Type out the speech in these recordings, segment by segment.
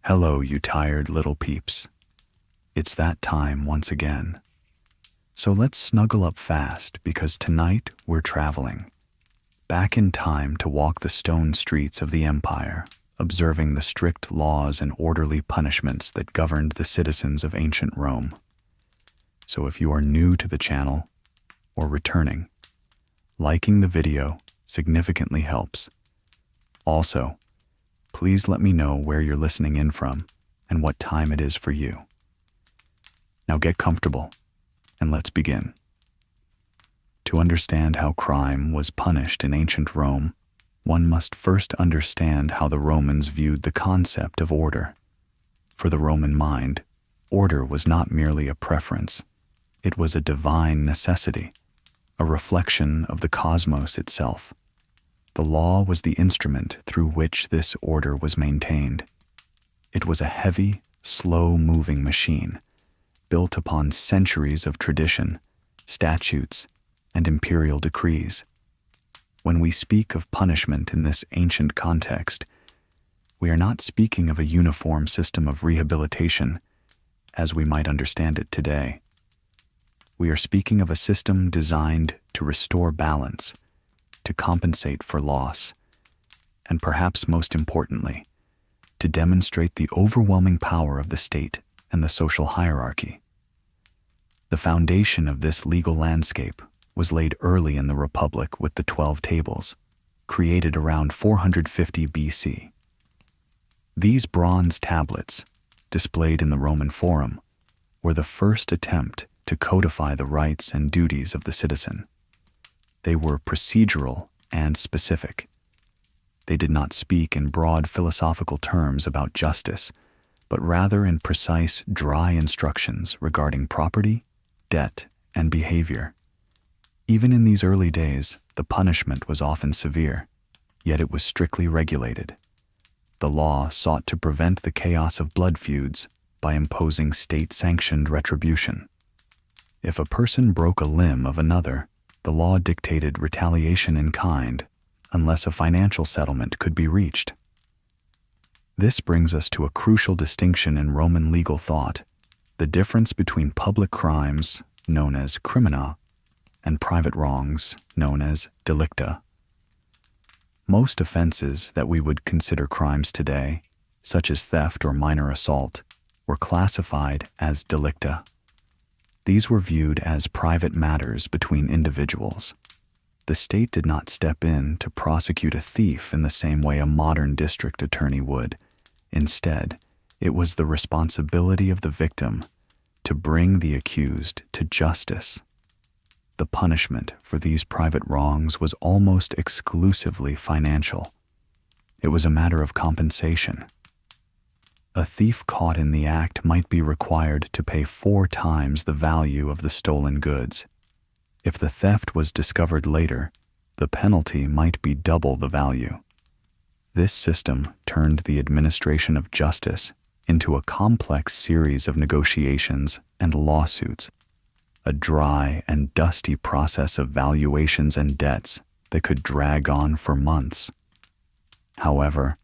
Hello, you tired little peeps. It's that time once again. So let's snuggle up fast because tonight we're traveling back in time to walk the stone streets of the empire, observing the strict laws and orderly punishments that governed the citizens of ancient Rome. So if you are new to the channel or returning, liking the video significantly helps. Also, please let me know where you're listening in from and what time it is for you. Now get comfortable and let's begin. To understand how crime was punished in ancient Rome, one must first understand how the Romans viewed the concept of order. For the Roman mind, order was not merely a preference, it was a divine necessity, a reflection of the cosmos itself. The law was the instrument through which this order was maintained. It was a heavy, slow-moving machine, built upon centuries of tradition, statutes, and imperial decrees. When we speak of punishment in this ancient context, we are not speaking of a uniform system of rehabilitation as we might understand it today. We are speaking of a system designed to restore balance, to compensate for loss, and perhaps most importantly, to demonstrate the overwhelming power of the state and the social hierarchy. The foundation of this legal landscape was laid early in the Republic with the 12 Tables, created around 450 BC. These bronze tablets, displayed in the Roman Forum, were the first attempt to codify the rights and duties of the citizen. They were procedural and specific. They did not speak in broad philosophical terms about justice, but rather in precise, dry instructions regarding property, debt, and behavior. Even in these early days, the punishment was often severe, yet it was strictly regulated. The law sought to prevent the chaos of blood feuds by imposing state-sanctioned retribution. If a person broke a limb of another, the law dictated retaliation in kind, unless a financial settlement could be reached. This brings us to a crucial distinction in Roman legal thought: the difference between public crimes, known as crimina, and private wrongs, known as delicta. Most offenses that we would consider crimes today, such as theft or minor assault, were classified as delicta. These were viewed as private matters between individuals. The state did not step in to prosecute a thief in the same way a modern district attorney would. Instead, it was the responsibility of the victim to bring the accused to justice. The punishment for these private wrongs was almost exclusively financial. It was a matter of compensation. A thief caught in the act might be required to pay 4 times the value of the stolen goods. If the theft was discovered later, the penalty might be double the value. This system turned the administration of justice into a complex series of negotiations and lawsuits, a dry and dusty process of valuations and debts that could drag on for months. However,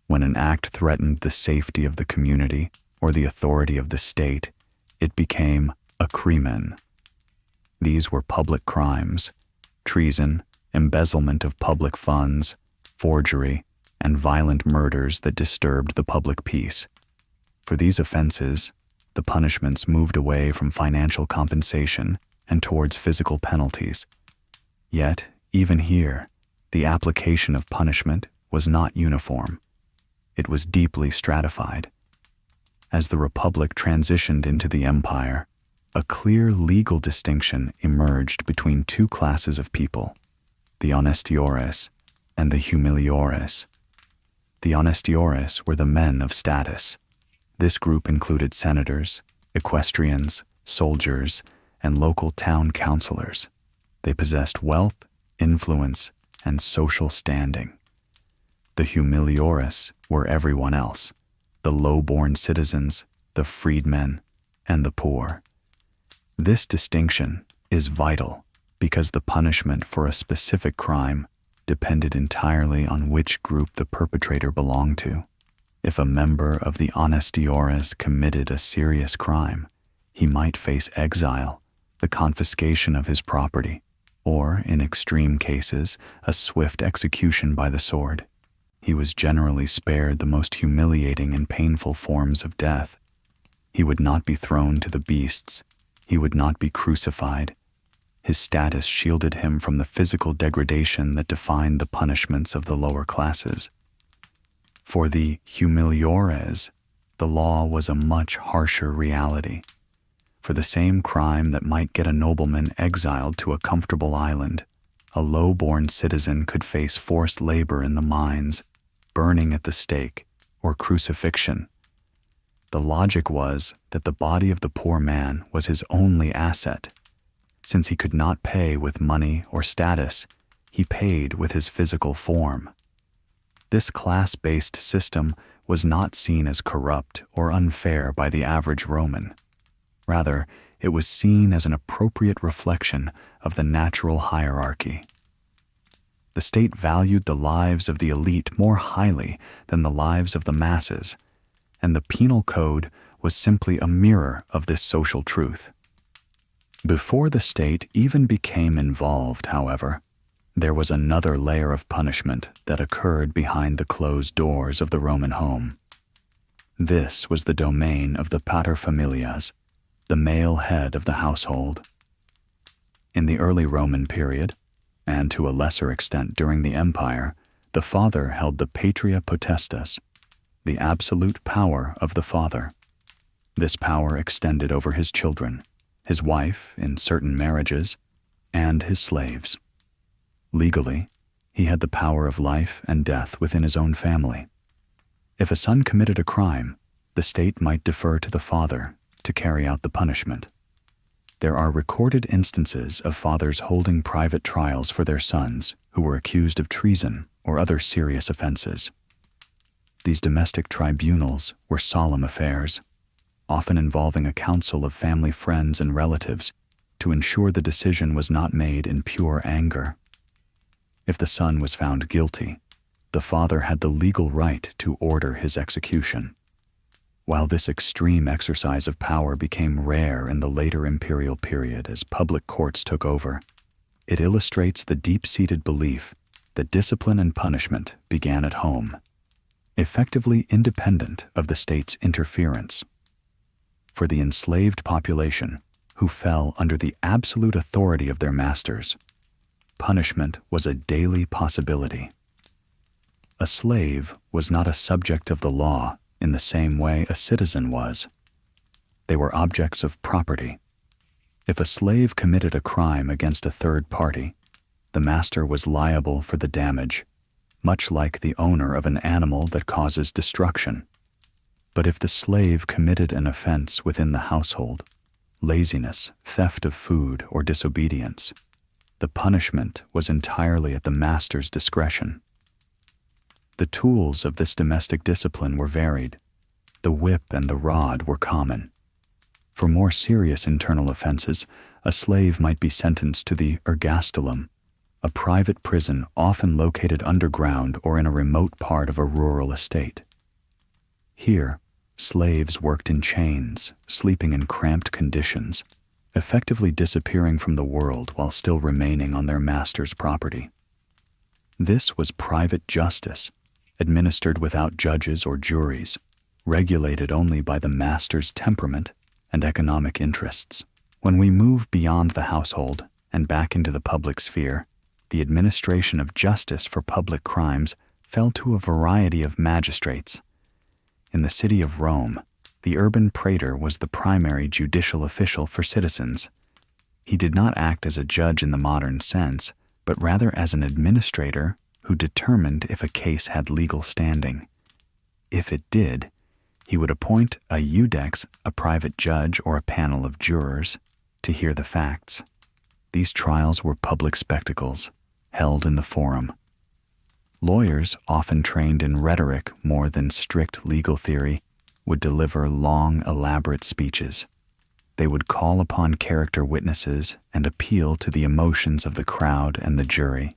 when an act threatened the safety of the community or the authority of the state, it became a crimen. These were public crimes: treason, embezzlement of public funds, forgery, and violent murders that disturbed the public peace. For these offenses, the punishments moved away from financial compensation and towards physical penalties. Yet, even here, the application of punishment was not uniform. It was deeply stratified. As the Republic transitioned into the empire, a clear legal distinction emerged between 2 classes of people: the honestiores and the humiliores. The honestiores were the men of status. This group included senators, equestrians, soldiers, and local town councilors. They possessed wealth, influence, and social standing. The humiliores were everyone else: the low-born citizens, the freedmen, and the poor. This distinction is vital because the punishment for a specific crime depended entirely on which group the perpetrator belonged to. If a member of the honestiores committed a serious crime, he might face exile, the confiscation of his property, or, in extreme cases, a swift execution by the sword. He was generally spared the most humiliating and painful forms of death. He would not be thrown to the beasts. He would not be crucified. His status shielded him from the physical degradation that defined the punishments of the lower classes. For the humiliores, the law was a much harsher reality. For the same crime that might get a nobleman exiled to a comfortable island, a low-born citizen could face forced labor in the mines, burning at the stake, or crucifixion. The logic was that the body of the poor man was his only asset. Since he could not pay with money or status, he paid with his physical form. This class-based system was not seen as corrupt or unfair by the average Roman. Rather, it was seen as an appropriate reflection of the natural hierarchy. The state valued the lives of the elite more highly than the lives of the masses, and the penal code was simply a mirror of this social truth. Before the state even became involved, however, there was another layer of punishment that occurred behind the closed doors of the Roman home. This was the domain of the paterfamilias, the male head of the household. In the early Roman period, and to a lesser extent during the Empire, the father held the patria potestas, the absolute power of the father. This power extended over his children, his wife in certain marriages, and his slaves. Legally, he had the power of life and death within his own family. If a son committed a crime, the state might defer to the father to carry out the punishment. There are recorded instances of fathers holding private trials for their sons who were accused of treason or other serious offenses. These domestic tribunals were solemn affairs, often involving a council of family friends and relatives to ensure the decision was not made in pure anger. If the son was found guilty, the father had the legal right to order his execution. While this extreme exercise of power became rare in the later imperial period as public courts took over, it illustrates the deep-seated belief that discipline and punishment began at home, effectively independent of the state's interference. For the enslaved population, who fell under the absolute authority of their masters, punishment was a daily possibility. A slave was not a subject of the law in the same way a citizen was. They were objects of property. If a slave committed a crime against a third party, the master was liable for the damage, much like the owner of an animal that causes destruction. But if the slave committed an offense within the household, laziness, theft of food, or disobedience, the punishment was entirely at the master's discretion. The tools of this domestic discipline were varied. The whip and the rod were common. For more serious internal offenses, a slave might be sentenced to the ergastulum, a private prison often located underground or in a remote part of a rural estate. Here, slaves worked in chains, sleeping in cramped conditions, effectively disappearing from the world while still remaining on their master's property. This was private justice, administered without judges or juries, regulated only by the master's temperament and economic interests. When we move beyond the household and back into the public sphere, the administration of justice for public crimes fell to a variety of magistrates. In the city of Rome, the urban praetor was the primary judicial official for citizens. He did not act as a judge in the modern sense, but rather as an administrator who determined if a case had legal standing. If it did, he would appoint a iudex, a private judge or a panel of jurors, to hear the facts. These trials were public spectacles, held in the forum. Lawyers, often trained in rhetoric more than strict legal theory, would deliver long, elaborate speeches. They would call upon character witnesses and appeal to the emotions of the crowd and the jury.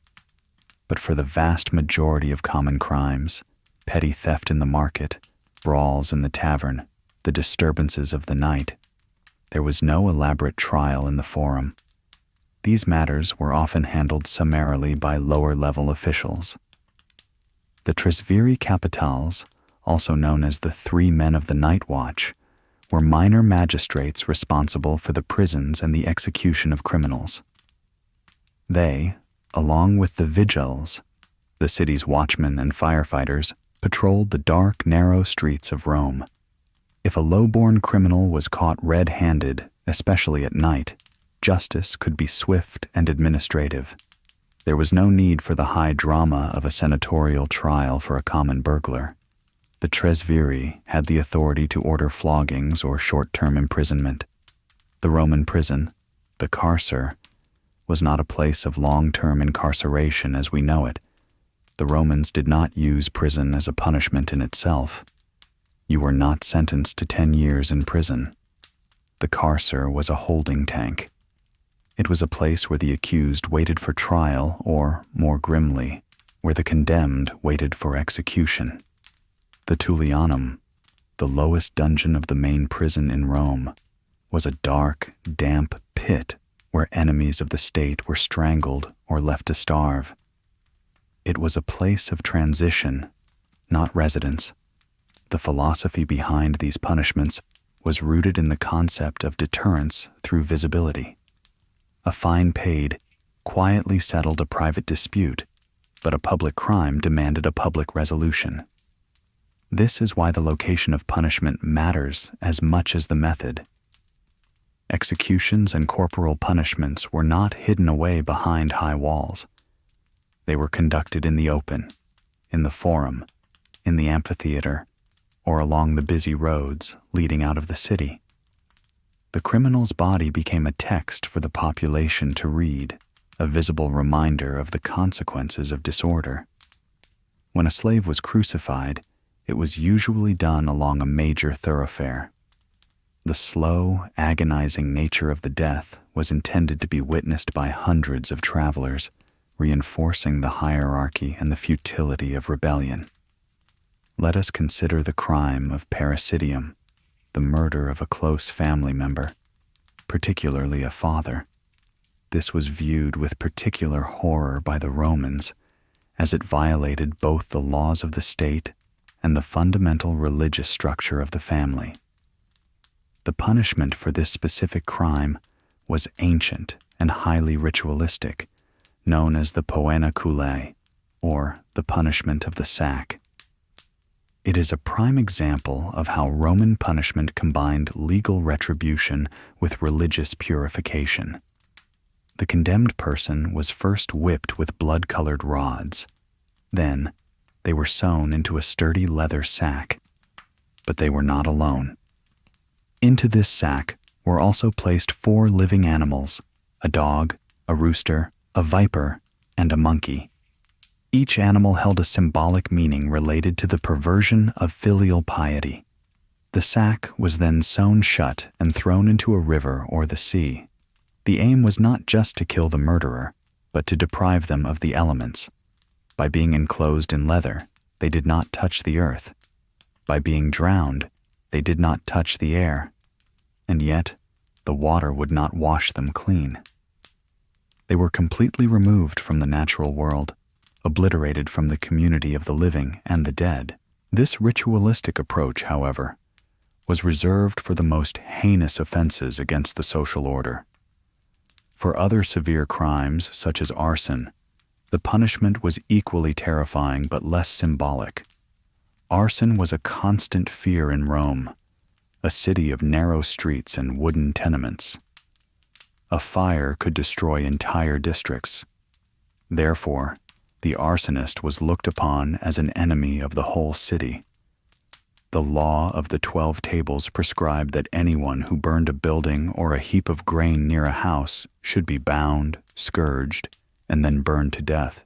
But for the vast majority of common crimes, petty theft in the market, brawls in the tavern, the disturbances of the night. There was no elaborate trial in the forum. These matters were often handled summarily by lower-level officials. The Tresviri Capitals, also known as the Three Men of the Night Watch, were minor magistrates responsible for the prisons and the execution of criminals. They, along with the Vigiles, the city's watchmen and firefighters, patrolled the dark, narrow streets of Rome. If a low-born criminal was caught red-handed, especially at night, justice could be swift and administrative. There was no need for the high drama of a senatorial trial for a common burglar. The Tresviri had the authority to order floggings or short-term imprisonment. The Roman prison, the carcer, was not a place of long-term incarceration as we know it. The Romans did not use prison as a punishment in itself. You were not sentenced to 10 years in prison. The carcer was a holding tank. It was a place where the accused waited for trial, or, more grimly, where the condemned waited for execution. The Tullianum, the lowest dungeon of the main prison in Rome, was a dark, damp pit where enemies of the state were strangled or left to starve. It was a place of transition, not residence. The philosophy behind these punishments was rooted in the concept of deterrence through visibility. A fine paid quietly settled a private dispute, but a public crime demanded a public resolution. This is why the location of punishment matters as much as the method. Executions and corporal punishments were not hidden away behind high walls. They were conducted in the open, in the forum, in the amphitheater, or along the busy roads leading out of the city. The criminal's body became a text for the population to read, a visible reminder of the consequences of disorder. When a slave was crucified, it was usually done along a major thoroughfare. The slow, agonizing nature of the death was intended to be witnessed by hundreds of travelers, reinforcing the hierarchy and the futility of rebellion. Let us consider the crime of parricidium, the murder of a close family member, particularly a father. This was viewed with particular horror by the Romans, as it violated both the laws of the state and the fundamental religious structure of the family. The punishment for this specific crime was ancient and highly ritualistic, known as the poena culae, or the punishment of the sack. It is a prime example of how Roman punishment combined legal retribution with religious purification. The condemned person was first whipped with blood-colored rods. Then, they were sewn into a sturdy leather sack. But they were not alone. Into this sack were also placed 4 living animals: a dog, a rooster, a viper, and a monkey. Each animal held a symbolic meaning related to the perversion of filial piety. The sack was then sewn shut and thrown into a river or the sea. The aim was not just to kill the murderer, but to deprive them of the elements. By being enclosed in leather, they did not touch the earth. By being drowned, they did not touch the air. And yet, the water would not wash them clean. They were completely removed from the natural world, obliterated from the community of the living and the dead. This ritualistic approach, however, was reserved for the most heinous offenses against the social order. For other severe crimes, such as arson, the punishment was equally terrifying but less symbolic. Arson was a constant fear in Rome, a city of narrow streets and wooden tenements. A fire could destroy entire districts. Therefore, the arsonist was looked upon as an enemy of the whole city. The law of the 12 tables prescribed that anyone who burned a building or a heap of grain near a house should be bound, scourged, and then burned to death.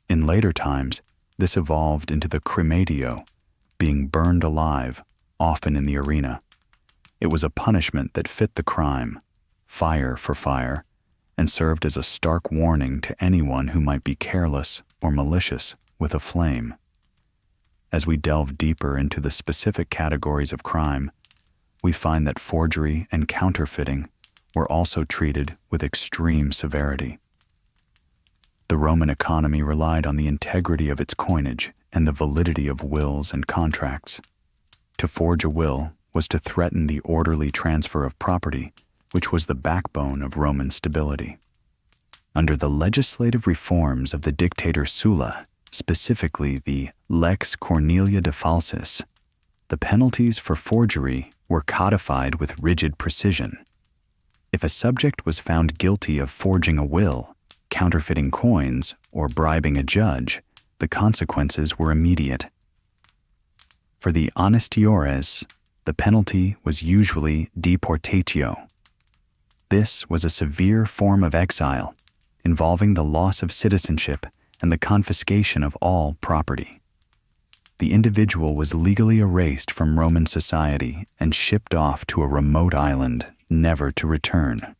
In later times, this evolved into the crimatio, being burned alive, often in the arena. It was a punishment that fit the crime, fire for fire, and served as a stark warning to anyone who might be careless or malicious with a flame. As we delve deeper into the specific categories of crime, we find that forgery and counterfeiting were also treated with extreme severity. The Roman economy relied on the integrity of its coinage and the validity of wills and contracts. To forge a will was to threaten the orderly transfer of property, which was the backbone of Roman stability. Under the legislative reforms of the dictator Sulla, specifically the Lex Cornelia de Falsis, the penalties for forgery were codified with rigid precision. If a subject was found guilty of forging a will, counterfeiting coins, or bribing a judge, the consequences were immediate. For the honestiores, the penalty was usually deportatio. This was a severe form of exile, involving the loss of citizenship and the confiscation of all property. The individual was legally erased from Roman society and shipped off to a remote island, never to return.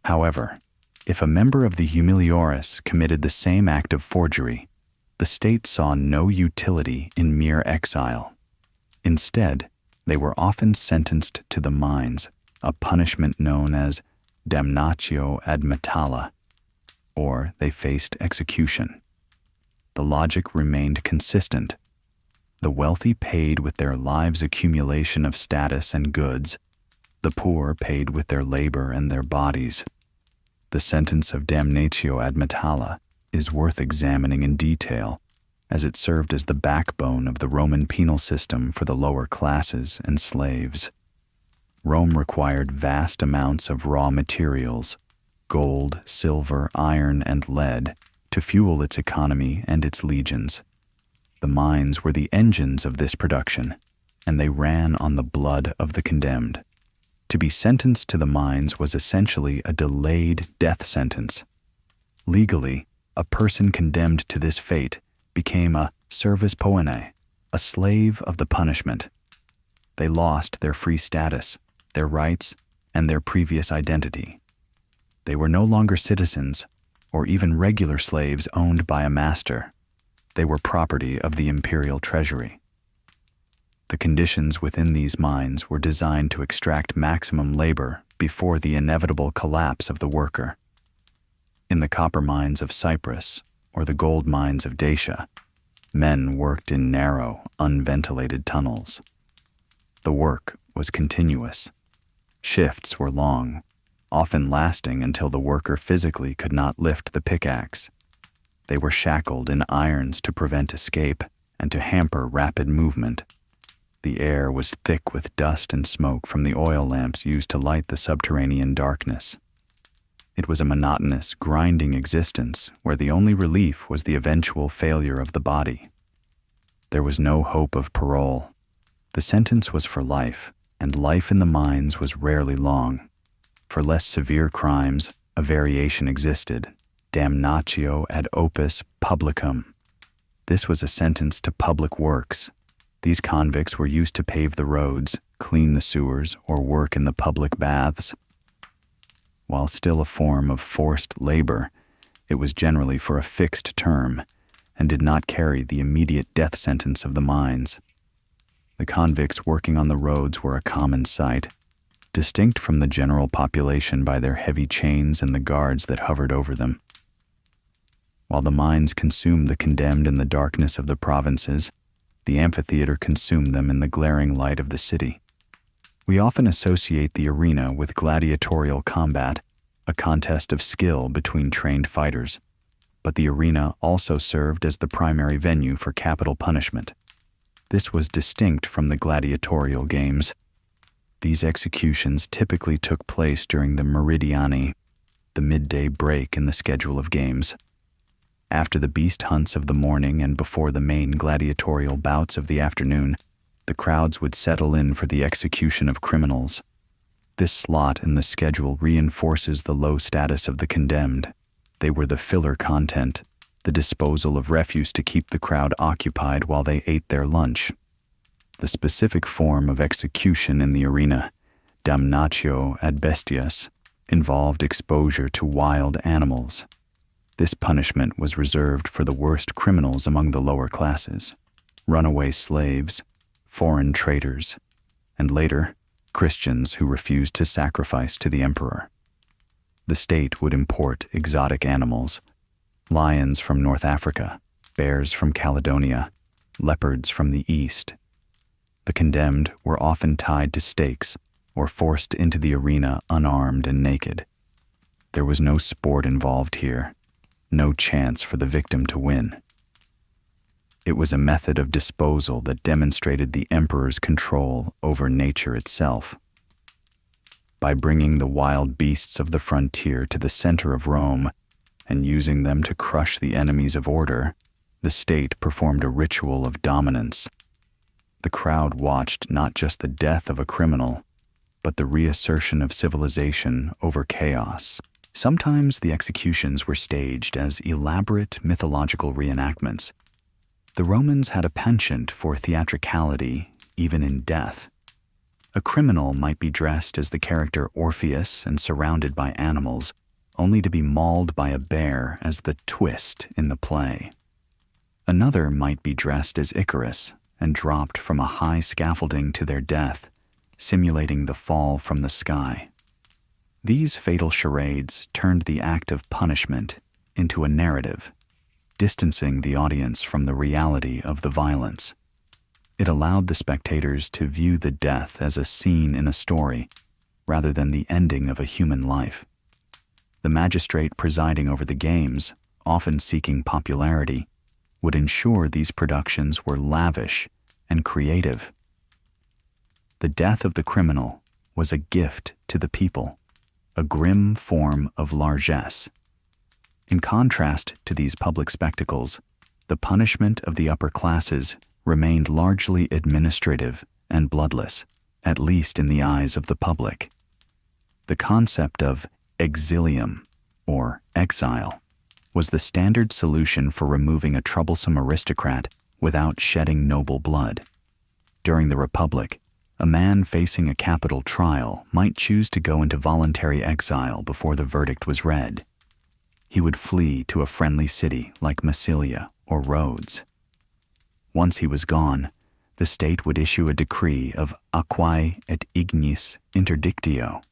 However, if a member of the humiliores committed the same act of forgery, the state saw no utility in mere exile. Instead, they were often sentenced to the mines, a punishment known as damnatio ad metalla, or they faced execution. The logic remained consistent. The wealthy paid with their lives' accumulation of status and goods. The poor paid with their labor and their bodies. The sentence of damnatio ad metalla is worth examining in detail, as it served as the backbone of the Roman penal system for the lower classes and slaves. Rome required vast amounts of raw materials, gold, silver, iron, and lead, to fuel its economy and its legions. The mines were the engines of this production, and they ran on the blood of the condemned. To be sentenced to the mines was essentially a delayed death sentence. Legally, a person condemned to this fate became a servus poenae, a slave of the punishment. They lost their free status, their rights, and their previous identity. They were no longer citizens, or even regular slaves owned by a master. They were property of the imperial treasury. The conditions within these mines were designed to extract maximum labor before the inevitable collapse of the worker. In the copper mines of Cyprus or the gold mines of Dacia, men worked in narrow, unventilated tunnels. The work was continuous. Shifts were long, often lasting until the worker physically could not lift the pickaxe. They were shackled in irons to prevent escape and to hamper rapid movement. The air was thick with dust and smoke from the oil lamps used to light the subterranean darkness. It was a monotonous, grinding existence where the only relief was the eventual failure of the body. There was no hope of parole. The sentence was for life, and life in the mines was rarely long. For less severe crimes, a variation existed, damnatio ad opus publicum. This was a sentence to public works. These convicts were used to pave the roads, clean the sewers, or work in the public baths. While still a form of forced labor, it was generally for a fixed term and did not carry the immediate death sentence of the mines. The convicts working on the roads were a common sight, distinct from the general population by their heavy chains and the guards that hovered over them. While the mines consumed the condemned in the darkness of the provinces, the amphitheater consumed them in the glaring light of the city. We often associate the arena with gladiatorial combat, a contest of skill between trained fighters, but the arena also served as the primary venue for capital punishment. This was distinct from the gladiatorial games. These executions typically took place during the meridiani, the midday break in the schedule of games. After the beast hunts of the morning and before the main gladiatorial bouts of the afternoon, the crowds would settle in for the execution of criminals. This slot in the schedule reinforces the low status of the condemned. They were the filler content, the disposal of refuse to keep the crowd occupied while they ate their lunch. The specific form of execution in the arena, damnatio ad bestias, involved exposure to wild animals. This punishment was reserved for the worst criminals among the lower classes. runaway slaves, foreign traders, and later, Christians who refused to sacrifice to the emperor. The state would import exotic animals, lions from North Africa, bears from Caledonia, leopards from the east. The condemned were often tied to stakes or forced into the arena unarmed and naked. There was no sport involved here, no chance for the victim to win. It was a method of disposal that demonstrated the emperor's control over nature itself. By bringing the wild beasts of the frontier to the center of Rome and using them to crush the enemies of order, the state performed a ritual of dominance. The crowd watched not just the death of a criminal, but the reassertion of civilization over chaos. Sometimes the executions were staged as elaborate mythological reenactments. The Romans had a penchant for theatricality, even in death. A criminal might be dressed as the character Orpheus and surrounded by animals, only to be mauled by a bear as the twist in the play. Another might be dressed as Icarus and dropped from a high scaffolding to their death, simulating the fall from the sky. These fatal charades turned the act of punishment into a narrative, distancing the audience from the reality of the violence. It allowed the spectators to view the death as a scene in a story, rather than the ending of a human life. The magistrate presiding over the games, often seeking popularity, would ensure these productions were lavish and creative. The death of the criminal was a gift to the people, a grim form of largesse. In contrast to these public spectacles, the punishment of the upper classes remained largely administrative and bloodless, at least in the eyes of the public. The concept of exilium, or exile, was the standard solution for removing a troublesome aristocrat without shedding noble blood. During the Republic, a man facing a capital trial might choose to go into voluntary exile before the verdict was read. He would flee to a friendly city like Massilia or Rhodes. Once he was gone, the state would issue a decree of aquae et ignis interdictio,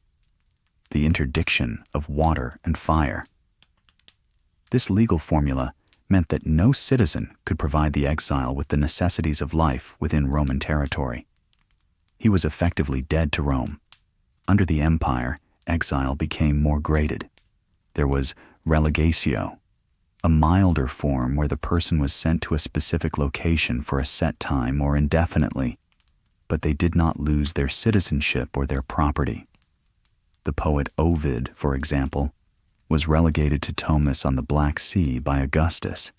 the interdiction of water and fire. This legal formula meant that no citizen could provide the exile with the necessities of life within Roman territory. He was effectively dead to Rome. Under the empire, exile became more graded. There was relegatio, a milder form where the person was sent to a specific location for a set time or indefinitely, but they did not lose their citizenship or their property. The poet Ovid, for example, was relegated to Tomis on the Black Sea by Augustus.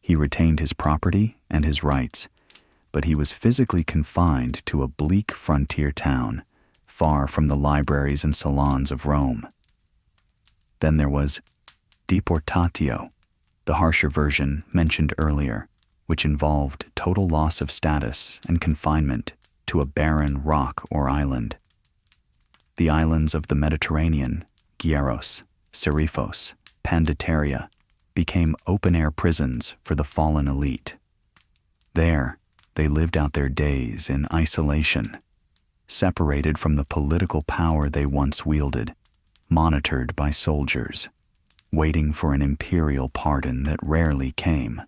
He retained his property and his rights, but he was physically confined to a bleak frontier town, far from the libraries and salons of Rome. Then there was deportatio, the harsher version mentioned earlier, which involved total loss of status and confinement to a barren rock or island. The islands of the Mediterranean, Gyros, Seriphos, Pandateria, became open-air prisons for the fallen elite. There, they lived out their days in isolation, separated from the political power they once wielded, monitored by soldiers, waiting for an imperial pardon that rarely came.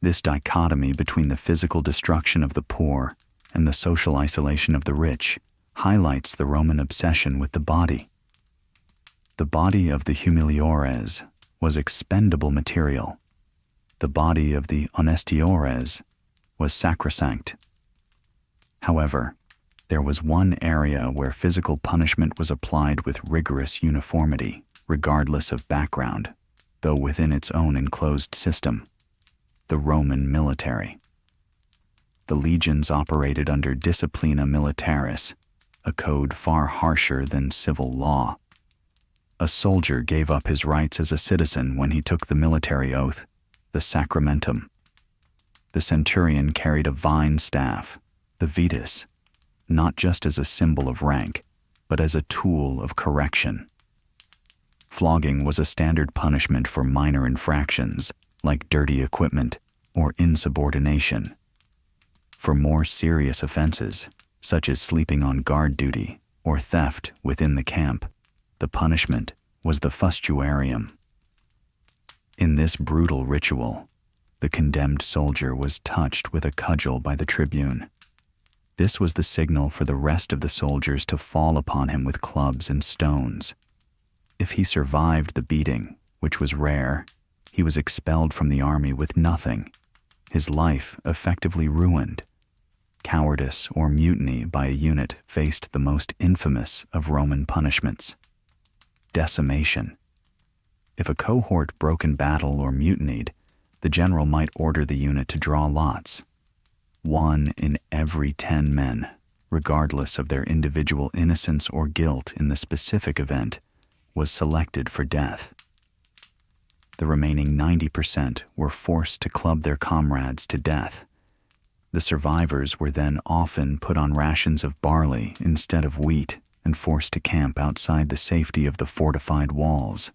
This dichotomy between the physical destruction of the poor and the social isolation of the rich highlights the Roman obsession with the body. The body of the humiliores was expendable material. The body of the honestiores was sacrosanct. However, there was one area where physical punishment was applied with rigorous uniformity, regardless of background, though within its own enclosed system: the Roman military. The legions operated under disciplina militaris, a code far harsher than civil law. A soldier gave up his rights as a citizen when he took the military oath, the sacramentum. The centurion carried a vine staff, the vetus, not just as a symbol of rank, but as a tool of correction. Flogging was a standard punishment for minor infractions, like dirty equipment, or insubordination. For more serious offenses, such as sleeping on guard duty or theft within the camp, the punishment was the fustuarium. In this brutal ritual, the condemned soldier was touched with a cudgel by the tribune. This was the signal for the rest of the soldiers to fall upon him with clubs and stones. If he survived the beating, which was rare, he was expelled from the army with nothing, his life effectively ruined. Cowardice or mutiny by a unit faced the most infamous of Roman punishments: decimation. If a cohort broke in battle or mutinied, the general might order the unit to draw lots. 1 in every 10 men, regardless of their individual innocence or guilt in the specific event, was selected for death. The remaining 90% were forced to club their comrades to death. The survivors were then often put on rations of barley instead of wheat and forced to camp outside the safety of the fortified walls.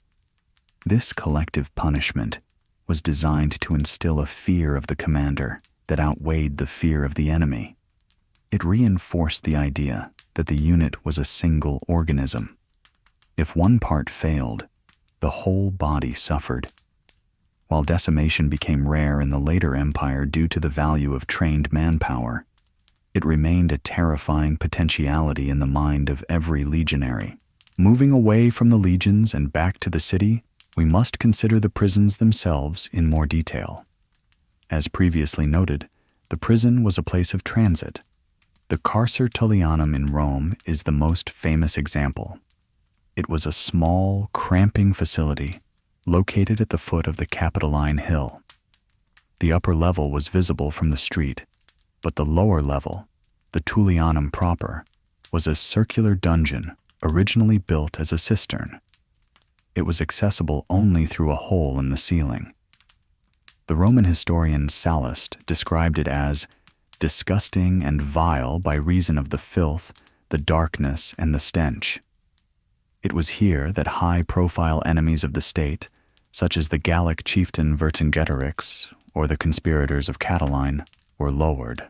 This collective punishment was designed to instill a fear of the commander that outweighed the fear of the enemy. It reinforced the idea that the unit was a single organism. If one part failed, the whole body suffered. While decimation became rare in the later empire due to the value of trained manpower, it remained a terrifying potentiality in the mind of every legionary. Moving away from the legions and back to the city, we must consider the prisons themselves in more detail. As previously noted, the prison was a place of transit. The Carcer Tullianum in Rome is the most famous example. It was a small, cramping facility located at the foot of the Capitoline Hill. The upper level was visible from the street, but the lower level, the Tullianum proper, was a circular dungeon originally built as a cistern. It was accessible only through a hole in the ceiling. The Roman historian Sallust described it as disgusting and vile by reason of the filth, the darkness, and the stench. It was here that high-profile enemies of the state, such as the Gallic chieftain Vercingetorix or the conspirators of Catiline, were lowered.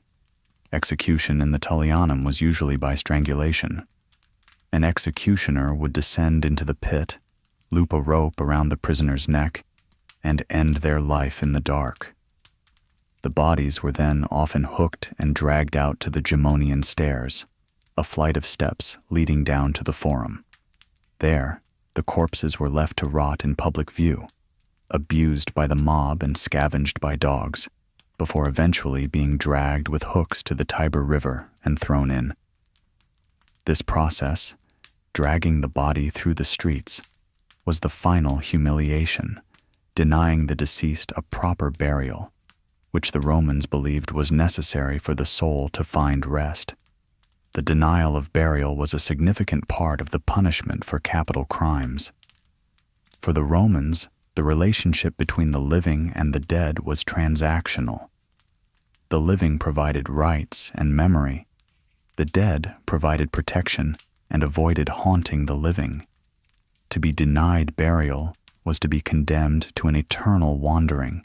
Execution in the Tullianum was usually by strangulation. An executioner would descend into the pit, loop a rope around the prisoner's neck, and end their life in the dark. The bodies were then often hooked and dragged out to the Gemonian stairs, a flight of steps leading down to the forum. There, the corpses were left to rot in public view, abused by the mob and scavenged by dogs, before eventually being dragged with hooks to the Tiber River and thrown in. This process, dragging the body through the streets, was the final humiliation, denying the deceased a proper burial, which the Romans believed was necessary for the soul to find rest. The denial of burial was a significant part of the punishment for capital crimes. For the Romans, the relationship between the living and the dead was transactional. The living provided rights and memory. The dead provided protection and avoided haunting the living. To be denied burial was to be condemned to an eternal wandering.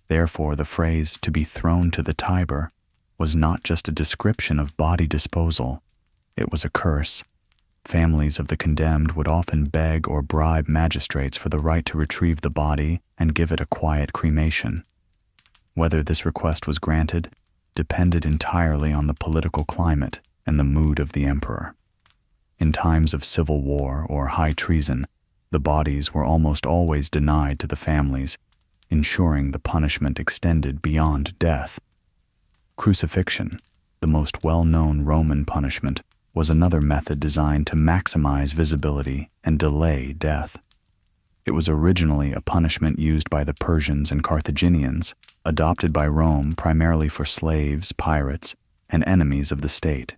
Therefore, the phrase "to be thrown to the Tiber" was not just a description of body disposal, it was a curse. Families of the condemned would often beg or bribe magistrates for the right to retrieve the body and give it a quiet cremation. Whether this request was granted depended entirely on the political climate and the mood of the emperor. In times of civil war or high treason, the bodies were almost always denied to the families, ensuring the punishment extended beyond death. Crucifixion, the most well-known Roman punishment, was another method designed to maximize visibility and delay death. It was originally a punishment used by the Persians and Carthaginians, adopted by Rome primarily for slaves, pirates, and enemies of the state.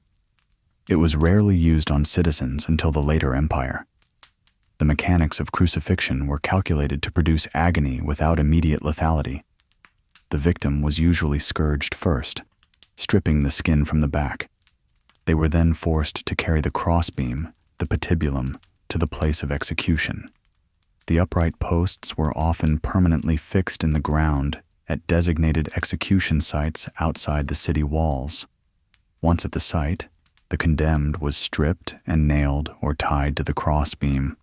It was rarely used on citizens until the later empire. The mechanics of crucifixion were calculated to produce agony without immediate lethality. The victim was usually scourged first, stripping the skin from the back. They were then forced to carry the crossbeam, the patibulum, to the place of execution. The upright posts were often permanently fixed in the ground at designated execution sites outside the city walls. Once at the site, the condemned was stripped and nailed or tied to the crossbeam,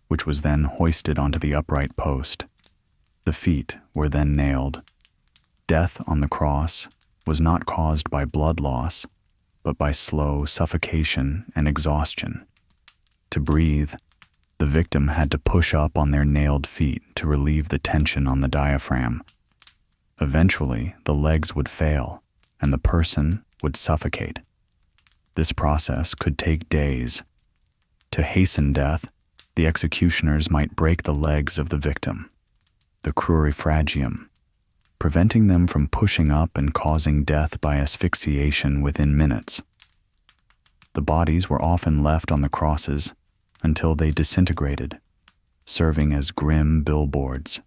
which was then hoisted onto the upright post. The feet were then nailed. Death on the cross was not caused by blood loss, but by slow suffocation and exhaustion. To breathe, the victim had to push up on their nailed feet to relieve the tension on the diaphragm. Eventually, the legs would fail, and the person would suffocate. This process could take days. To hasten death, the executioners might break the legs of the victim, the crurifragium, preventing them from pushing up and causing death by asphyxiation within minutes. The bodies were often left on the crosses until they disintegrated, serving as grim billboards,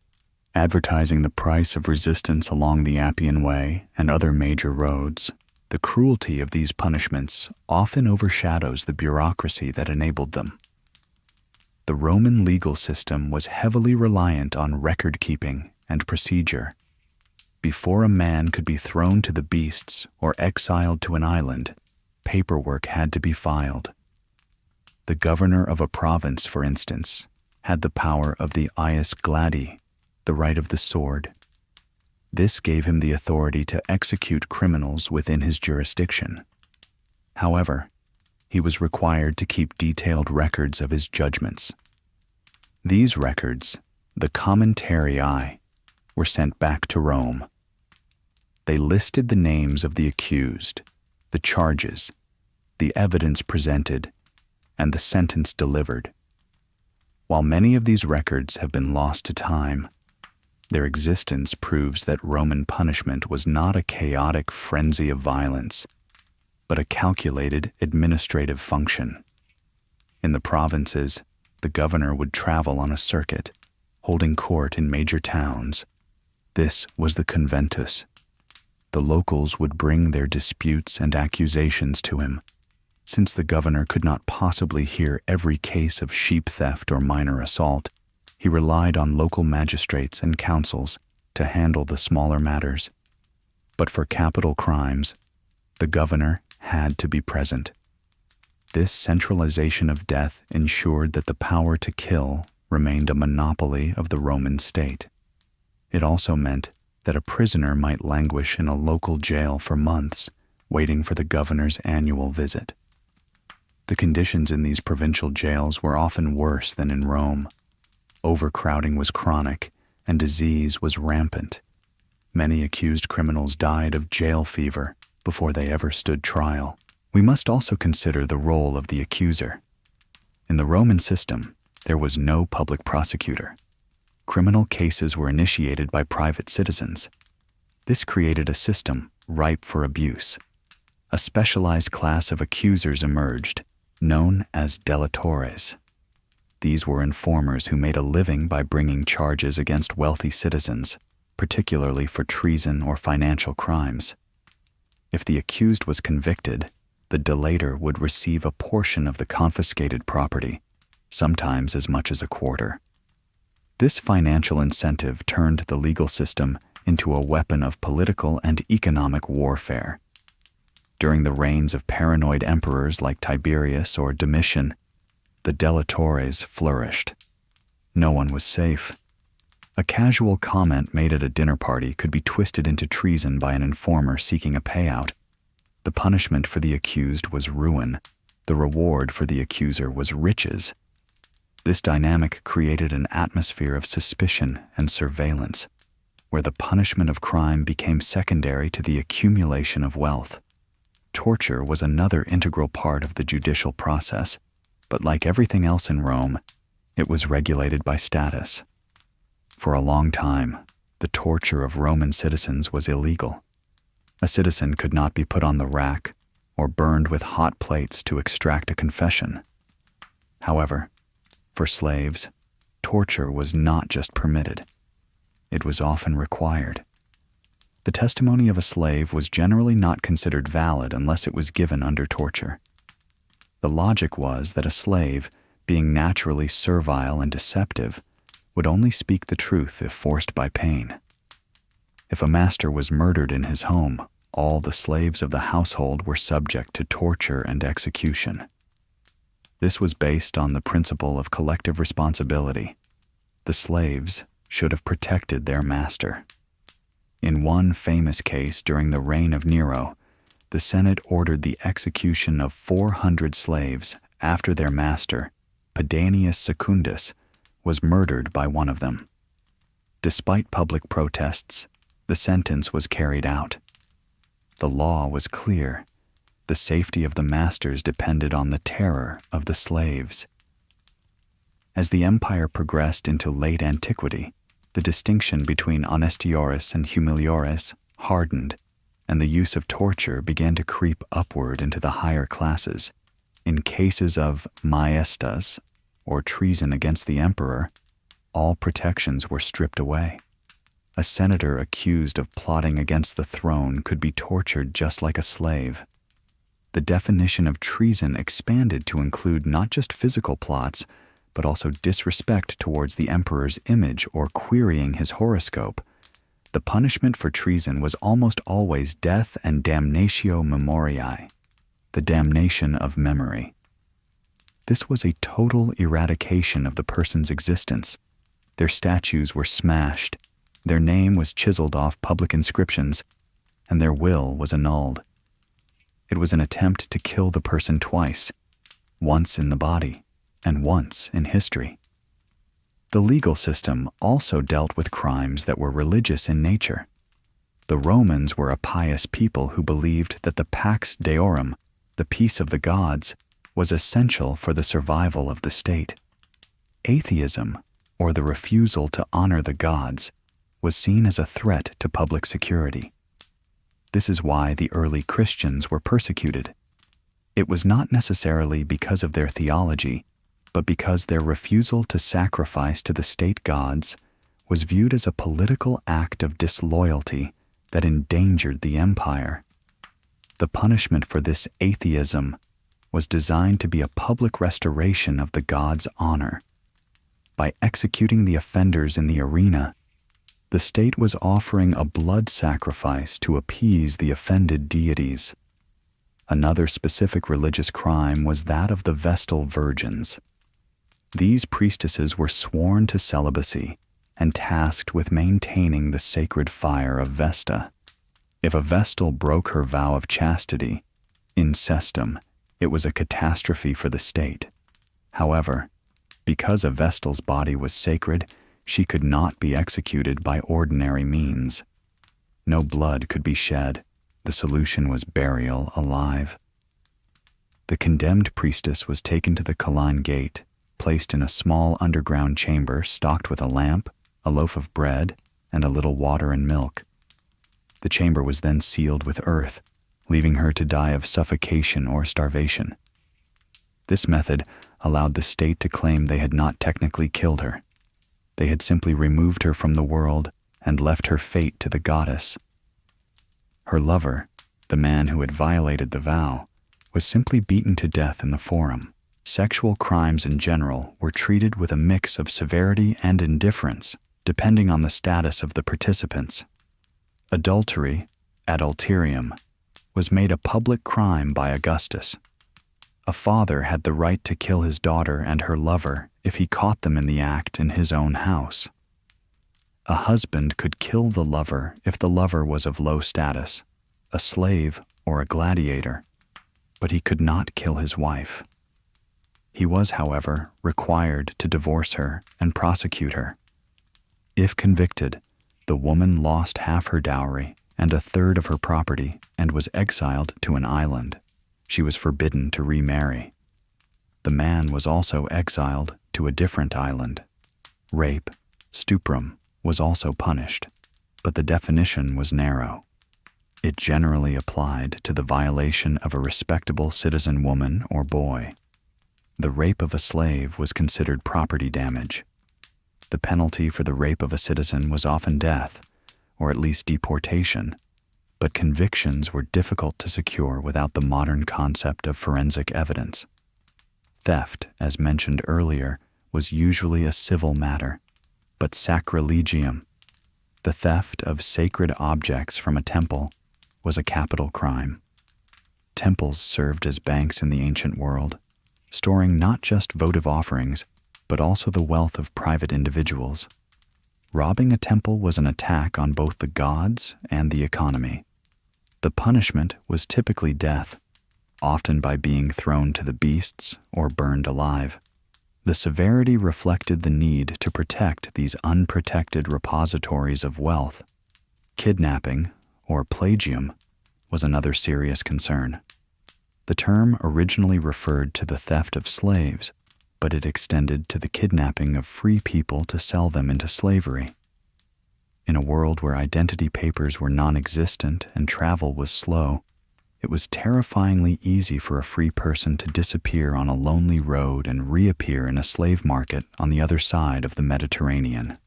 advertising the price of resistance along the Appian Way and other major roads. The cruelty of these punishments often overshadows the bureaucracy that enabled them. The Roman legal system was heavily reliant on record-keeping and procedure. Before a man could be thrown to the beasts or exiled to an island, paperwork had to be filed. The governor of a province, for instance, had the power of the ius gladi, the right of the sword. This gave him the authority to execute criminals within his jurisdiction. However, he was required to keep detailed records of his judgments. These records, the commentarii, were sent back to Rome. They listed the names of the accused, the charges, the evidence presented, and the sentence delivered. While many of these records have been lost to time, their existence proves that Roman punishment was not a chaotic frenzy of violence, but a calculated administrative function. In the provinces, the governor would travel on a circuit, holding court in major towns. This was the conventus. The locals would bring their disputes and accusations to him. Since the governor could not possibly hear every case of sheep theft or minor assault, he relied on local magistrates and councils to handle the smaller matters. But for capital crimes, the governor had to be present. This centralization of death ensured that the power to kill remained a monopoly of the Roman state. It also meant that a prisoner might languish in a local jail for months, waiting for the governor's annual visit. The conditions in these provincial jails were often worse than in Rome. Overcrowding was chronic, and disease was rampant. Many accused criminals died of jail fever before they ever stood trial. We must also consider the role of the accuser. In the Roman system, there was no public prosecutor. Criminal cases were initiated by private citizens. This created a system ripe for abuse. A specialized class of accusers emerged, known as delatores. These were informers who made a living by bringing charges against wealthy citizens, particularly for treason or financial crimes. If the accused was convicted, the delator would receive a portion of the confiscated property, sometimes as much as a quarter. This financial incentive turned the legal system into a weapon of political and economic warfare. During the reigns of paranoid emperors like Tiberius or Domitian, the delatores flourished. No one was safe. A casual comment made at a dinner party could be twisted into treason by an informer seeking a payout. The punishment for the accused was ruin. The reward for the accuser was riches. This dynamic created an atmosphere of suspicion and surveillance, where the punishment of crime became secondary to the accumulation of wealth. Torture was another integral part of the judicial process, but like everything else in Rome, it was regulated by status. For a long time, the torture of Roman citizens was illegal. A citizen could not be put on the rack or burned with hot plates to extract a confession. However, for slaves, torture was not just permitted. It was often required. The testimony of a slave was generally not considered valid unless it was given under torture. The logic was that a slave, being naturally servile and deceptive, would only speak the truth if forced by pain. If a master was murdered in his home, all the slaves of the household were subject to torture and execution. This was based on the principle of collective responsibility. The slaves should have protected their master. In one famous case during the reign of Nero, the Senate ordered the execution of 400 slaves after their master, Pedanius Secundus, was murdered by one of them. Despite public protests, the sentence was carried out. The law was clear. The safety of the masters depended on the terror of the slaves. As the empire progressed into late antiquity, the distinction between honestiores and humiliores hardened, and the use of torture began to creep upward into the higher classes. In cases of maestas, or treason against the emperor, all protections were stripped away. A senator accused of plotting against the throne could be tortured just like a slave. The definition of treason expanded to include not just physical plots, but also disrespect towards the emperor's image or querying his horoscope. The punishment for treason was almost always death and damnatio memoriae, the damnation of memory. This was a total eradication of the person's existence. Their statues were smashed, their name was chiseled off public inscriptions, and their will was annulled. It was an attempt to kill the person twice, once in the body and once in history. The legal system also dealt with crimes that were religious in nature. The Romans were a pious people who believed that the Pax Deorum, the peace of the gods, was essential for the survival of the state. Atheism, or the refusal to honor the gods, was seen as a threat to public security. This is why the early Christians were persecuted. It was not necessarily because of their theology, but because their refusal to sacrifice to the state gods was viewed as a political act of disloyalty that endangered the empire. The punishment for this atheism was designed to be a public restoration of the gods' honor. By executing the offenders in the arena, the state was offering a blood sacrifice to appease the offended deities. Another specific religious crime was that of the Vestal Virgins. These priestesses were sworn to celibacy and tasked with maintaining the sacred fire of Vesta. If a Vestal broke her vow of chastity, incestum, it was a catastrophe for the state. However, because a Vestal's body was sacred, she could not be executed by ordinary means. No blood could be shed. The solution was burial alive. The condemned priestess was taken to the Colline Gate, placed in a small underground chamber stocked with a lamp, a loaf of bread, and a little water and milk. The chamber was then sealed with earth, leaving her to die of suffocation or starvation. This method allowed the state to claim they had not technically killed her. They had simply removed her from the world and left her fate to the goddess. Her lover, the man who had violated the vow, was simply beaten to death in the forum. Sexual crimes in general were treated with a mix of severity and indifference, depending on the status of the participants. Adultery, adulterium, was made a public crime by Augustus. A father had the right to kill his daughter and her lover if he caught them in the act in his own house. A husband could kill the lover if the lover was of low status, a slave or a gladiator, but he could not kill his wife. He was, however, required to divorce her and prosecute her. If convicted, the woman lost half her dowry and a third of her property and was exiled to an island. She was forbidden to remarry. The man was also exiled to a different island. Rape, stuprum, was also punished, but the definition was narrow. It generally applied to the violation of a respectable citizen woman or boy. The rape of a slave was considered property damage. The penalty for the rape of a citizen was often death, or at least deportation, but convictions were difficult to secure without the modern concept of forensic evidence. Theft, as mentioned earlier, was usually a civil matter, but sacrilegium, The theft of sacred objects from a temple was a capital crime. Temples served as banks in the ancient world, storing not just votive offerings, but also the wealth of private individuals. Robbing a temple was an attack on both the gods and the economy. The punishment was typically death, often by being thrown to the beasts or burned alive. The severity reflected the need to protect these unprotected repositories of wealth. Kidnapping, or plagium, was another serious concern. The term originally referred to the theft of slaves, but it extended to the kidnapping of free people to sell them into slavery. In a world where identity papers were non-existent and travel was slow, it was terrifyingly easy for a free person to disappear on a lonely road and reappear in a slave market on the other side of the Mediterranean.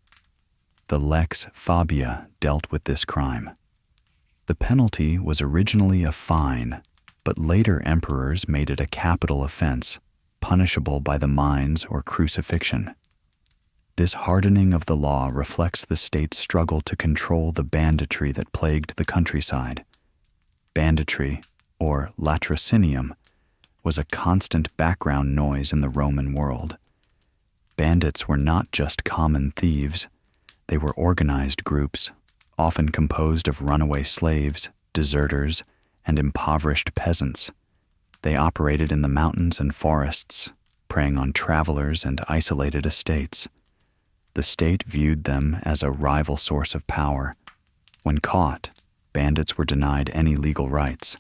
The Lex Fabia dealt with this crime. The penalty was originally a fine, but later emperors made it a capital offense, punishable by the mines or crucifixion. This hardening of the law reflects the state's struggle to control the banditry that plagued the countryside. Banditry, or latrocinium, was a constant background noise in the Roman world. Bandits were not just common thieves. They were organized groups, often composed of runaway slaves, deserters, and impoverished peasants. They operated in the mountains and forests, preying on travelers and isolated estates. The state viewed them as a rival source of power. When caught, bandits were denied any legal rights.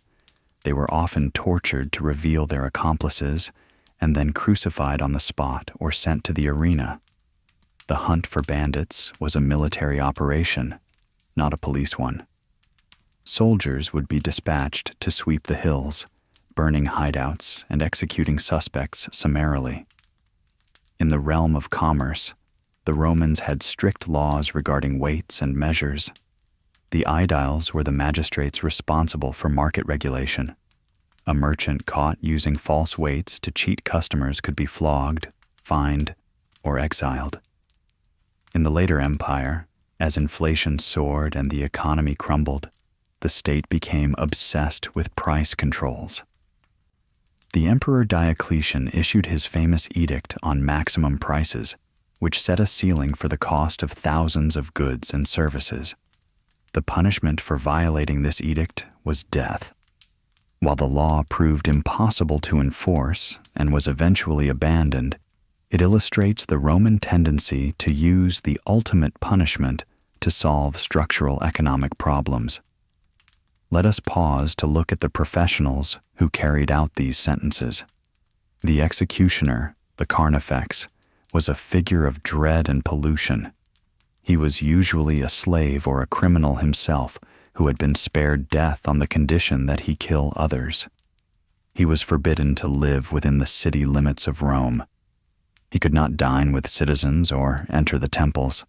They were often tortured to reveal their accomplices and then crucified on the spot or sent to the arena. The hunt for bandits was a military operation, not a police one. Soldiers would be dispatched to sweep the hills, burning hideouts and executing suspects summarily. In the realm of commerce, the Romans had strict laws regarding weights and measures. The aediles were the magistrates responsible for market regulation. A merchant caught using false weights to cheat customers could be flogged, fined, or exiled. In the later empire, as inflation soared and the economy crumbled, the state became obsessed with price controls. The Emperor Diocletian issued his famous edict on maximum prices, which set a ceiling for the cost of thousands of goods and services. The punishment for violating this edict was death. While the law proved impossible to enforce and was eventually abandoned, it illustrates the Roman tendency to use the ultimate punishment to solve structural economic problems. Let us pause to look at the professionals who carried out these sentences. The executioner, the carnifex, was a figure of dread and pollution. He was usually a slave or a criminal himself who had been spared death on the condition that he kill others. He was forbidden to live within the city limits of Rome. He could not dine with citizens or enter the temples.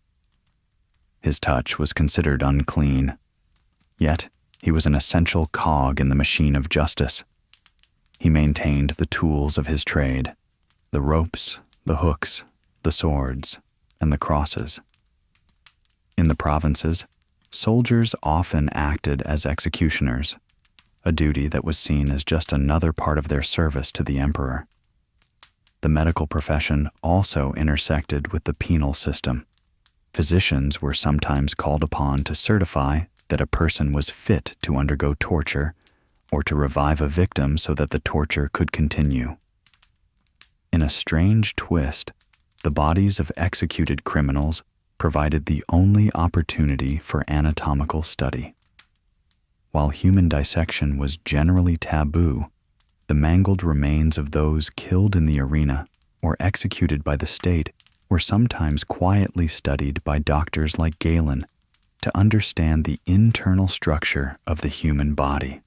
His touch was considered unclean. Yet, he was an essential cog in the machine of justice. He maintained the tools of his trade, the ropes, the hooks, the swords, and the crosses. In the provinces, soldiers often acted as executioners, a duty that was seen as just another part of their service to the emperor. The medical profession also intersected with the penal system. Physicians were sometimes called upon to certify that a person was fit to undergo torture or to revive a victim so that the torture could continue. In a strange twist, the bodies of executed criminals provided the only opportunity for anatomical study. While human dissection was generally taboo, the mangled remains of those killed in the arena or executed by the state were sometimes quietly studied by doctors like Galen to understand the internal structure of the human body.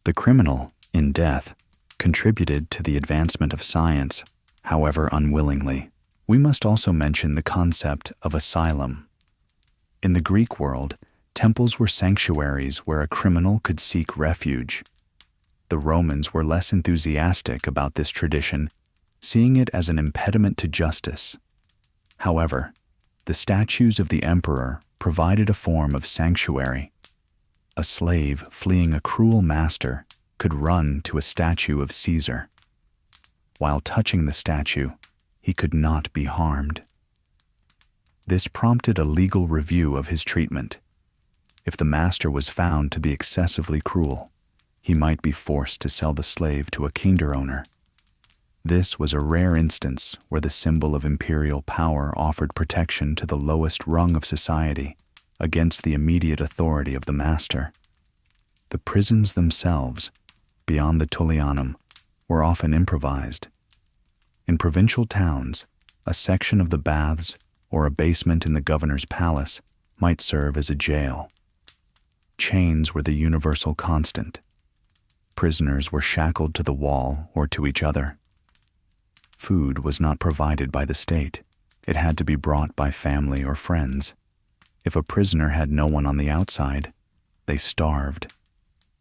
The criminal, in death, contributed to the advancement of science, however unwillingly. We must also mention the concept of asylum. In the Greek world, temples were sanctuaries where a criminal could seek refuge. The Romans were less enthusiastic about this tradition, seeing it as an impediment to justice. However, the statues of the emperor provided a form of sanctuary. A slave fleeing a cruel master could run to a statue of Caesar. While touching the statue, he could not be harmed. This prompted a legal review of his treatment. If the master was found to be excessively cruel, he might be forced to sell the slave to a kinder owner. This was a rare instance where the symbol of imperial power offered protection to the lowest rung of society against the immediate authority of the master. The prisons themselves, beyond the Tullianum, were often improvised. In provincial towns, a section of the baths or a basement in the governor's palace might serve as a jail. Chains were the universal constant. Prisoners were shackled to the wall or to each other. Food was not provided by the state. It had to be brought by family or friends. If a prisoner had no one on the outside, they starved.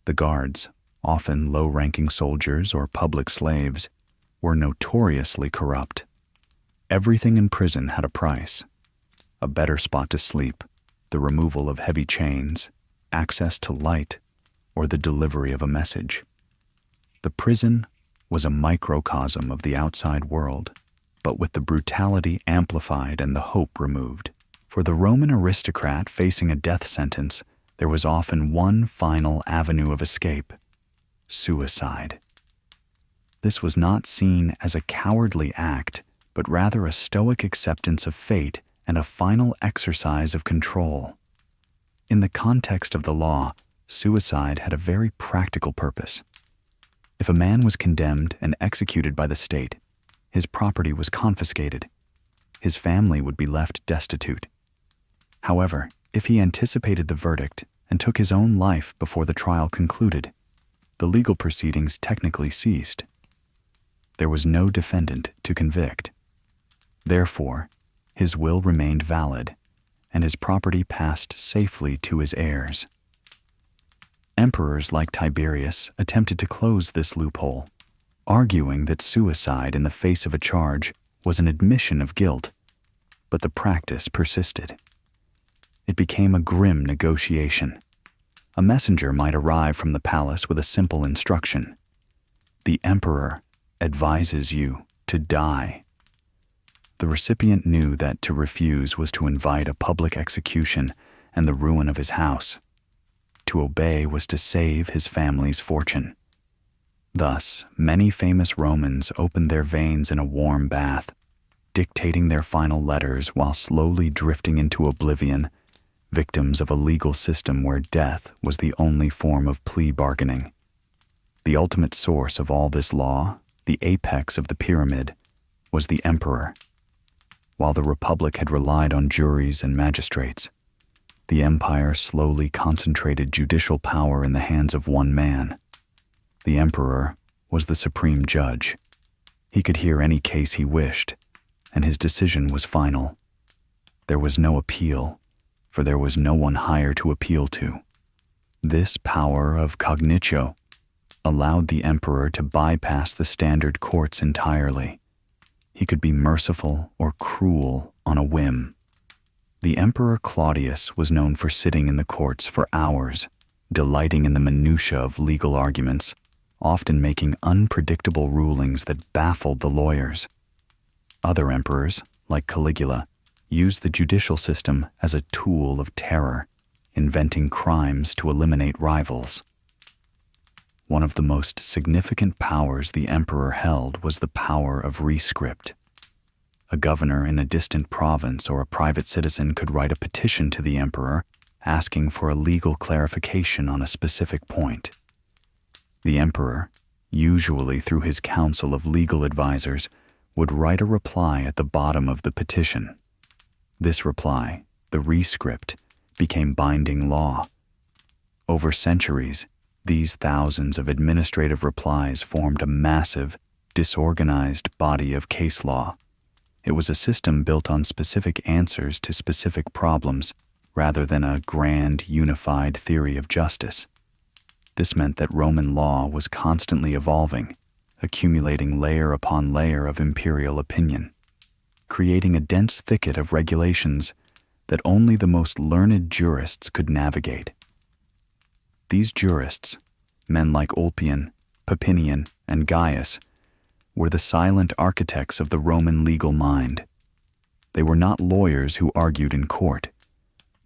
The guards, often low-ranking soldiers or public slaves, were notoriously corrupt. Everything in prison had a price: a better spot to sleep, the removal of heavy chains, access to light, or the delivery of a message. The prison was a microcosm of the outside world, but with the brutality amplified and the hope removed. For the Roman aristocrat facing a death sentence, there was often one final avenue of escape: suicide. This was not seen as a cowardly act, but rather a stoic acceptance of fate and a final exercise of control. In the context of the law, suicide had a very practical purpose. If a man was condemned and executed by the state, his property was confiscated. His family would be left destitute. However, if he anticipated the verdict and took his own life before the trial concluded, the legal proceedings technically ceased. There was no defendant to convict. Therefore, his will remained valid, and his property passed safely to his heirs. Emperors like Tiberius attempted to close this loophole, arguing that suicide in the face of a charge was an admission of guilt, but the practice persisted. It became a grim negotiation. A messenger might arrive from the palace with a simple instruction: "The emperor advises you to die." The recipient knew that to refuse was to invite a public execution and the ruin of his house. To obey was to save his family's fortune. Thus, many famous Romans opened their veins in a warm bath, dictating their final letters while slowly drifting into oblivion, victims of a legal system where death was the only form of plea bargaining. The ultimate source of all this law, the apex of the pyramid, was the emperor. While the Republic had relied on juries and magistrates, the empire slowly concentrated judicial power in the hands of one man. The emperor was the supreme judge. He could hear any case he wished, and his decision was final. There was no appeal, for there was no one higher to appeal to. This power of cognitio allowed the emperor to bypass the standard courts entirely. He could be merciful or cruel on a whim. The Emperor Claudius was known for sitting in the courts for hours, delighting in the minutiae of legal arguments, often making unpredictable rulings that baffled the lawyers. Other emperors, like Caligula, used the judicial system as a tool of terror, inventing crimes to eliminate rivals. One of the most significant powers the emperor held was the power of rescript. A governor in a distant province or a private citizen could write a petition to the emperor asking for a legal clarification on a specific point. The emperor, usually through his council of legal advisors, would write a reply at the bottom of the petition. This reply, the rescript, became binding law. Over centuries, these thousands of administrative replies formed a massive, disorganized body of case law. It was a system built on specific answers to specific problems, rather than a grand, unified theory of justice. This meant that Roman law was constantly evolving, accumulating layer upon layer of imperial opinion. Creating a dense thicket of regulations, that only the most learned jurists could navigate. These jurists, men like Ulpian, Papinian, and Gaius, were the silent architects of the Roman legal mind. They were not lawyers who argued in court.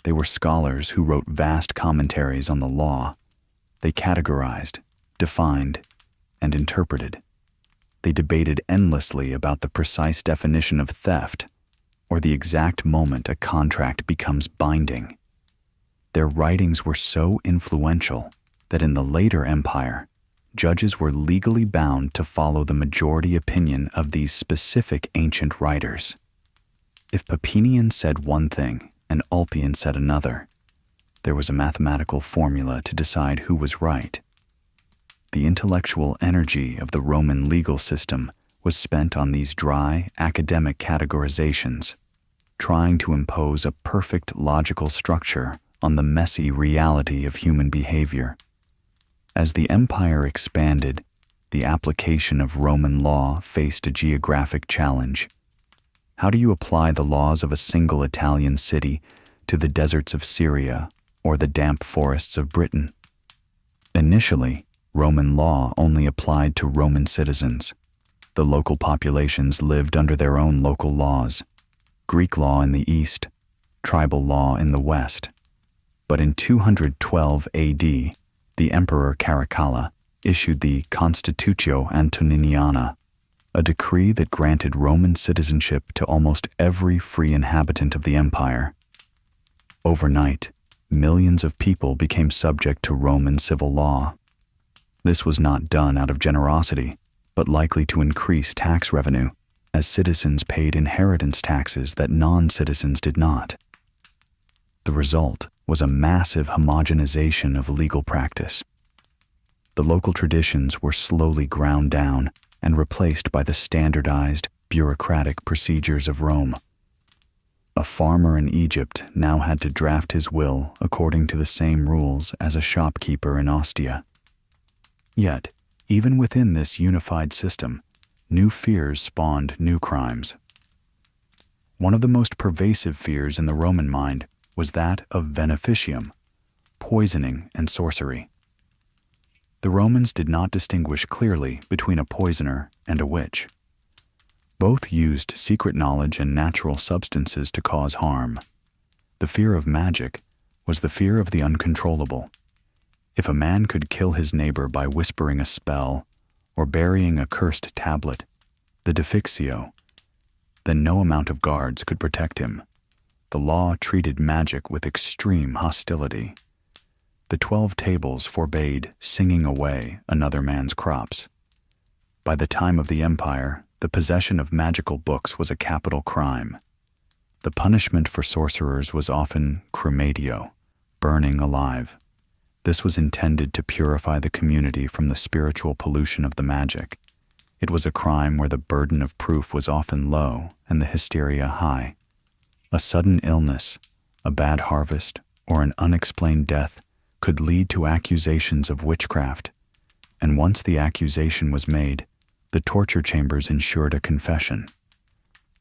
They were scholars who wrote vast commentaries on the law. They categorized, defined, and interpreted. They debated endlessly about the precise definition of theft or the exact moment a contract becomes binding. Their writings were so influential that in the later empire, judges were legally bound to follow the majority opinion of these specific ancient writers. If Papinian said one thing and Ulpian said another, there was a mathematical formula to decide who was right. The intellectual energy of the Roman legal system was spent on these dry, academic categorizations, trying to impose a perfect logical structure on the messy reality of human behavior. As the empire expanded, the application of Roman law faced a geographic challenge. How do you apply the laws of a single Italian city to the deserts of Syria or the damp forests of Britain? Initially, Roman law only applied to Roman citizens. The local populations lived under their own local laws, Greek law in the east, tribal law in the west. But in 212 AD, the Emperor Caracalla issued the Constitutio Antoniniana, a decree that granted Roman citizenship to almost every free inhabitant of the empire. Overnight, millions of people became subject to Roman civil law. This was not done out of generosity, but likely to increase tax revenue, as citizens paid inheritance taxes that non-citizens did not. The result was a massive homogenization of legal practice. The local traditions were slowly ground down and replaced by the standardized, bureaucratic procedures of Rome. A farmer in Egypt now had to draft his will according to the same rules as a shopkeeper in Ostia. Yet, even within this unified system, new fears spawned new crimes. One of the most pervasive fears in the Roman mind was that of beneficium, poisoning and sorcery. The Romans did not distinguish clearly between a poisoner and a witch. Both used secret knowledge and natural substances to cause harm. The fear of magic was the fear of the uncontrollable. If a man could kill his neighbor by whispering a spell or burying a cursed tablet, the defixio, then no amount of guards could protect him. The law treated magic with extreme hostility. The 12 tables forbade singing away another man's crops. By the time of the empire, the possession of magical books was a capital crime. The punishment for sorcerers was often cremadio, burning alive. This was intended to purify the community from the spiritual pollution of the magic. It was a crime where the burden of proof was often low and the hysteria high. A sudden illness, a bad harvest, or an unexplained death could lead to accusations of witchcraft, and once the accusation was made, the torture chambers ensured a confession.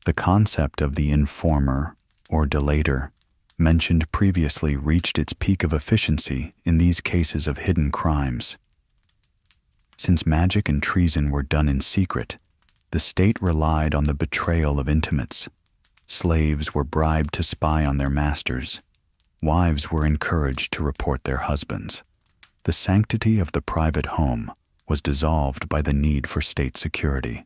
The concept of the informer, or delator, mentioned previously reached its peak of efficiency in these cases of hidden crimes. Since magic and treason were done in secret, the state relied on the betrayal of intimates. Slaves were bribed to spy on their masters. Wives were encouraged to report their husbands. The sanctity of the private home was dissolved by the need for state security.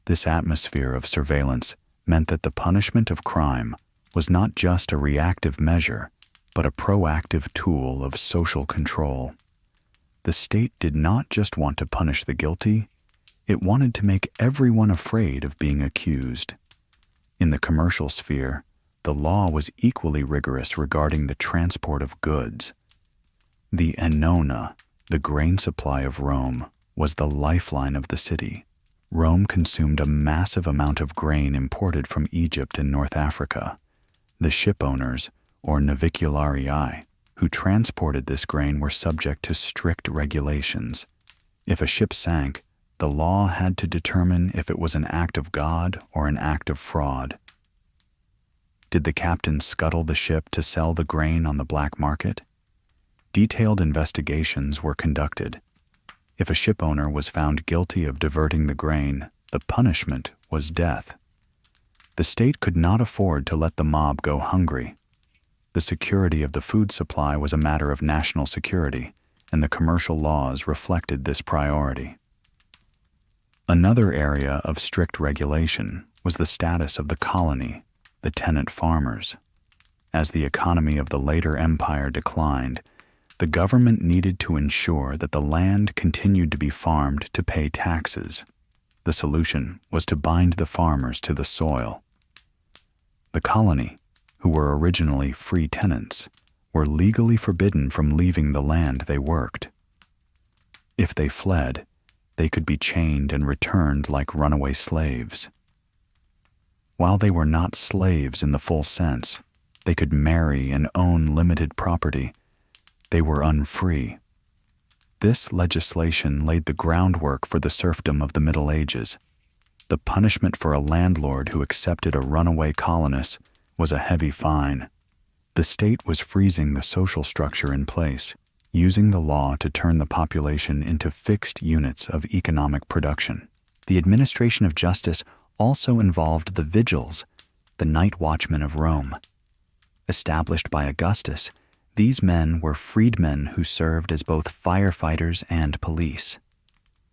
This atmosphere of surveillance meant that the punishment of crime was not just a reactive measure, but a proactive tool of social control. The state did not just want to punish the guilty, it wanted to make everyone afraid of being accused. In the commercial sphere, the law was equally rigorous regarding the transport of goods. The annona, the grain supply of Rome, was the lifeline of the city. Rome consumed a massive amount of grain imported from Egypt and North Africa. The ship owners, or navicularii, who transported this grain were subject to strict regulations. If a ship sank, the law had to determine if it was an act of God or an act of fraud. Did the captain scuttle the ship to sell the grain on the black market? Detailed investigations were conducted. If a shipowner was found guilty of diverting the grain, the punishment was death. The state could not afford to let the mob go hungry. The security of the food supply was a matter of national security, and the commercial laws reflected this priority. Another area of strict regulation was the status of the colony, the tenant farmers. As the economy of the later empire declined, the government needed to ensure that the land continued to be farmed to pay taxes. The solution was to bind the farmers to the soil. The colony, who were originally free tenants, were legally forbidden from leaving the land they worked. If they fled, they could be chained and returned like runaway slaves. While they were not slaves in the full sense, they could marry and own limited property. They were unfree. This legislation laid the groundwork for the serfdom of the Middle Ages. The punishment for a landlord who accepted a runaway colonist was a heavy fine. The state was freezing the social structure in place, using the law to turn the population into fixed units of economic production. The administration of justice also involved the vigils, the night watchmen of Rome. Established by Augustus, these men were freedmen who served as both firefighters and police.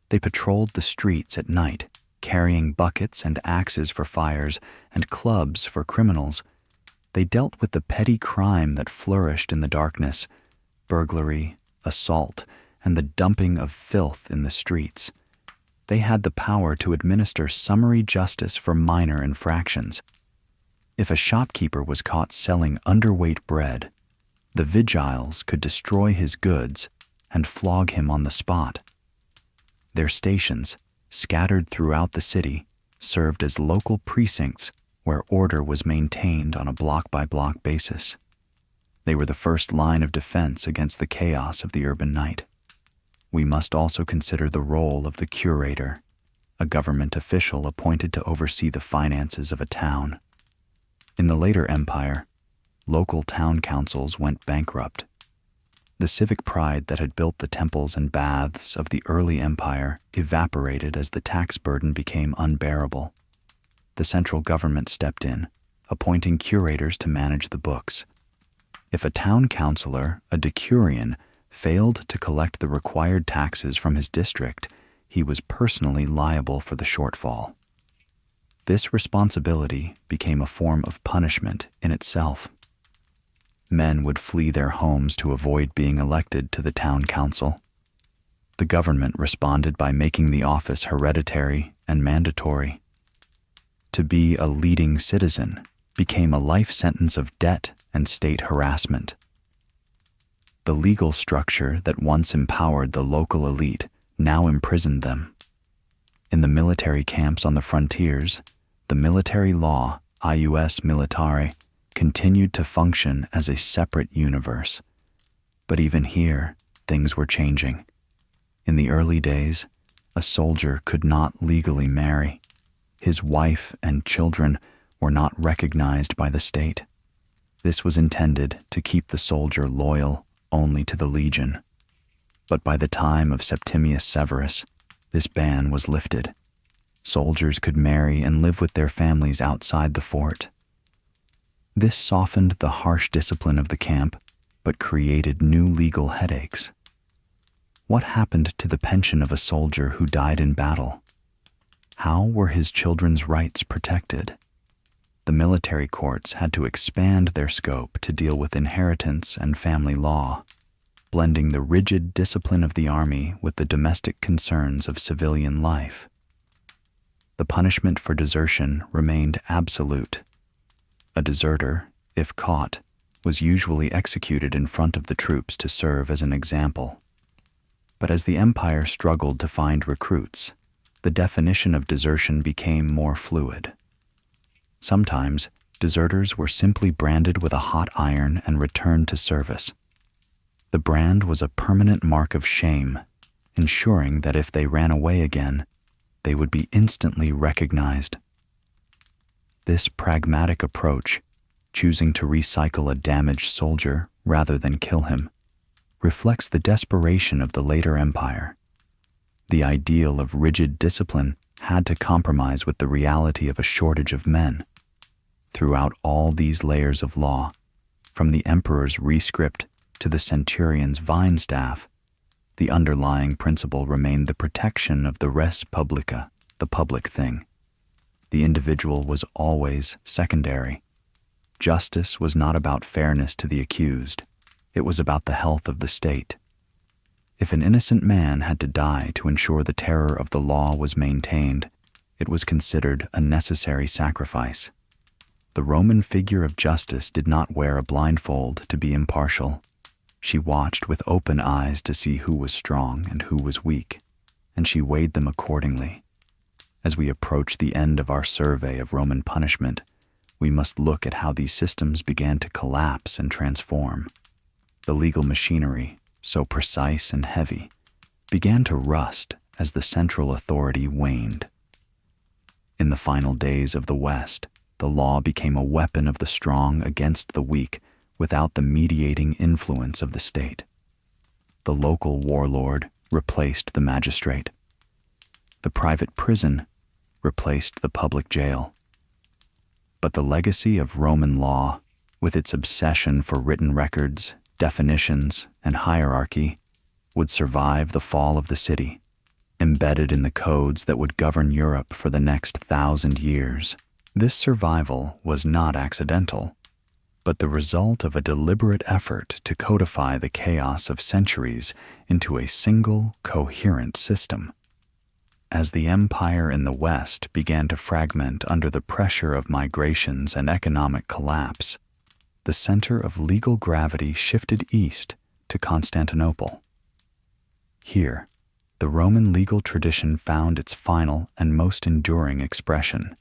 They patrolled the streets at night, carrying buckets and axes for fires and clubs for criminals. They dealt with the petty crime that flourished in the darkness, burglary, assault, and the dumping of filth in the streets. They had the power to administer summary justice for minor infractions. If a shopkeeper was caught selling underweight bread, the vigiles could destroy his goods and flog him on the spot. Their stations, scattered throughout the city, served as local precincts where order was maintained on a block-by-block basis. They were the first line of defense against the chaos of the urban night. We must also consider the role of the curator, a government official appointed to oversee the finances of a town. In the later empire, local town councils went bankrupt. The civic pride that had built the temples and baths of the early empire evaporated as the tax burden became unbearable. The central government stepped in, appointing curators to manage the books. If a town councilor, a decurion, failed to collect the required taxes from his district, he was personally liable for the shortfall. This responsibility became a form of punishment in itself. Men would flee their homes to avoid being elected to the town council. The government responded by making the office hereditary and mandatory. To be a leading citizen became a life sentence of debt and state harassment. The legal structure that once empowered the local elite now imprisoned them. In the military camps on the frontiers, the military law, ius militare, continued to function as a separate universe. But even here, things were changing. In the early days, a soldier could not legally marry. His wife and children were not recognized by the state. This was intended to keep the soldier loyal only to the legion. But by the time of Septimius Severus, this ban was lifted. Soldiers could marry and live with their families outside the fort. This softened the harsh discipline of the camp, but created new legal headaches. What happened to the pension of a soldier who died in battle? How were his children's rights protected? The military courts had to expand their scope to deal with inheritance and family law, blending the rigid discipline of the army with the domestic concerns of civilian life. The punishment for desertion remained absolute. A deserter, if caught, was usually executed in front of the troops to serve as an example. But as the empire struggled to find recruits, the definition of desertion became more fluid. Sometimes, deserters were simply branded with a hot iron and returned to service. The brand was a permanent mark of shame, ensuring that if they ran away again, they would be instantly recognized. This pragmatic approach, choosing to recycle a damaged soldier rather than kill him, reflects the desperation of the later empire. The ideal of rigid discipline had to compromise with the reality of a shortage of men. Throughout all these layers of law, from the emperor's rescript to the centurion's vine staff, the underlying principle remained the protection of the res publica, the public thing. The individual was always secondary. Justice was not about fairness to the accused. It was about the health of the state. If an innocent man had to die to ensure the terror of the law was maintained, it was considered a necessary sacrifice. The Roman figure of justice did not wear a blindfold to be impartial. She watched with open eyes to see who was strong and who was weak, and she weighed them accordingly. As we approach the end of our survey of Roman punishment, we must look at how these systems began to collapse and transform. The legal machinery, so precise and heavy, began to rust as the central authority waned. In the final days of the West, the law became a weapon of the strong against the weak without the mediating influence of the state. The local warlord replaced the magistrate. The private prison replaced the public jail. But the legacy of Roman law, with its obsession for written records, definitions, and hierarchy, would survive the fall of the city, embedded in the codes that would govern Europe for the next 1,000 years. This survival was not accidental, but the result of a deliberate effort to codify the chaos of centuries into a single, coherent system. As the empire in the West began to fragment under the pressure of migrations and economic collapse, the center of legal gravity shifted east to Constantinople. Here, the Roman legal tradition found its final and most enduring expression.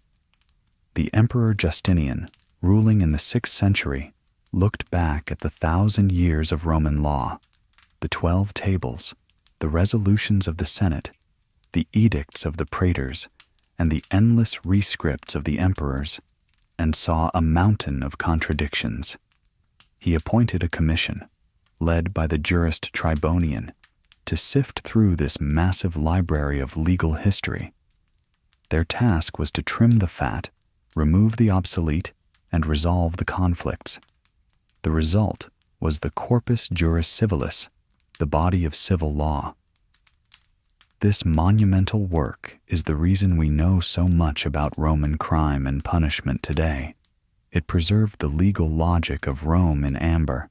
The Emperor Justinian, ruling in the 6th century, looked back at the 1,000 years of Roman law, the 12 tables, the resolutions of the Senate, the edicts of the praetors, and the endless rescripts of the emperors, and saw a mountain of contradictions. He appointed a commission, led by the jurist Tribonian, to sift through this massive library of legal history. Their task was to trim the fat, remove the obsolete, and resolve the conflicts. The result was the Corpus Juris Civilis, the body of civil law. This monumental work is the reason we know so much about Roman crime and punishment today. It preserved the legal logic of Rome in amber.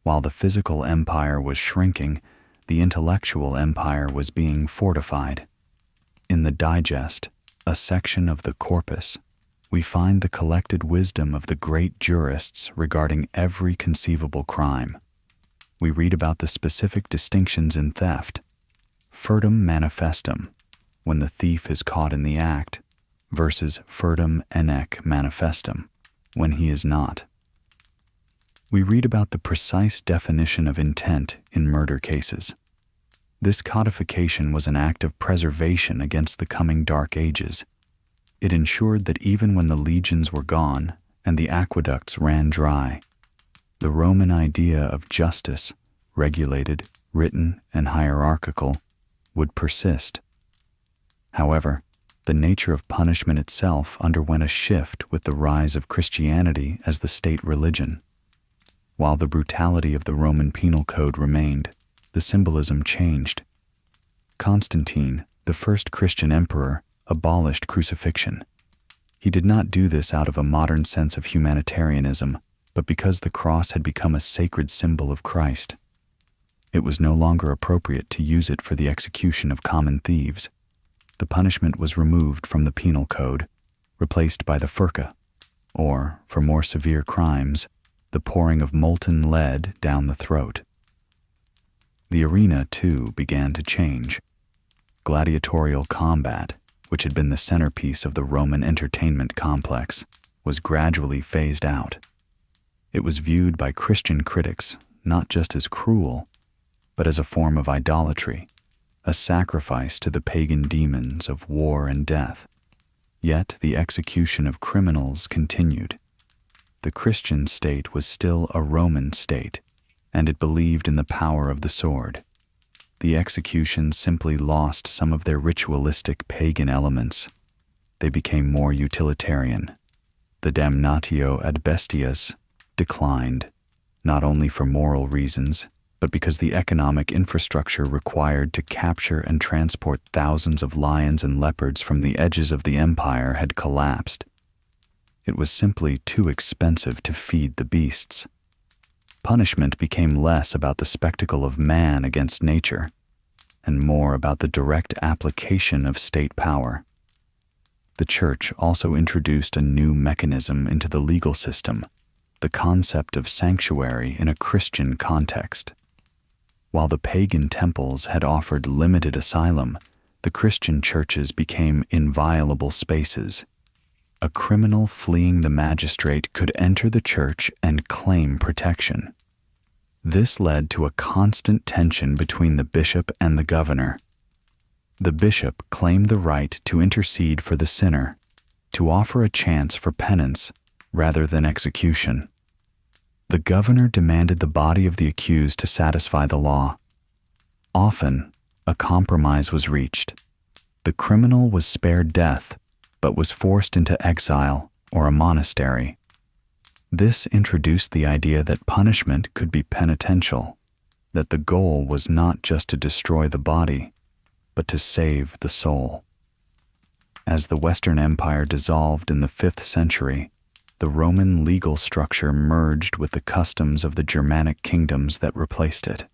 While the physical empire was shrinking, the intellectual empire was being fortified. In the Digest, a section of the Corpus, we find the collected wisdom of the great jurists regarding every conceivable crime. We read about the specific distinctions in theft: furtum manifestum, when the thief is caught in the act, versus furtum enec manifestum, when he is not. We read about the precise definition of intent in murder cases. This codification was an act of preservation against the coming Dark Ages. It ensured that even when the legions were gone and the aqueducts ran dry, the Roman idea of justice, regulated, written, and hierarchical, would persist. However, the nature of punishment itself underwent a shift with the rise of Christianity as the state religion. While the brutality of the Roman penal code remained, the symbolism changed. Constantine, the first Christian emperor, abolished crucifixion. He did not do this out of a modern sense of humanitarianism, but because the cross had become a sacred symbol of Christ. It was no longer appropriate to use it for the execution of common thieves. The punishment was removed from the penal code, replaced by the furca, or, for more severe crimes, the pouring of molten lead down the throat. The arena, too, began to change. Gladiatorial combat, which had been the centerpiece of the Roman entertainment complex, was gradually phased out. It was viewed by Christian critics not just as cruel, but as a form of idolatry, a sacrifice to the pagan demons of war and death. Yet the execution of criminals continued. the Christian state was still a Roman state, and it believed in the power of the sword. The executions simply lost some of their ritualistic pagan elements. They became more utilitarian. The damnatio ad bestias declined, not only for moral reasons, but because the economic infrastructure required to capture and transport thousands of lions and leopards from the edges of the empire had collapsed. It was simply too expensive to feed the beasts. Punishment became less about the spectacle of man against nature, and more about the direct application of state power. The Church also introduced a new mechanism into the legal system, the concept of sanctuary in a Christian context. While the pagan temples had offered limited asylum, the Christian churches became inviolable spaces. A criminal fleeing the magistrate could enter the church and claim protection. This led to a constant tension between the bishop and the governor. The bishop claimed the right to intercede for the sinner, to offer a chance for penance rather than execution. The governor demanded the body of the accused to satisfy the law. Often, a compromise was reached. The criminal was spared death, but was forced into exile or a monastery. This introduced the idea that punishment could be penitential, that the goal was not just to destroy the body, but to save the soul. As the Western Empire dissolved in the 5th century, the Roman legal structure merged with the customs of the Germanic kingdoms that replaced it.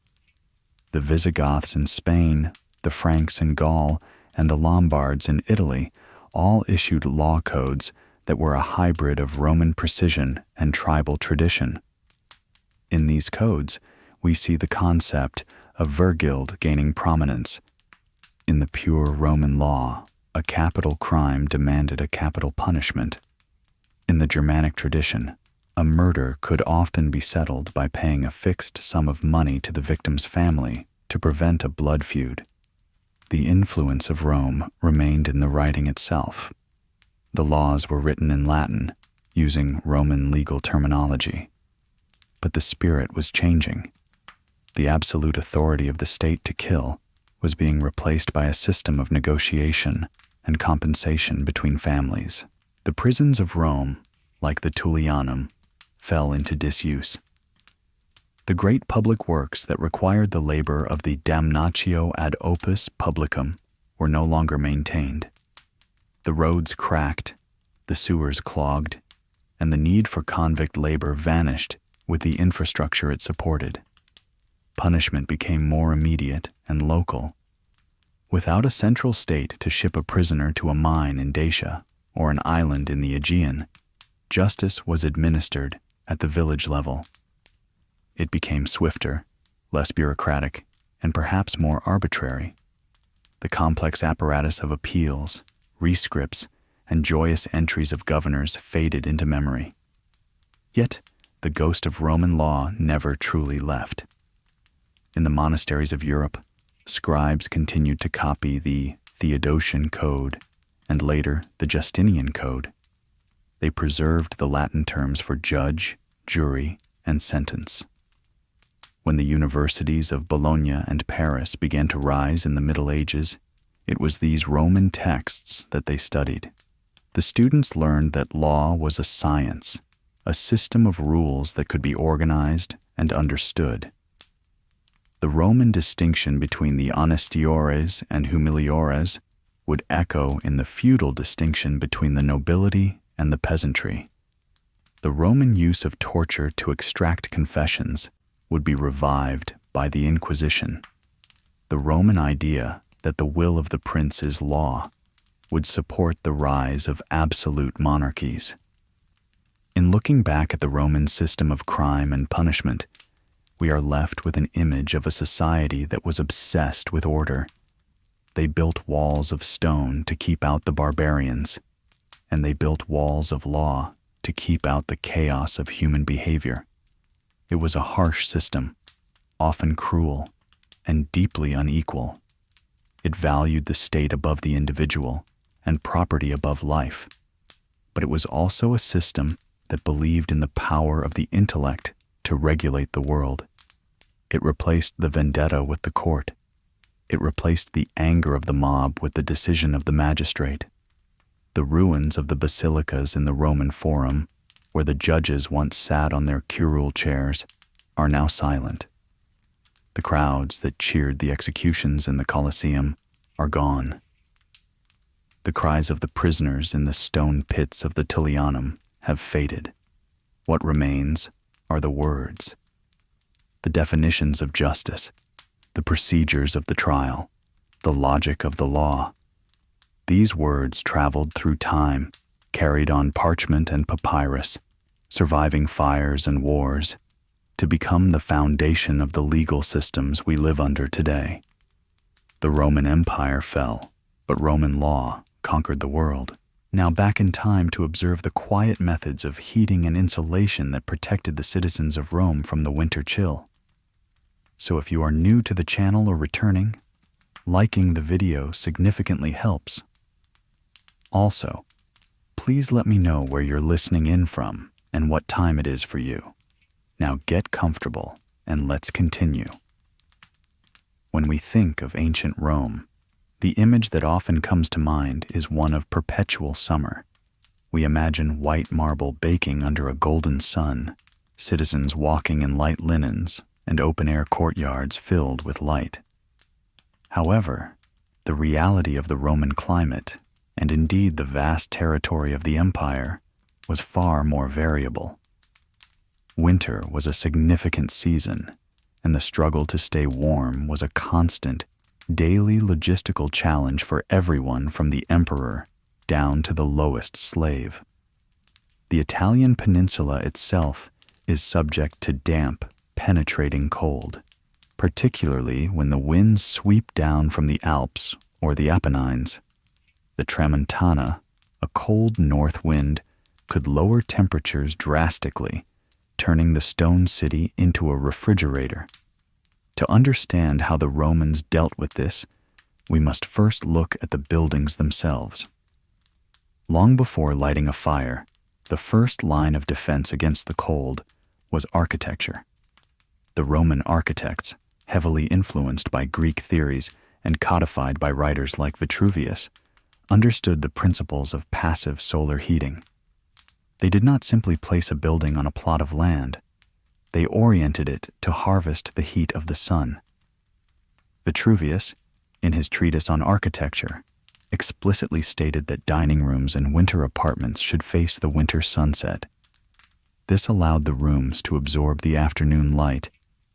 The Visigoths in Spain, the Franks in Gaul, and the Lombards in Italy all issued law codes that were a hybrid of Roman precision and tribal tradition. In these codes, we see the concept of Vergild gaining prominence. In the pure Roman law, a capital crime demanded a capital punishment. In the Germanic tradition, a murder could often be settled by paying a fixed sum of money to the victim's family to prevent a blood feud. The influence of Rome remained in the writing itself. The laws were written in Latin, using Roman legal terminology. But the spirit was changing. The absolute authority of the state to kill was being replaced by a system of negotiation and compensation between families. The prisons of Rome, like the Tullianum, fell into disuse. The great public works that required the labor of the damnatio ad opus publicum were no longer maintained. The roads cracked, the sewers clogged, and the need for convict labor vanished with the infrastructure it supported. Punishment became more immediate and local. Without a central state to ship a prisoner to a mine in Dacia or an island in the Aegean, justice was administered at the village level. It became swifter, less bureaucratic, and perhaps more arbitrary. The complex apparatus of appeals, rescripts, and joyous entries of governors faded into memory. Yet, the ghost of Roman law never truly left. In the monasteries of Europe, scribes continued to copy the Theodosian Code and later the Justinian Code. They preserved the Latin terms for judge, jury, and sentence. When the universities of Bologna and Paris began to rise in the Middle Ages, it was these Roman texts that they studied. The students learned that law was a science, a system of rules that could be organized and understood. The Roman distinction between the honestiores and humiliores would echo in the feudal distinction between the nobility and the peasantry. The Roman use of torture to extract confessions would be revived by the Inquisition. The Roman idea that the will of the prince is law would support the rise of absolute monarchies. In looking back at the Roman system of crime and punishment, we are left with an image of a society that was obsessed with order. They built walls of stone to keep out the barbarians, and they built walls of law to keep out the chaos of human behavior. It was a harsh system, often cruel, and deeply unequal. It valued the state above the individual and property above life. But it was also a system that believed in the power of the intellect to regulate the world. It replaced the vendetta with the court. It replaced the anger of the mob with the decision of the magistrate. The ruins of the basilicas in the Roman Forum, where the judges once sat on their curule chairs, are now silent. The crowds that cheered the executions in the Colosseum are gone. The cries of the prisoners in the stone pits of the Tullianum have faded. What remains are the words, the definitions of justice, the procedures of the trial, the logic of the law. These words traveled through time, carried on parchment and papyrus, surviving fires and wars, to become the foundation of the legal systems we live under today. The Roman Empire fell, but Roman law conquered the world. Now back in time to observe the quiet methods of heating and insulation that protected the citizens of Rome from the winter chill. So if you are new to the channel or returning, liking the video significantly helps. Also, please let me know where you're listening in from and what time it is for you. Now get comfortable and let's continue. When we think of ancient Rome, the image that often comes to mind is one of perpetual summer. We imagine white marble baking under a golden sun, citizens walking in light linens, and open-air courtyards filled with light. However, the reality of the Roman climate, and indeed the vast territory of the empire, was far more variable. Winter was a significant season, and the struggle to stay warm was a constant, daily logistical challenge for everyone from the emperor down to the lowest slave. The Italian peninsula itself is subject to damp, penetrating cold, particularly when the winds sweep down from the Alps or the Apennines. The Tramontana, a cold north wind, could lower temperatures drastically, turning the stone city into a refrigerator. To understand how the Romans dealt with this, we must first look at the buildings themselves. Long before lighting a fire, the first line of defense against the cold was architecture. The Roman architects, heavily influenced by Greek theories and codified by writers like Vitruvius, understood the principles of passive solar heating. They did not simply place a building on a plot of land. They oriented it to harvest the heat of the sun. Vitruvius, in his treatise on architecture, explicitly stated that dining rooms and winter apartments should face the winter sunset. This allowed the rooms to absorb the afternoon light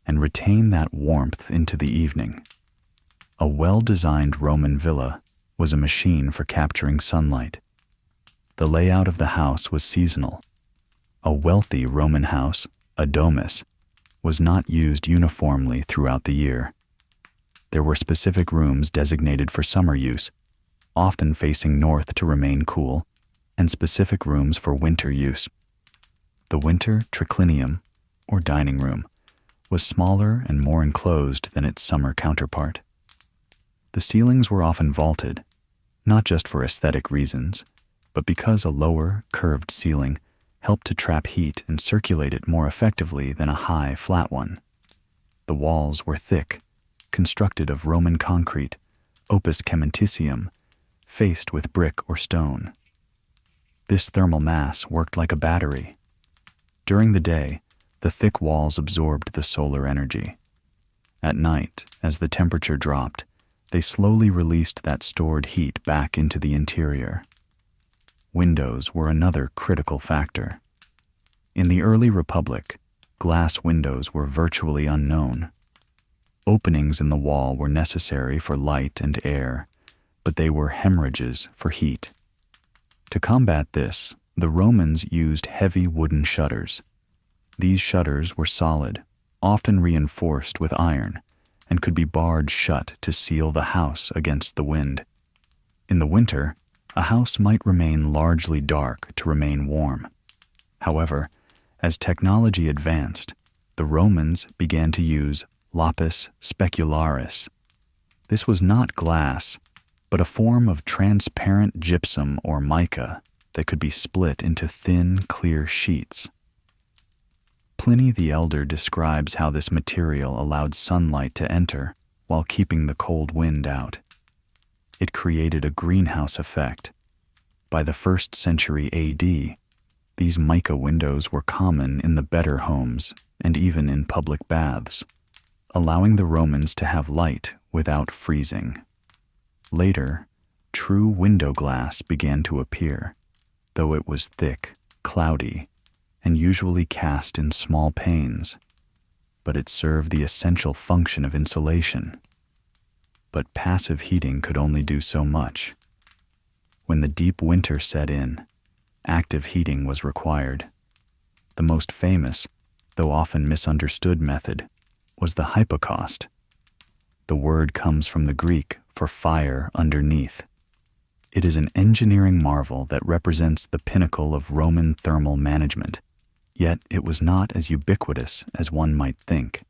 and retain that warmth into the evening. A well-designed Roman villa was a machine for capturing sunlight. The layout of the house was seasonal. A wealthy Roman house, a domus, was not used uniformly throughout the year. There were specific rooms designated for summer use, often facing north to remain cool, and specific rooms for winter use. The winter triclinium, or dining room, was smaller and more enclosed than its summer counterpart. The ceilings were often vaulted, not just for aesthetic reasons, but because a lower, curved ceiling helped to trap heat and circulate it more effectively than a high, flat one. The walls were thick, constructed of Roman concrete, opus cementitium, faced with brick or stone. This thermal mass worked like a battery. During the day, the thick walls absorbed the solar energy. At night, as the temperature dropped, they slowly released that stored heat back into the interior. Windows were another critical factor. In the early Republic, glass windows were virtually unknown. Openings in the wall were necessary for light and air, but they were hemorrhages for heat. To combat this, the Romans used heavy wooden shutters. These shutters were solid, often reinforced with iron, and could be barred shut to seal the house against the wind. In the winter, a house might remain largely dark to remain warm. However, as technology advanced, the Romans began to use lapis specularis. This was not glass, but a form of transparent gypsum or mica that could be split into thin, clear sheets. Pliny the Elder describes how this material allowed sunlight to enter while keeping the cold wind out. It created a greenhouse effect. By the 1st century AD, these mica windows were common in the better homes and even in public baths, allowing the Romans to have light without freezing. Later, true window glass began to appear, though it was thick, cloudy, and usually cast in small panes, but it served the essential function of insulation. But passive heating could only do so much. When the deep winter set in, active heating was required. The most famous, though often misunderstood method, was the hypocaust. The word comes from the Greek for fire underneath. It is an engineering marvel that represents the pinnacle of Roman thermal management, yet it was not as ubiquitous as one might think.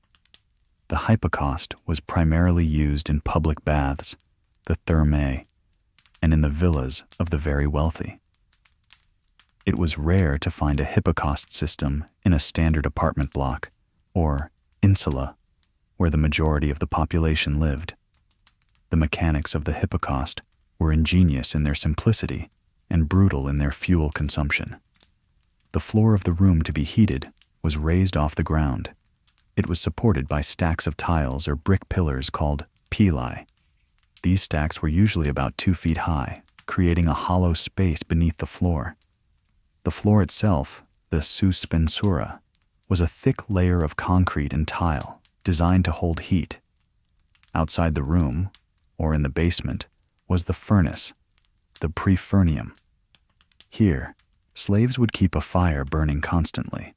The hypocaust was primarily used in public baths, the thermae, and in the villas of the very wealthy. It was rare to find a hypocaust system in a standard apartment block, or insula, where the majority of the population lived. The mechanics of the hypocaust were ingenious in their simplicity and brutal in their fuel consumption. The floor of the room to be heated was raised off the ground. It was supported by stacks of tiles or brick pillars called pili. These stacks were usually about 2 feet high, creating a hollow space beneath the floor. The floor itself, the suspensura, was a thick layer of concrete and tile designed to hold heat. Outside the room, or in the basement, was the furnace, the prefurnium. Here, slaves would keep a fire burning constantly.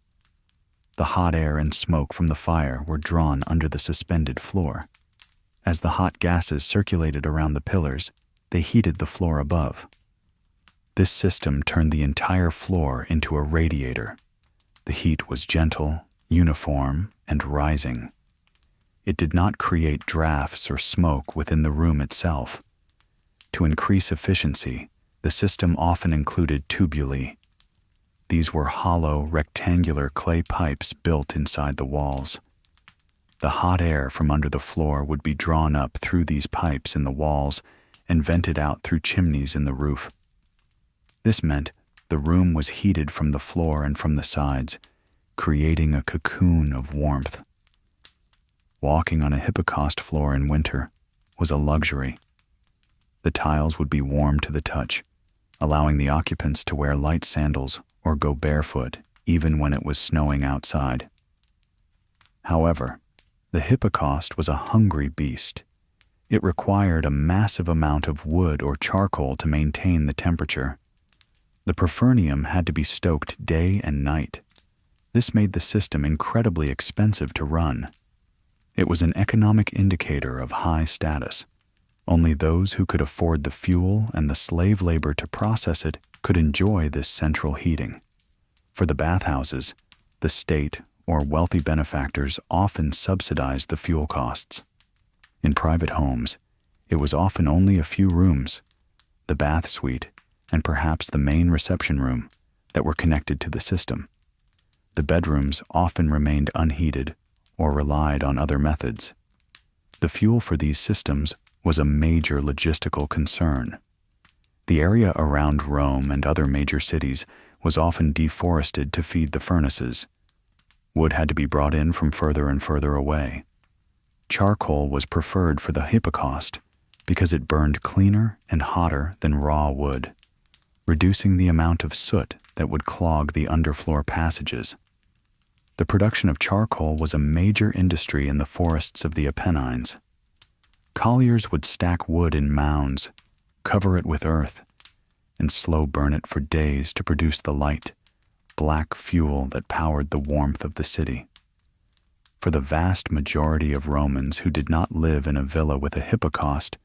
The hot air and smoke from the fire were drawn under the suspended floor. As the hot gases circulated around the pillars, they heated the floor above. This system turned the entire floor into a radiator. The heat was gentle, uniform, and rising. It did not create drafts or smoke within the room itself. To increase efficiency, the system often included tubuli. These were hollow, rectangular clay pipes built inside the walls. The hot air from under the floor would be drawn up through these pipes in the walls and vented out through chimneys in the roof. This meant the room was heated from the floor and from the sides, creating a cocoon of warmth. Walking on a hypocaust floor in winter was a luxury. The tiles would be warm to the touch, allowing the occupants to wear light sandals or go barefoot even when it was snowing outside. However, the hypocaust was a hungry beast. It required a massive amount of wood or charcoal to maintain the temperature. The prefurnium had to be stoked day and night. This made the system incredibly expensive to run. It was an economic indicator of high status. Only those who could afford the fuel and the slave labor to process it could enjoy this central heating. For the bathhouses, the state or wealthy benefactors often subsidized the fuel costs. In private homes, it was often only a few rooms, the bath suite, and perhaps the main reception room, that were connected to the system. The bedrooms often remained unheated or relied on other methods. The fuel for these systems was a major logistical concern. The area around Rome and other major cities was often deforested to feed the furnaces. Wood had to be brought in from further and further away. Charcoal was preferred for the hypocaust because it burned cleaner and hotter than raw wood, reducing the amount of soot that would clog the underfloor passages. The production of charcoal was a major industry in the forests of the Apennines. Colliers would stack wood in mounds, cover it with earth, and slow burn it for days to produce the light, black fuel that powered the warmth of the city. For the vast majority of Romans who did not live in a villa with a hypocaust,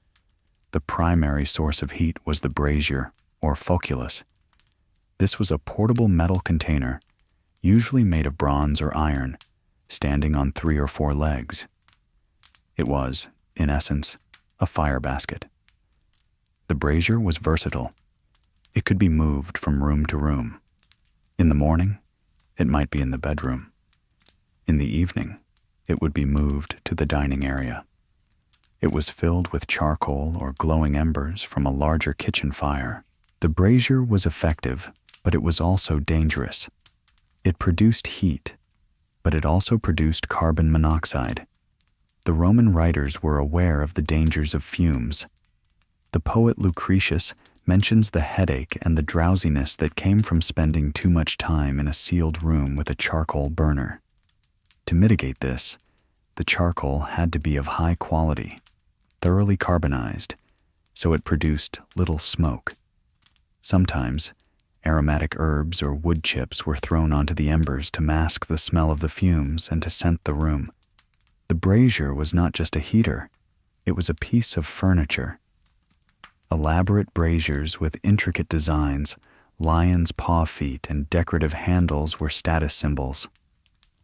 the primary source of heat was the brazier, or foculus. This was a portable metal container, usually made of bronze or iron, standing on 3 or 4 legs. It was, in essence, a fire basket. The brazier was versatile. It could be moved from room to room. In the morning, it might be in the bedroom. In the evening, it would be moved to the dining area. It was filled with charcoal or glowing embers from a larger kitchen fire. The brazier was effective, but it was also dangerous. It produced heat, but it also produced carbon monoxide. The Roman writers were aware of the dangers of fumes. The poet Lucretius mentions the headache and the drowsiness that came from spending too much time in a sealed room with a charcoal burner. To mitigate this, the charcoal had to be of high quality, thoroughly carbonized, so it produced little smoke. Sometimes, aromatic herbs or wood chips were thrown onto the embers to mask the smell of the fumes and to scent the room. The brazier was not just a heater, it was a piece of furniture. Elaborate braziers with intricate designs, lion's paw feet, and decorative handles were status symbols.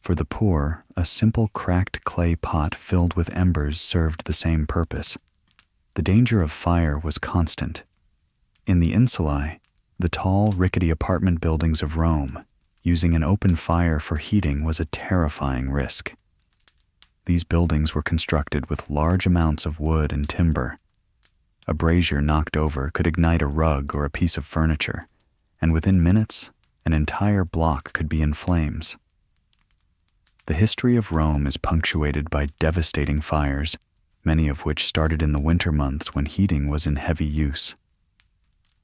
For the poor, a simple cracked clay pot filled with embers served the same purpose. The danger of fire was constant. In the insulae, the tall, rickety apartment buildings of Rome, using an open fire for heating was a terrifying risk. These buildings were constructed with large amounts of wood and timber. A brazier knocked over could ignite a rug or a piece of furniture, and within minutes, an entire block could be in flames. The history of Rome is punctuated by devastating fires, many of which started in the winter months when heating was in heavy use.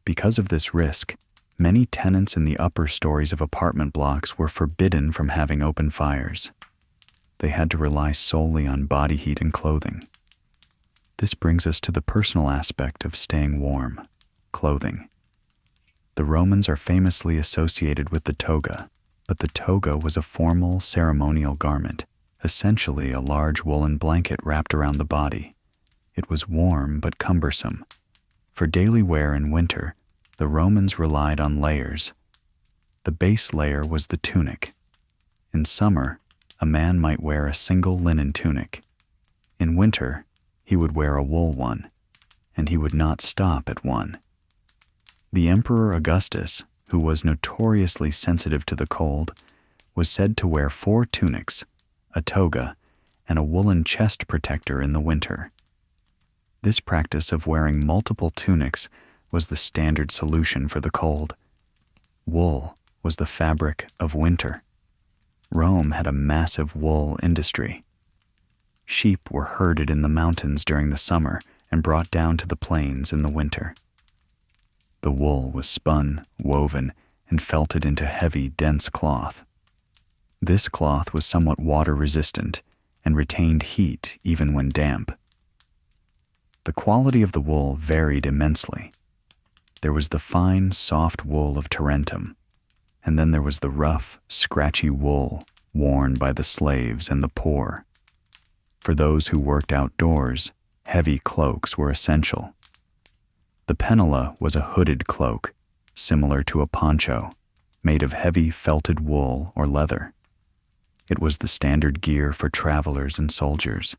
Because of this risk, many tenants in the upper stories of apartment blocks were forbidden from having open fires. They had to rely solely on body heat and clothing. This brings us to the personal aspect of staying warm: clothing. The Romans are famously associated with the toga, but the toga was a formal ceremonial garment, essentially a large woolen blanket wrapped around the body. It was warm but cumbersome. For daily wear in winter, the Romans relied on layers. The base layer was the tunic. In summer, a man might wear a single linen tunic. In winter, he would wear a wool one, and he would not stop at one. The Emperor Augustus, who was notoriously sensitive to the cold, was said to wear 4 tunics, a toga, and a woolen chest protector in the winter. This practice of wearing multiple tunics was the standard solution for the cold. Wool was the fabric of winter. Rome had a massive wool industry. Sheep were herded in the mountains during the summer and brought down to the plains in the winter. The wool was spun, woven, and felted into heavy, dense cloth. This cloth was somewhat water-resistant and retained heat even when damp. The quality of the wool varied immensely. There was the fine, soft wool of Tarentum, and then there was the rough, scratchy wool worn by the slaves and the poor. For those who worked outdoors, heavy cloaks were essential. The penula was a hooded cloak, similar to a poncho, made of heavy felted wool or leather. It was the standard gear for travelers and soldiers.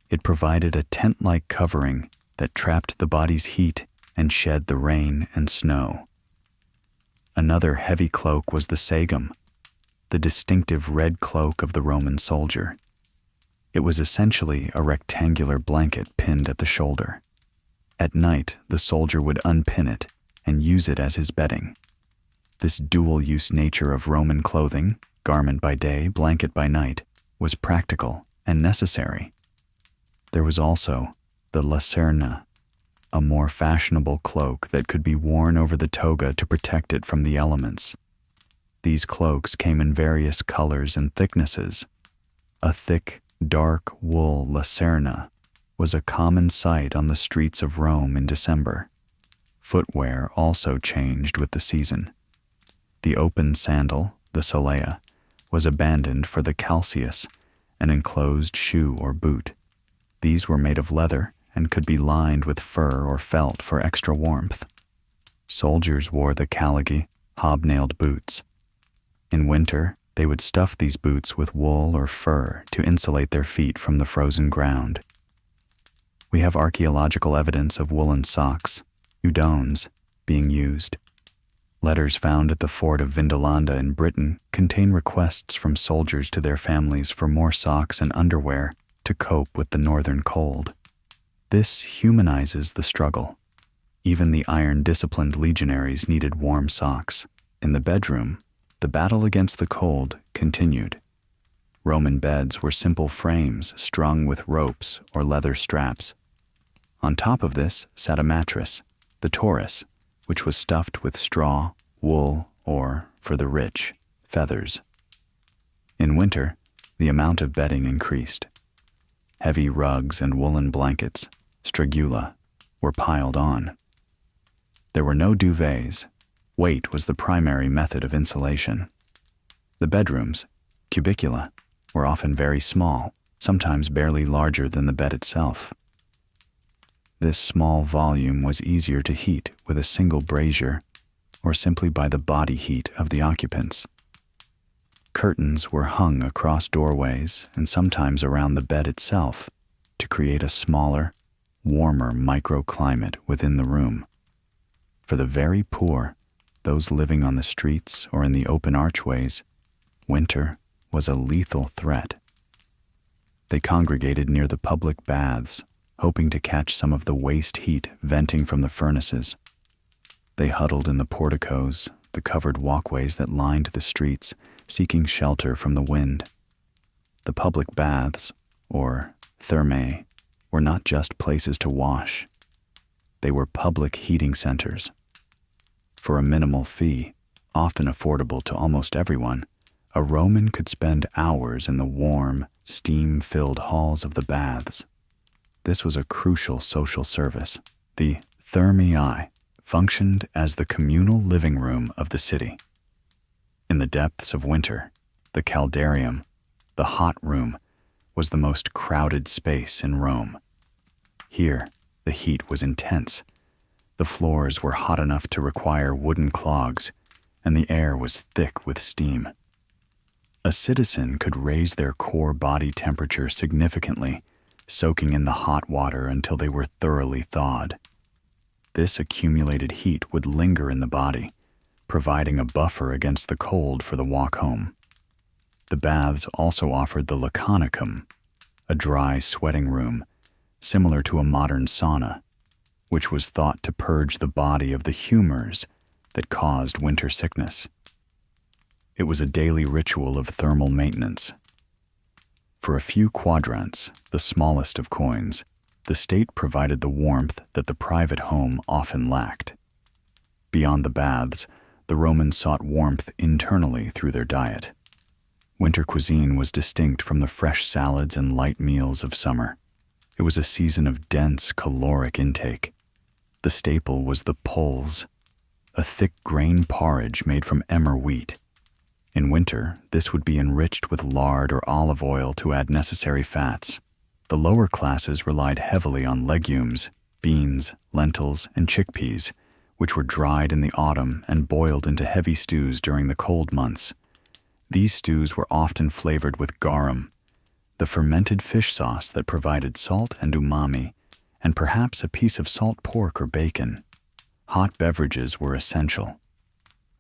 It provided a tent-like covering that trapped the body's heat and shed the rain and snow. Another heavy cloak was the sagum, the distinctive red cloak of the Roman soldier. It was essentially a rectangular blanket pinned at the shoulder. At night, the soldier would unpin it and use it as his bedding. This dual-use nature of Roman clothing, garment by day, blanket by night, was practical and necessary. There was also the lacerna, a more fashionable cloak that could be worn over the toga to protect it from the elements. These cloaks came in various colors and thicknesses. A thick, dark wool lacerna was a common sight on the streets of Rome in December. Footwear also changed with the season. The open sandal, the solea, was abandoned for the calceus, an enclosed shoe or boot. These were made of leather and could be lined with fur or felt for extra warmth. Soldiers wore the caligae, hobnailed boots. In winter, they would stuff these boots with wool or fur to insulate their feet from the frozen ground. We have archaeological evidence of woolen socks, udones, being used. Letters found at the fort of Vindolanda in Britain contain requests from soldiers to their families for more socks and underwear to cope with the northern cold. This humanizes the struggle. Even the iron-disciplined legionaries needed warm socks. In the bedroom, the battle against the cold continued. Roman beds were simple frames strung with ropes or leather straps. On top of this sat a mattress, the torus, which was stuffed with straw, wool, or, for the rich, feathers. In winter, the amount of bedding increased. Heavy rugs and woolen blankets, stragula, were piled on. There were no duvets. Weight was the primary method of insulation. The bedrooms, cubicula, were often very small, sometimes barely larger than the bed itself. This small volume was easier to heat with a single brazier or simply by the body heat of the occupants. Curtains were hung across doorways and sometimes around the bed itself to create a smaller, warmer microclimate within the room. For the very poor, those living on the streets or in the open archways, winter was a lethal threat. They congregated near the public baths, hoping to catch some of the waste heat venting from the furnaces. They huddled in the porticos, the covered walkways that lined the streets, seeking shelter from the wind. The public baths, or thermae, were not just places to wash. They were public heating centers. For a minimal fee, often affordable to almost everyone, a Roman could spend hours in the warm, steam-filled halls of the baths. This was a crucial social service. The thermae functioned as the communal living room of the city. In the depths of winter, the caldarium, the hot room, was the most crowded space in Rome. Here, the heat was intense. The floors were hot enough to require wooden clogs, and the air was thick with steam. A citizen could raise their core body temperature significantly, soaking in the hot water until they were thoroughly thawed. This accumulated heat would linger in the body, providing a buffer against the cold for the walk home. The baths also offered the laconicum, a dry sweating room, similar to a modern sauna, which was thought to purge the body of the humors that caused winter sickness. It was a daily ritual of thermal maintenance. For a few quadrans, the smallest of coins, the state provided the warmth that the private home often lacked. Beyond the baths, the Romans sought warmth internally through their diet. Winter cuisine was distinct from the fresh salads and light meals of summer. It was a season of dense caloric intake. The staple was the pulse, a thick grain porridge made from emmer wheat. In winter, this would be enriched with lard or olive oil to add necessary fats. The lower classes relied heavily on legumes, beans, lentils, and chickpeas, which were dried in the autumn and boiled into heavy stews during the cold months. These stews were often flavored with garum, the fermented fish sauce that provided salt and umami, and perhaps a piece of salt pork or bacon. Hot beverages were essential.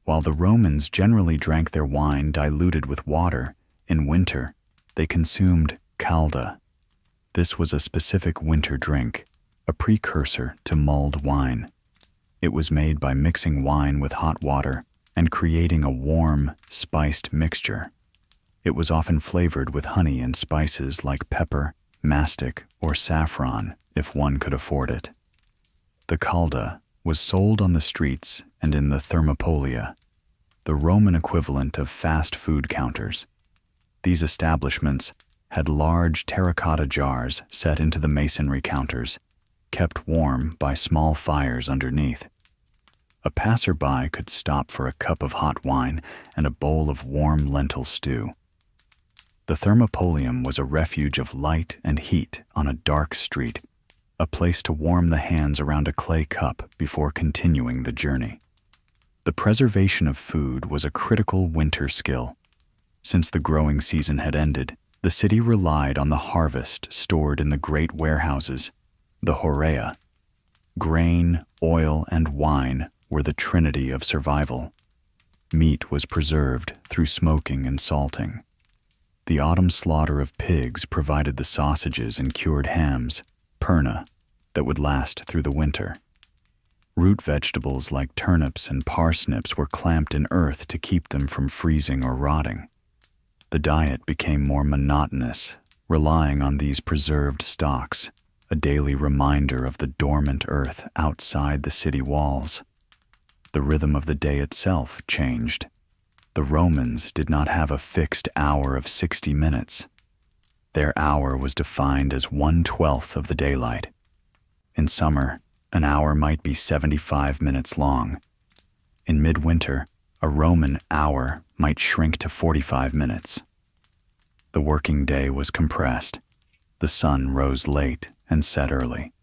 While the Romans generally drank their wine diluted with water, in winter, they consumed calda. This was a specific winter drink, a precursor to mulled wine. It was made by mixing wine with hot water and creating a warm, spiced mixture. It was often flavored with honey and spices like pepper, mastic, or saffron, if one could afford it. The calda was sold on the streets and in the thermopolia, the Roman equivalent of fast food counters. These establishments had large terracotta jars set into the masonry counters, kept warm by small fires underneath. A passerby could stop for a cup of hot wine and a bowl of warm lentil stew. The thermopolium was a refuge of light and heat on a dark street, a place to warm the hands around a clay cup before continuing the journey. The preservation of food was a critical winter skill. Since the growing season had ended, the city relied on the harvest stored in the great warehouses, the horea. Grain, oil, and wine were the trinity of survival. Meat was preserved through smoking and salting. The autumn slaughter of pigs provided the sausages and cured hams, perna, that would last through the winter. Root vegetables like turnips and parsnips were clamped in earth to keep them from freezing or rotting. The diet became more monotonous, relying on these preserved stocks, a daily reminder of the dormant earth outside the city walls. The rhythm of the day itself changed. The Romans did not have a fixed hour of 60 minutes. Their hour was defined as 1/12 of the daylight. In summer, an hour might be 75 minutes long. In midwinter, a Roman hour might shrink to 45 minutes. The working day was compressed. The sun rose late and set early.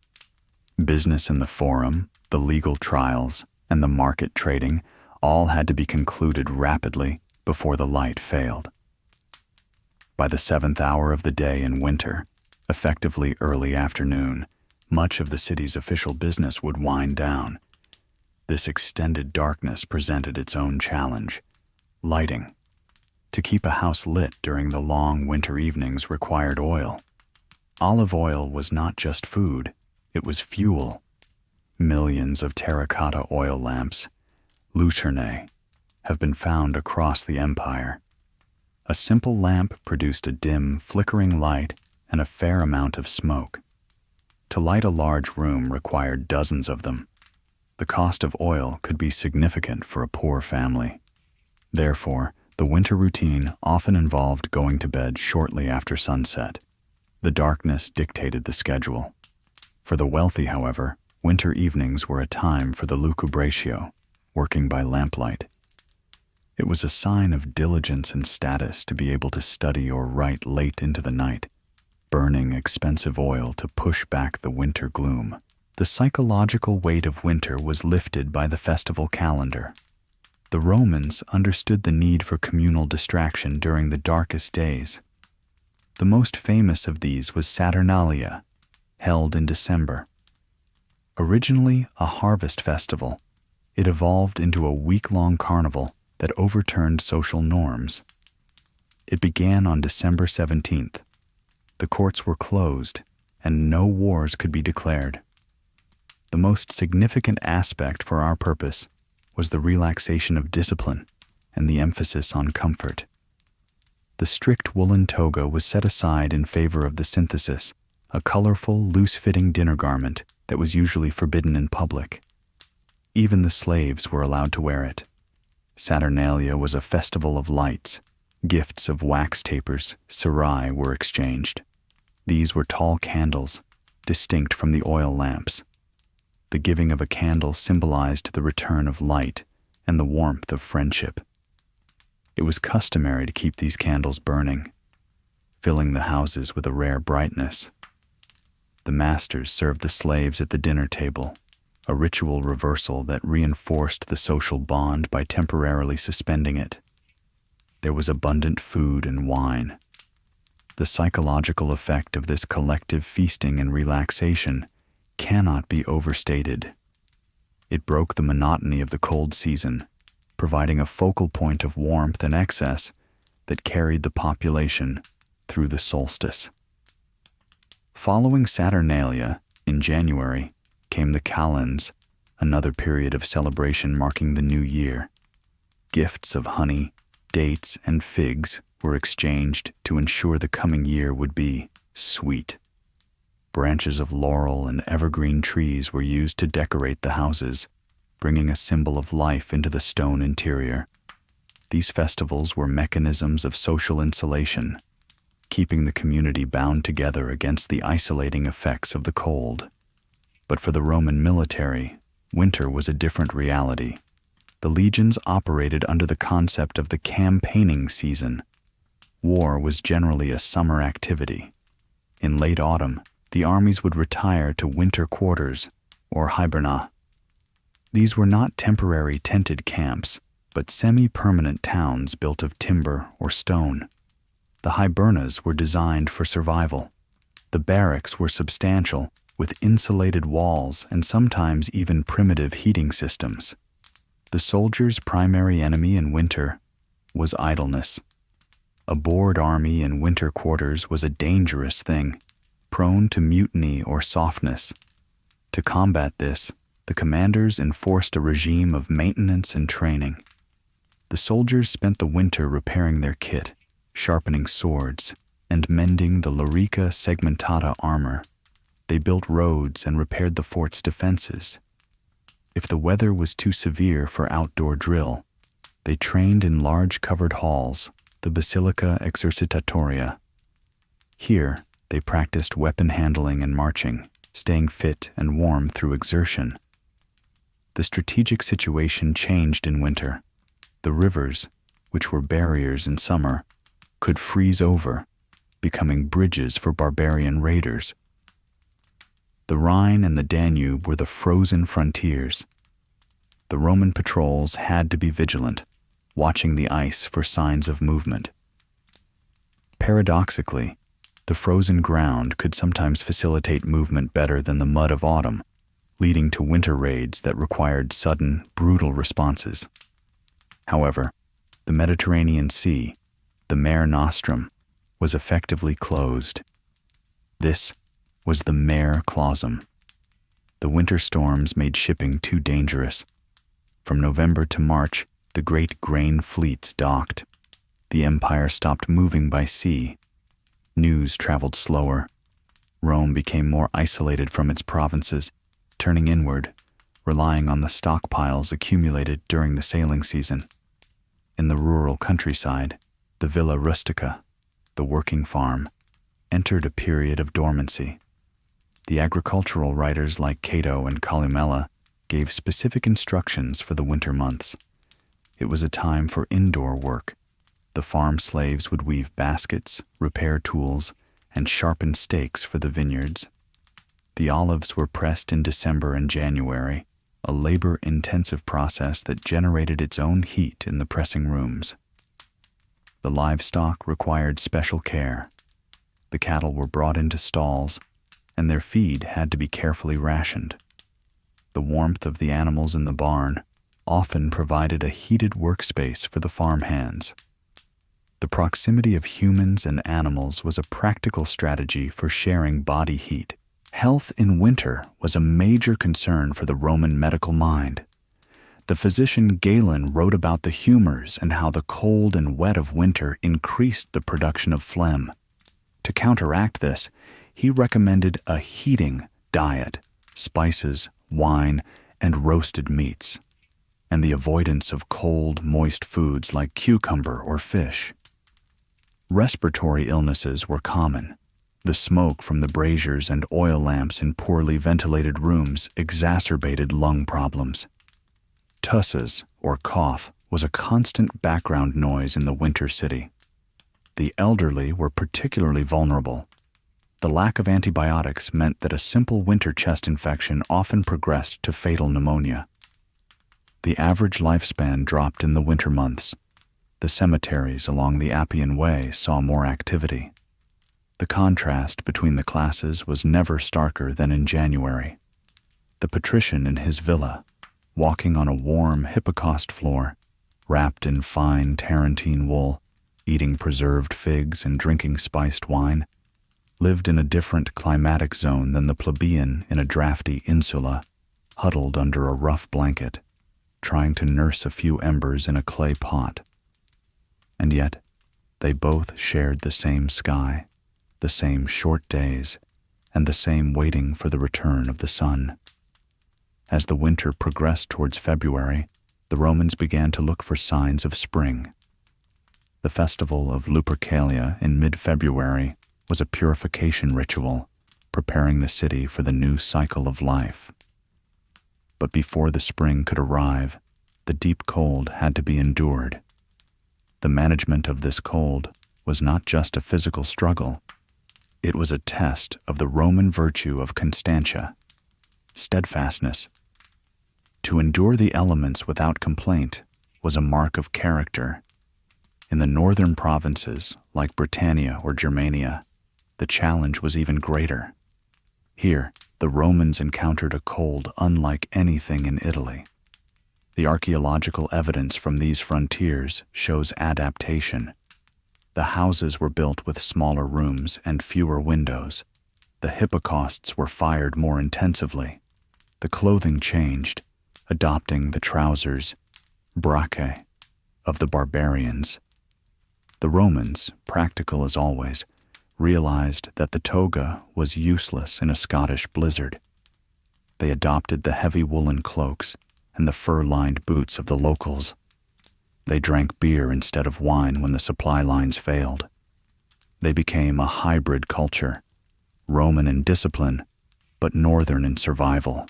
Business in the forum, the legal trials, and the market trading all had to be concluded rapidly before the light failed. By the 7th hour of the day in winter, effectively early afternoon, much of the city's official business would wind down. This extended darkness presented its own challenge: lighting. To keep a house lit during the long winter evenings required oil. Olive oil was not just food, it was fuel. Millions of terracotta oil lamps, lucernae, have been found across the empire. A simple lamp produced a dim, flickering light and a fair amount of smoke. To light a large room required dozens of them. The cost of oil could be significant for a poor family. Therefore, the winter routine often involved going to bed shortly after sunset. The darkness dictated the schedule. For the wealthy, however, winter evenings were a time for the lucubratio, working by lamplight. It was a sign of diligence and status to be able to study or write late into the night, burning expensive oil to push back the winter gloom. The psychological weight of winter was lifted by the festival calendar. The Romans understood the need for communal distraction during the darkest days. The most famous of these was Saturnalia, held in December. Originally a harvest festival, it evolved into a week-long carnival that overturned social norms. It began on December 17th. The courts were closed, and no wars could be declared. The most significant aspect for our purpose was the relaxation of discipline and the emphasis on comfort. The strict woolen toga was set aside in favor of the synthesis, a colorful, loose-fitting dinner garment that was usually forbidden in public. Even the slaves were allowed to wear it. Saturnalia was a festival of lights. Gifts of wax tapers, serai, were exchanged. These were tall candles, distinct from the oil lamps. The giving of a candle symbolized the return of light and the warmth of friendship. It was customary to keep these candles burning, filling the houses with a rare brightness. The masters served the slaves at the dinner table, a ritual reversal that reinforced the social bond by temporarily suspending it. There was abundant food and wine. The psychological effect of this collective feasting and relaxation cannot be overstated. It broke the monotony of the cold season, providing a focal point of warmth and excess that carried the population through the solstice. Following Saturnalia, in January, came the Kalends, another period of celebration marking the new year. Gifts of honey, dates, and figs were exchanged to ensure the coming year would be sweet. Branches of laurel and evergreen trees were used to decorate the houses, bringing a symbol of life into the stone interior. These festivals were mechanisms of social insulation, keeping the community bound together against the isolating effects of the cold. But for the Roman military, winter was a different reality. The legions operated under the concept of the campaigning season. War was generally a summer activity. In late autumn, the armies would retire to winter quarters, or hiberna. These were not temporary tented camps, but semi-permanent towns built of timber or stone. The hibernas were designed for survival. The barracks were substantial, with insulated walls and sometimes even primitive heating systems. The soldier's primary enemy in winter was idleness. A bored army in winter quarters was a dangerous thing, prone to mutiny or softness. To combat this, the commanders enforced a regime of maintenance and training. The soldiers spent the winter repairing their kit, sharpening swords, and mending the lorica segmentata armor. They built roads and repaired the fort's defenses. If the weather was too severe for outdoor drill, they trained in large covered halls, the Basilica Exercitatoria. Here, they practiced weapon handling and marching, staying fit and warm through exertion. The strategic situation changed in winter. The rivers, which were barriers in summer, could freeze over, becoming bridges for barbarian raiders. The Rhine and the Danube were the frozen frontiers. The Roman patrols had to be vigilant, watching the ice for signs of movement. Paradoxically, the frozen ground could sometimes facilitate movement better than the mud of autumn, leading to winter raids that required sudden, brutal responses. However, the Mediterranean Sea, the Mare Nostrum, was effectively closed. This was the Mare Clausum. The winter storms made shipping too dangerous. From November to March, the great grain fleets docked. The empire stopped moving by sea. News traveled slower. Rome became more isolated from its provinces, turning inward, relying on the stockpiles accumulated during the sailing season. In the rural countryside, the Villa Rustica, the working farm, entered a period of dormancy. The agricultural writers like Cato and Columella gave specific instructions for the winter months. It was a time for indoor work. The farm slaves would weave baskets, repair tools, and sharpen stakes for the vineyards. The olives were pressed in December and January, a labor-intensive process that generated its own heat in the pressing rooms. The livestock required special care. The cattle were brought into stalls, and their feed had to be carefully rationed. The warmth of the animals in the barn often provided a heated workspace for the farmhands. The proximity of humans and animals was a practical strategy for sharing body heat. Health in winter was a major concern for the Roman medical mind. The physician Galen wrote about the humors and how the cold and wet of winter increased the production of phlegm. To counteract this, he recommended a heating diet, spices, wine, and roasted meats, and the avoidance of cold, moist foods like cucumber or fish. Respiratory illnesses were common. The smoke from the braziers and oil lamps in poorly ventilated rooms exacerbated lung problems. Tusses, or cough, was a constant background noise in the winter city. The elderly were particularly vulnerable. The lack of antibiotics meant that a simple winter chest infection often progressed to fatal pneumonia. The average lifespan dropped in the winter months. The cemeteries along the Appian Way saw more activity. The contrast between the classes was never starker than in January. The patrician in his villa, walking on a warm hippocaust floor, wrapped in fine Tarentine wool, eating preserved figs and drinking spiced wine, lived in a different climatic zone than the plebeian in a drafty insula, huddled under a rough blanket, trying to nurse a few embers in a clay pot. And yet, they both shared the same sky, the same short days, and the same waiting for the return of the sun. As the winter progressed towards February, the Romans began to look for signs of spring. The festival of Lupercalia in mid-February was a purification ritual, preparing the city for the new cycle of life. But before the spring could arrive, the deep cold had to be endured. The management of this cold was not just a physical struggle. It was a test of the Roman virtue of constantia, steadfastness. To endure the elements without complaint was a mark of character. In the northern provinces, like Britannia or Germania, the challenge was even greater. Here, the Romans encountered a cold unlike anything in Italy. The archaeological evidence from these frontiers shows adaptation. The houses were built with smaller rooms and fewer windows. The hippocausts were fired more intensively. The clothing changed, adopting the trousers, brachae, of the barbarians. The Romans, practical as always, realized that the toga was useless in a Scottish blizzard. They adopted the heavy woolen cloaks and the fur-lined boots of the locals. They drank beer instead of wine when the supply lines failed. They became a hybrid culture, Roman in discipline, but northern in survival.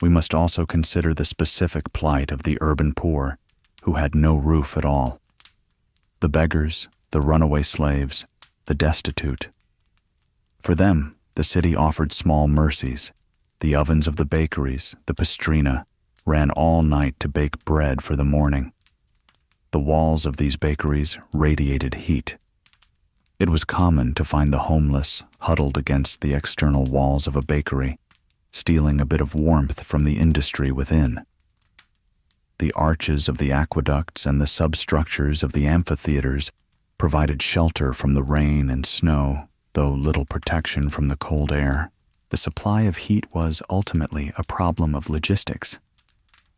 We must also consider the specific plight of the urban poor, who had no roof at all. The beggars, the runaway slaves, the destitute. For them, the city offered small mercies. The ovens of the bakeries, the pastrina, ran all night to bake bread for the morning. The walls of these bakeries radiated heat. It was common to find the homeless huddled against the external walls of a bakery, stealing a bit of warmth from the industry within. The arches of the aqueducts and the substructures of the amphitheaters provided shelter from the rain and snow, though little protection from the cold air. The supply of heat was ultimately a problem of logistics.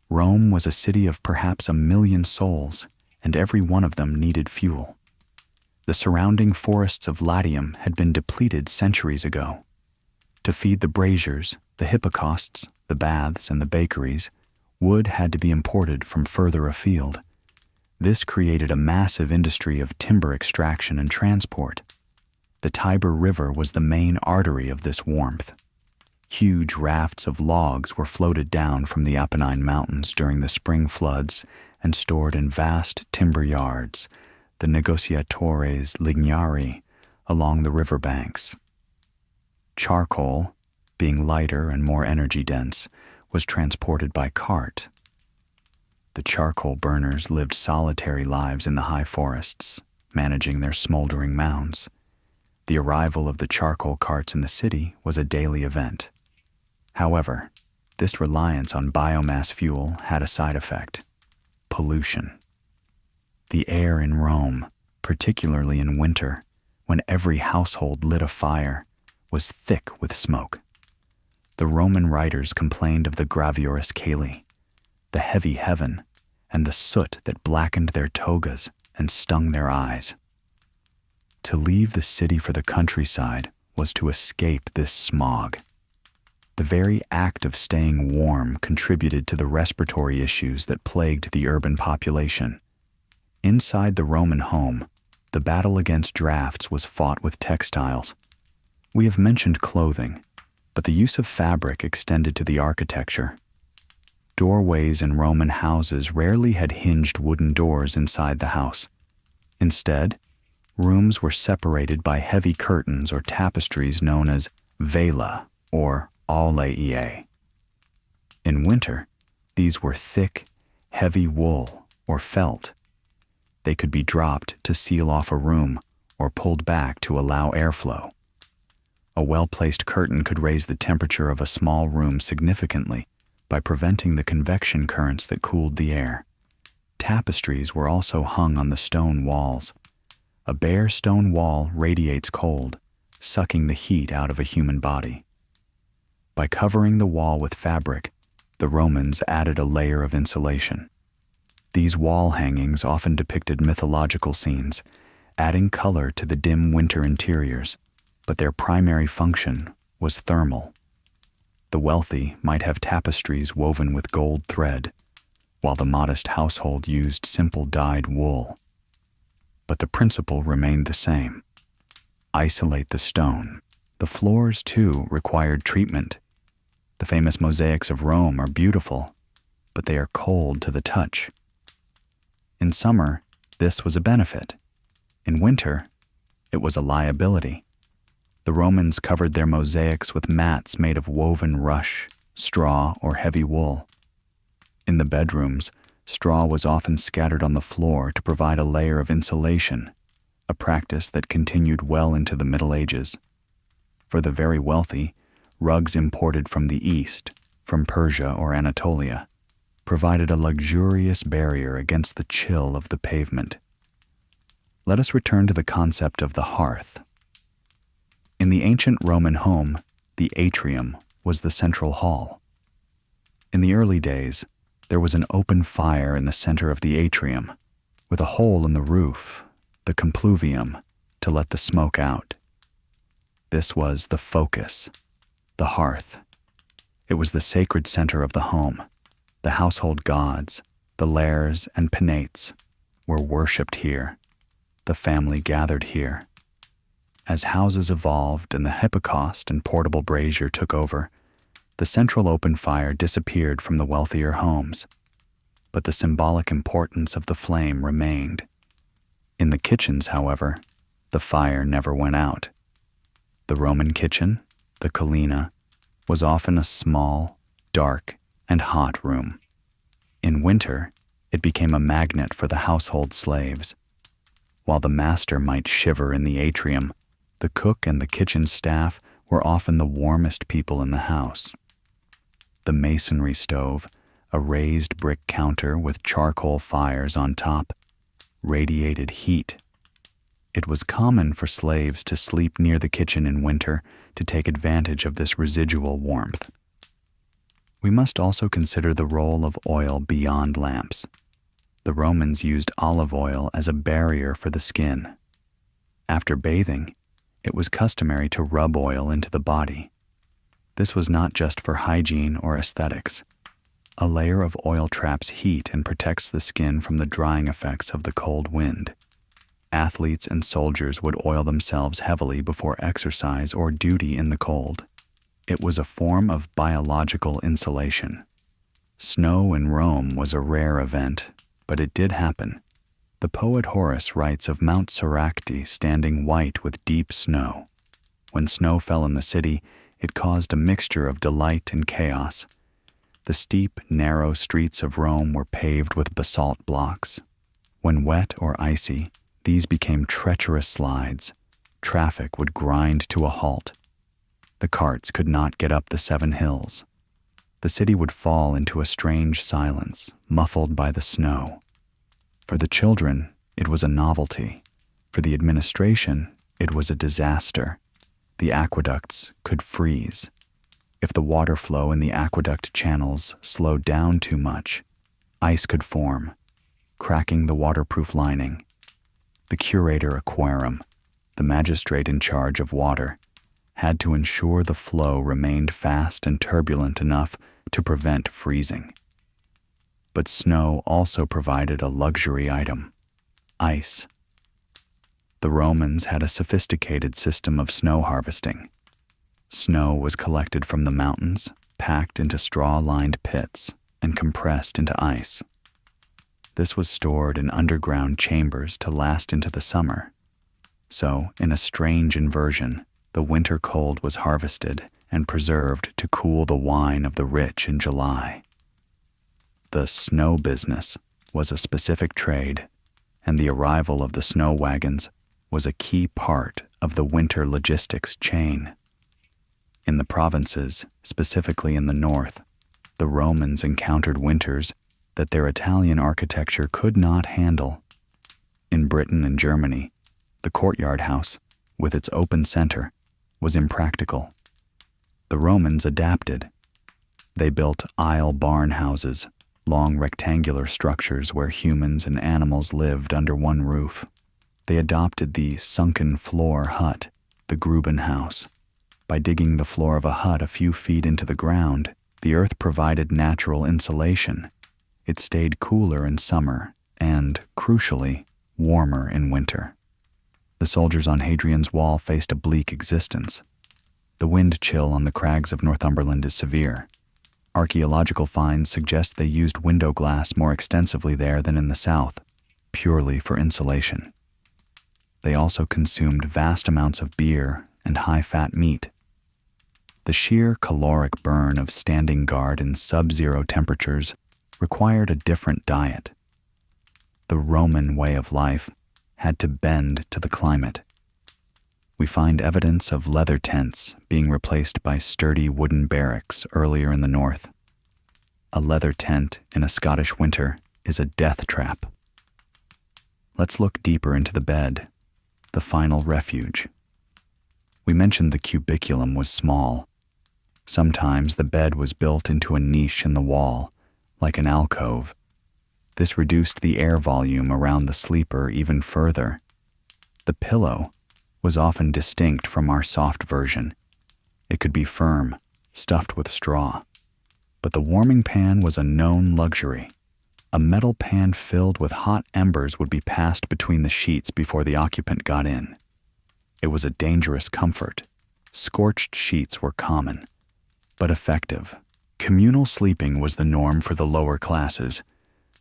Rome was a city of perhaps 1 million souls, and every one of them needed fuel. The surrounding forests of Latium had been depleted centuries ago. To feed the braziers, the hippocausts, the baths, and the bakeries, wood had to be imported from further afield. This created a massive industry of timber extraction and transport. The Tiber River was the main artery of this warmth. Huge rafts of logs were floated down from the Apennine Mountains during the spring floods and stored in vast timber yards, the negotiatores lignari, along the riverbanks. Charcoal, being lighter and more energy-dense, was transported by cart. The charcoal burners lived solitary lives in the high forests, managing their smoldering mounds. The arrival of the charcoal carts in the city was a daily event. However, this reliance on biomass fuel had a side effect: pollution. The air in Rome, particularly in winter, when every household lit a fire, was thick with smoke. The Roman writers complained of the graviorus caeli, the heavy heaven, and the soot that blackened their togas and stung their eyes. To leave the city for the countryside was to escape this smog. The very act of staying warm contributed to the respiratory issues that plagued the urban population. Inside the Roman home, the battle against drafts was fought with textiles. We have mentioned clothing, but the use of fabric extended to the architecture. Doorways in Roman houses rarely had hinged wooden doors inside the house. Instead, rooms were separated by heavy curtains or tapestries known as vela or aulaei. In winter, these were thick, heavy wool or felt. They could be dropped to seal off a room or pulled back to allow airflow. A well-placed curtain could raise the temperature of a small room significantly by preventing the convection currents that cooled the air. Tapestries were also hung on the stone walls. A bare stone wall radiates cold, sucking the heat out of a human body. By covering the wall with fabric, the Romans added a layer of insulation. These wall hangings often depicted mythological scenes, adding color to the dim winter interiors, but their primary function was thermal. The wealthy might have tapestries woven with gold thread, while the modest household used simple dyed wool. But the principle remained the same: isolate the stone. The floors, too, required treatment. The famous mosaics of Rome are beautiful, but they are cold to the touch. In summer, this was a benefit. In winter, it was a liability. The Romans covered their mosaics with mats made of woven rush, straw, or heavy wool. In the bedrooms, straw was often scattered on the floor to provide a layer of insulation, a practice that continued well into the Middle Ages. For the very wealthy, rugs imported from the East, from Persia or Anatolia. provided a luxurious barrier against the chill of the pavement. Let us return to the concept of the hearth. In the ancient Roman home, the atrium was the central hall. In the early days, there was an open fire in the center of the atrium, with a hole in the roof, the compluvium, to let the smoke out. This was the focus, the hearth. It was the sacred center of the home. The household gods, the lares and penates, were worshipped here. The family gathered here. As houses evolved and the hypocaust and portable brazier took over, the central open fire disappeared from the wealthier homes, but the symbolic importance of the flame remained. In the kitchens, however, the fire never went out. The Roman kitchen, the colina, was often a small, dark, and hot room. In winter, it became a magnet for the household slaves. While the master might shiver in the atrium, the cook and the kitchen staff were often the warmest people in the house. The masonry stove, a raised brick counter with charcoal fires on top, radiated heat. It was common for slaves to sleep near the kitchen in winter to take advantage of this residual warmth. We must also consider the role of oil beyond lamps. The Romans used olive oil as a barrier for the skin. After bathing, it was customary to rub oil into the body. This was not just for hygiene or aesthetics. A layer of oil traps heat and protects the skin from the drying effects of the cold wind. Athletes and soldiers would oil themselves heavily before exercise or duty in the cold. It was a form of biological insulation. Snow in Rome was a rare event, but it did happen. The poet Horace writes of Mount Soracte standing white with deep snow. When snow fell in the city, it caused a mixture of delight and chaos. The steep, narrow streets of Rome were paved with basalt blocks. When wet or icy, these became treacherous slides. Traffic would grind to a halt. The carts could not get up the 7 hills. The city would fall into a strange silence, muffled by the snow. For the children, it was a novelty. For the administration, it was a disaster. The aqueducts could freeze. If the water flow in the aqueduct channels slowed down too much, ice could form, cracking the waterproof lining. The curator aquarum, the magistrate in charge of water, had to ensure the flow remained fast and turbulent enough to prevent freezing. But snow also provided a luxury item: ice. The Romans had a sophisticated system of snow harvesting. Snow was collected from the mountains, packed into straw-lined pits, and compressed into ice. This was stored in underground chambers to last into the summer. So, in a strange inversion, the winter cold was harvested and preserved to cool the wine of the rich in July. The snow business was a specific trade, and the arrival of the snow wagons was a key part of the winter logistics chain. In the provinces, specifically in the north, the Romans encountered winters that their Italian architecture could not handle. In Britain and Germany, the courtyard house, with its open center, was impractical. The Romans adapted. They built aisle barn houses, long rectangular structures where humans and animals lived under one roof. They adopted the sunken floor hut, the Gruben house. By digging the floor of a hut a few feet into the ground, the earth provided natural insulation. It stayed cooler in summer and, crucially, warmer in winter. The soldiers on Hadrian's Wall faced a bleak existence. The wind chill on the crags of Northumberland is severe. Archaeological finds suggest they used window glass more extensively there than in the south, purely for insulation. They also consumed vast amounts of beer and high-fat meat. The sheer caloric burn of standing guard in sub-zero temperatures required a different diet. The Roman way of life had to bend to the climate. We find evidence of leather tents being replaced by sturdy wooden barracks earlier in the north. A leather tent in a Scottish winter is a death trap. Let's look deeper into the bed, the final refuge. We mentioned the cubiculum was small. Sometimes the bed was built into a niche in the wall, like an alcove. This reduced the air volume around the sleeper even further. The pillow was often distinct from our soft version. It could be firm, stuffed with straw. But the warming pan was a known luxury. A metal pan filled with hot embers would be passed between the sheets before the occupant got in. It was a dangerous comfort. Scorched sheets were common, but effective. Communal sleeping was the norm for the lower classes.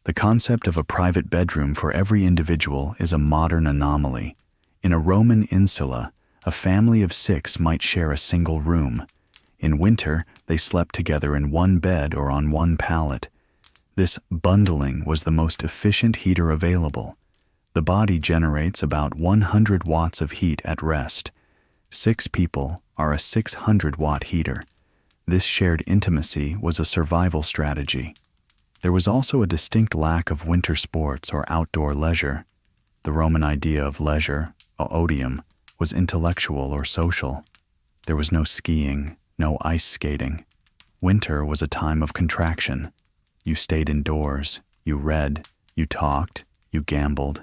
The concept of a private bedroom for every individual is a modern anomaly. In a Roman insula, a family of 6 might share a single room. In winter, they slept together in one bed or on one pallet. This bundling was the most efficient heater available. The body generates about 100 watts of heat at rest. 6 people are a 600-watt heater. This shared intimacy was a survival strategy. There was also a distinct lack of winter sports or outdoor leisure. The Roman idea of leisure, odium, was intellectual or social. There was no skiing, no ice skating. Winter was a time of contraction. You stayed indoors, you read, you talked, you gambled.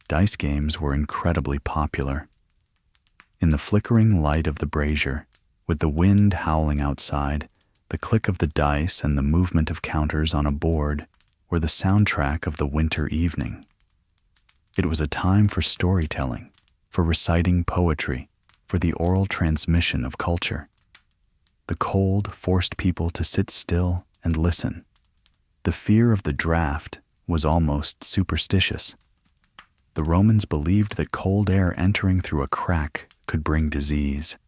Dice games were incredibly popular. In the flickering light of the brazier, with the wind howling outside, the click of the dice and the movement of counters on a board were the soundtrack of the winter evening. It was a time for storytelling, for reciting poetry, for the oral transmission of culture. The cold forced people to sit still and listen. The fear of the draft was almost superstitious. The Romans believed that cold air entering through a crack could bring disease.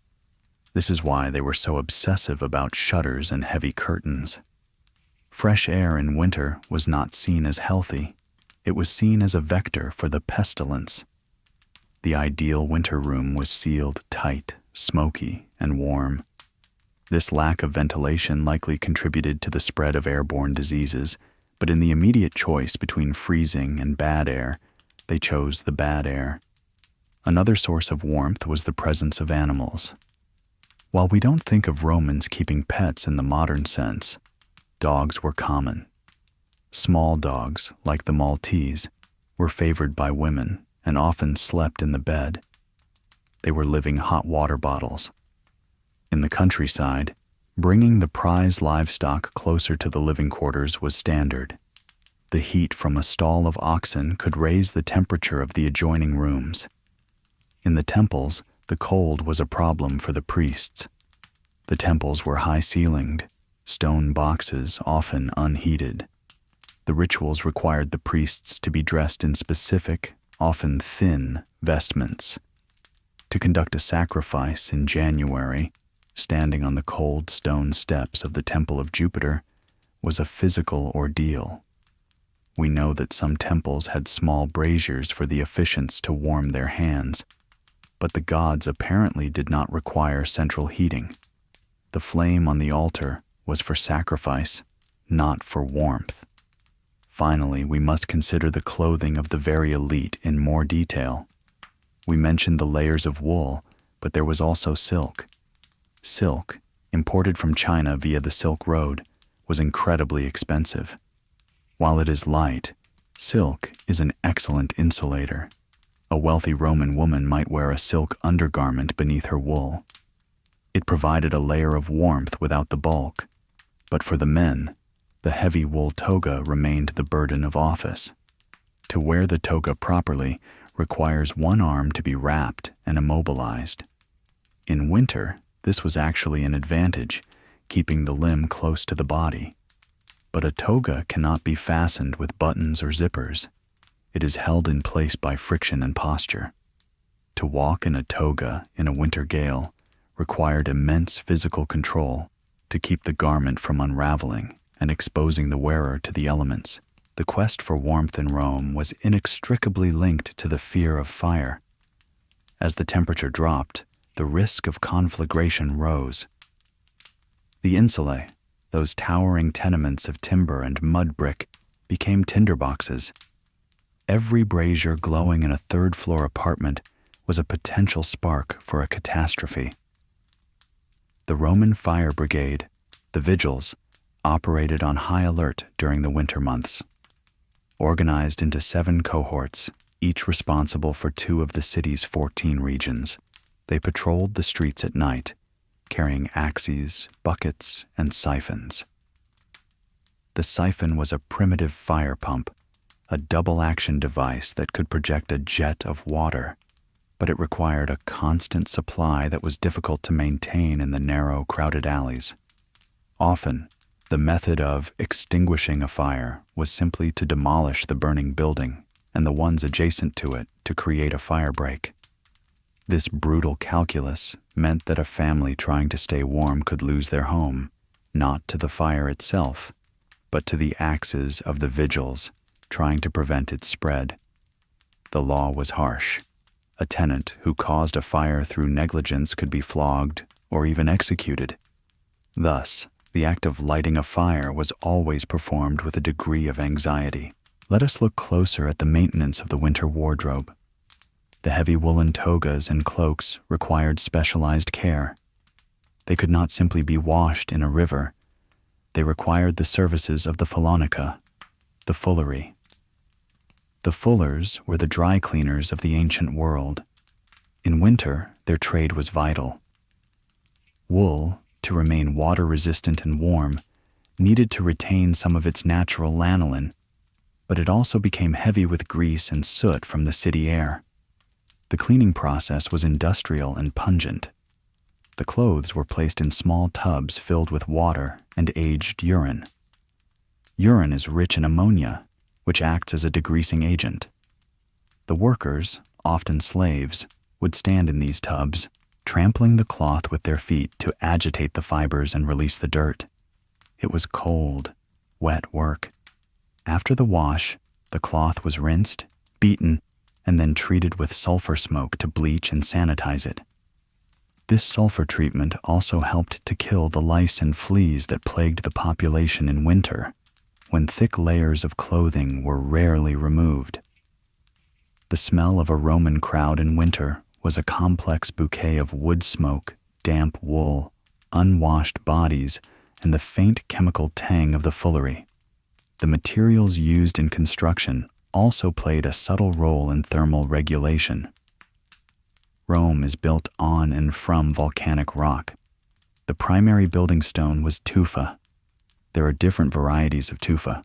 This is why they were so obsessive about shutters and heavy curtains. Fresh air in winter was not seen as healthy. It was seen as a vector for the pestilence. The ideal winter room was sealed tight, smoky, and warm. This lack of ventilation likely contributed to the spread of airborne diseases, but in the immediate choice between freezing and bad air, they chose the bad air. Another source of warmth was the presence of animals. While we don't think of Romans keeping pets in the modern sense, dogs were common. Small dogs, like the Maltese, were favored by women and often slept in the bed. They were living hot water bottles. In the countryside, bringing the prize livestock closer to the living quarters was standard. The heat from a stall of oxen could raise the temperature of the adjoining rooms. In the temples, the cold was a problem for the priests. The temples were high-ceilinged, stone boxes often unheated. The rituals required the priests to be dressed in specific, often thin, vestments. To conduct a sacrifice in January, standing on the cold stone steps of the Temple of Jupiter, was a physical ordeal. We know that some temples had small braziers for the officiants to warm their hands, but the gods apparently did not require central heating. The flame on the altar was for sacrifice, not for warmth. Finally, we must consider the clothing of the very elite in more detail. We mentioned the layers of wool, but there was also silk. Silk, imported from China via the Silk Road, was incredibly expensive. While it is light, silk is an excellent insulator. A wealthy Roman woman might wear a silk undergarment beneath her wool. It provided a layer of warmth without the bulk, but for the men, the heavy wool toga remained the burden of office. To wear the toga properly requires one arm to be wrapped and immobilized. In winter, this was actually an advantage, keeping the limb close to the body. But a toga cannot be fastened with buttons or zippers. It is held in place by friction and posture. To walk in a toga in a winter gale required immense physical control to keep the garment from unraveling and exposing the wearer to the elements. The quest for warmth in Rome was inextricably linked to the fear of fire. As the temperature dropped, the risk of conflagration rose. The insulae, Those towering tenements of timber and mud brick became tinderboxes. Every brazier glowing in a third-floor apartment was a potential spark for a catastrophe. The Roman fire brigade, the vigils, operated on high alert during the winter months. Organized into 7 cohorts, each responsible for 2 of the city's 14 regions, they patrolled the streets at night, carrying axes, buckets, and siphons. The siphon was a primitive fire pump, a double-action device that could project a jet of water, but it required a constant supply that was difficult to maintain in the narrow, crowded alleys. Often, the method of extinguishing a fire was simply to demolish the burning building and the ones adjacent to it to create a fire break. This brutal calculus meant that a family trying to stay warm could lose their home, not to the fire itself, but to the axes of the vigils trying to prevent its spread. The law was harsh. A tenant who caused a fire through negligence could be flogged or even executed. Thus, the act of lighting a fire was always performed with a degree of anxiety. Let us look closer at the maintenance of the winter wardrobe. The heavy woolen togas and cloaks required specialized care. They could not simply be washed in a river. They required the services of the Phallonica, the fullery. The fullers were the dry cleaners of the ancient world. In winter, their trade was vital. Wool, to remain water-resistant and warm, needed to retain some of its natural lanolin, but it also became heavy with grease and soot from the city air. The cleaning process was industrial and pungent. The clothes were placed in small tubs filled with water and aged urine. Urine is rich in ammonia, which acts as a degreasing agent. The workers, often slaves, would stand in these tubs, trampling the cloth with their feet to agitate the fibers and release the dirt. It was cold, wet work. After the wash, the cloth was rinsed, beaten, and then treated with sulfur smoke to bleach and sanitize it. This sulfur treatment also helped to kill the lice and fleas that plagued the population in winter, when thick layers of clothing were rarely removed. The smell of a Roman crowd in winter was a complex bouquet of wood smoke, damp wool, unwashed bodies, and the faint chemical tang of the fullery. The materials used in construction also played a subtle role in thermal regulation. Rome is built on and from volcanic rock. The primary building stone was tufa. There are different varieties of tufa.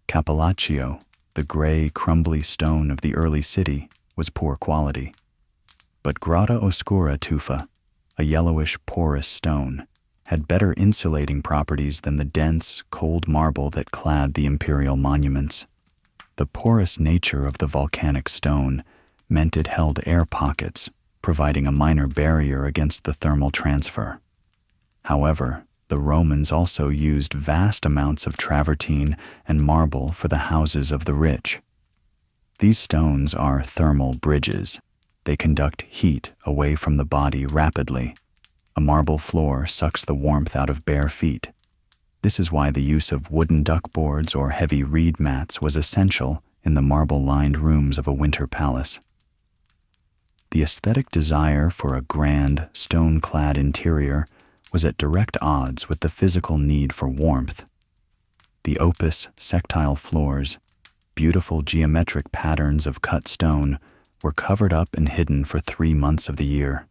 Capellaccio, the gray, crumbly stone of the early city, was poor quality. But Grotta Oscura tufa, a yellowish, porous stone, had better insulating properties than the dense, cold marble that clad the imperial monuments. The porous nature of the volcanic stone meant it held air pockets, providing a minor barrier against the thermal transfer. However, the Romans also used vast amounts of travertine and marble for the houses of the rich. These stones are thermal bridges. They conduct heat away from the body rapidly. A marble floor sucks the warmth out of bare feet. This is why the use of wooden duckboards or heavy reed mats was essential in the marble-lined rooms of a winter palace. The aesthetic desire for a grand, stone-clad interior was at direct odds with the physical need for warmth. The opus sectile floors, beautiful geometric patterns of cut stone, were covered up and hidden for 3 months of the year.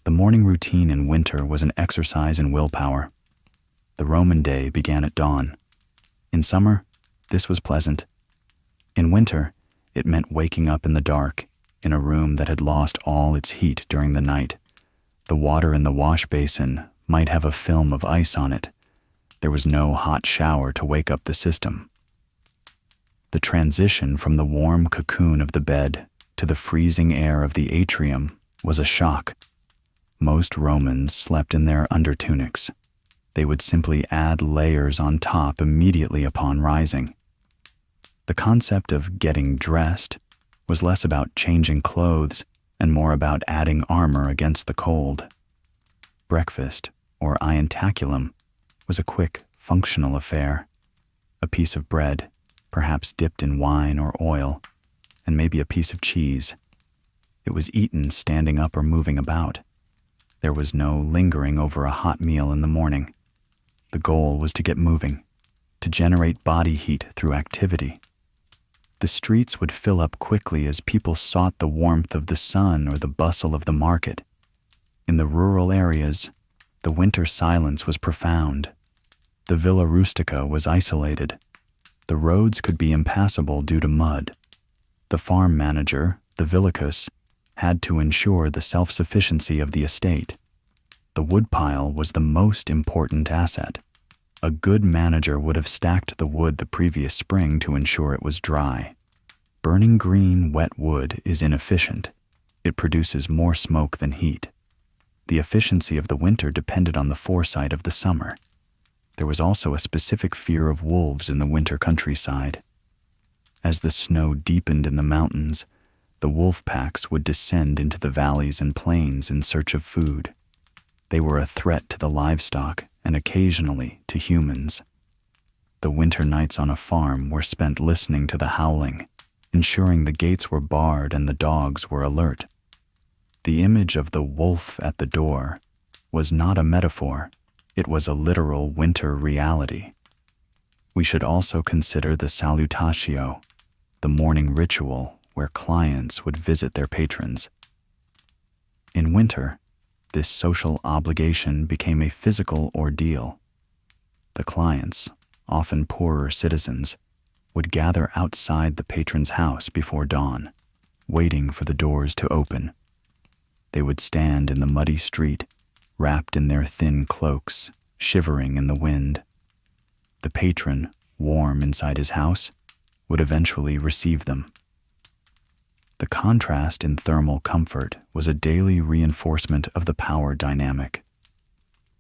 The morning routine in winter was an exercise in willpower. The Roman day began at dawn. In summer, this was pleasant. In winter, it meant waking up in the dark, in a room that had lost all its heat during the night. The water in the wash basin might have a film of ice on it. There was no hot shower to wake up the system. The transition from the warm cocoon of the bed to the freezing air of the atrium was a shock. Most Romans slept in their undertunics. They would simply add layers on top immediately upon rising. The concept of getting dressed was less about changing clothes and more about adding armor against the cold. Breakfast, or ientaculum, was a quick, functional affair. A piece of bread, perhaps dipped in wine or oil, and maybe a piece of cheese. It was eaten standing up or moving about. There was no lingering over a hot meal in the morning. The goal was to get moving, to generate body heat through activity. The streets would fill up quickly as people sought the warmth of the sun or the bustle of the market. In the rural areas, the winter silence was profound. The Villa Rustica was isolated. The roads could be impassable due to mud. The farm manager, the villicus, had to ensure the self-sufficiency of the estate. The woodpile was the most important asset. A good manager would have stacked the wood the previous spring to ensure it was dry. Burning green, wet wood is inefficient. It produces more smoke than heat. The efficiency of the winter depended on the foresight of the summer. There was also a specific fear of wolves in the winter countryside. As the snow deepened in the mountains, the wolf packs would descend into the valleys and plains in search of food. They were a threat to the livestock and occasionally to humans. The winter nights on a farm were spent listening to the howling, ensuring the gates were barred and the dogs were alert. The image of the wolf at the door was not a metaphor, it was a literal winter reality. We should also consider the salutatio, the morning ritual where clients would visit their patrons. In winter, this social obligation became a physical ordeal. The clients, often poorer citizens, would gather outside the patron's house before dawn, waiting for the doors to open. They would stand in the muddy street, wrapped in their thin cloaks, shivering in the wind. The patron, warm inside his house, would eventually receive them. The contrast in thermal comfort was a daily reinforcement of the power dynamic.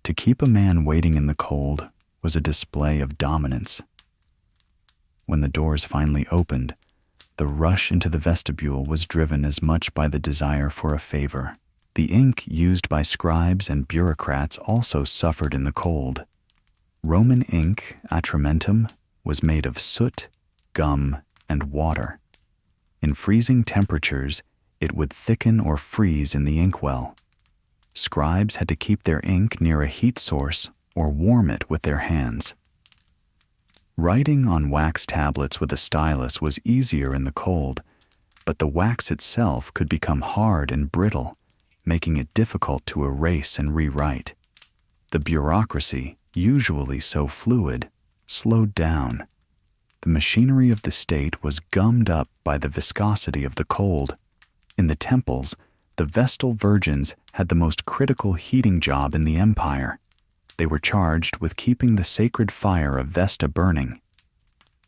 To keep a man waiting in the cold was a display of dominance. When the doors finally opened, the rush into the vestibule was driven as much by the desire for a favor. The ink used by scribes and bureaucrats also suffered in the cold. Roman ink, atramentum, was made of soot, gum, and water. In freezing temperatures, it would thicken or freeze in the inkwell. Scribes had to keep their ink near a heat source or warm it with their hands. Writing on wax tablets with a stylus was easier in the cold, but the wax itself could become hard and brittle, making it difficult to erase and rewrite. The bureaucracy, usually so fluid, slowed down. The machinery of the state was gummed up by the viscosity of the cold. In the temples, the Vestal virgins had the most critical heating job in the empire. They were charged with keeping the sacred fire of Vesta burning.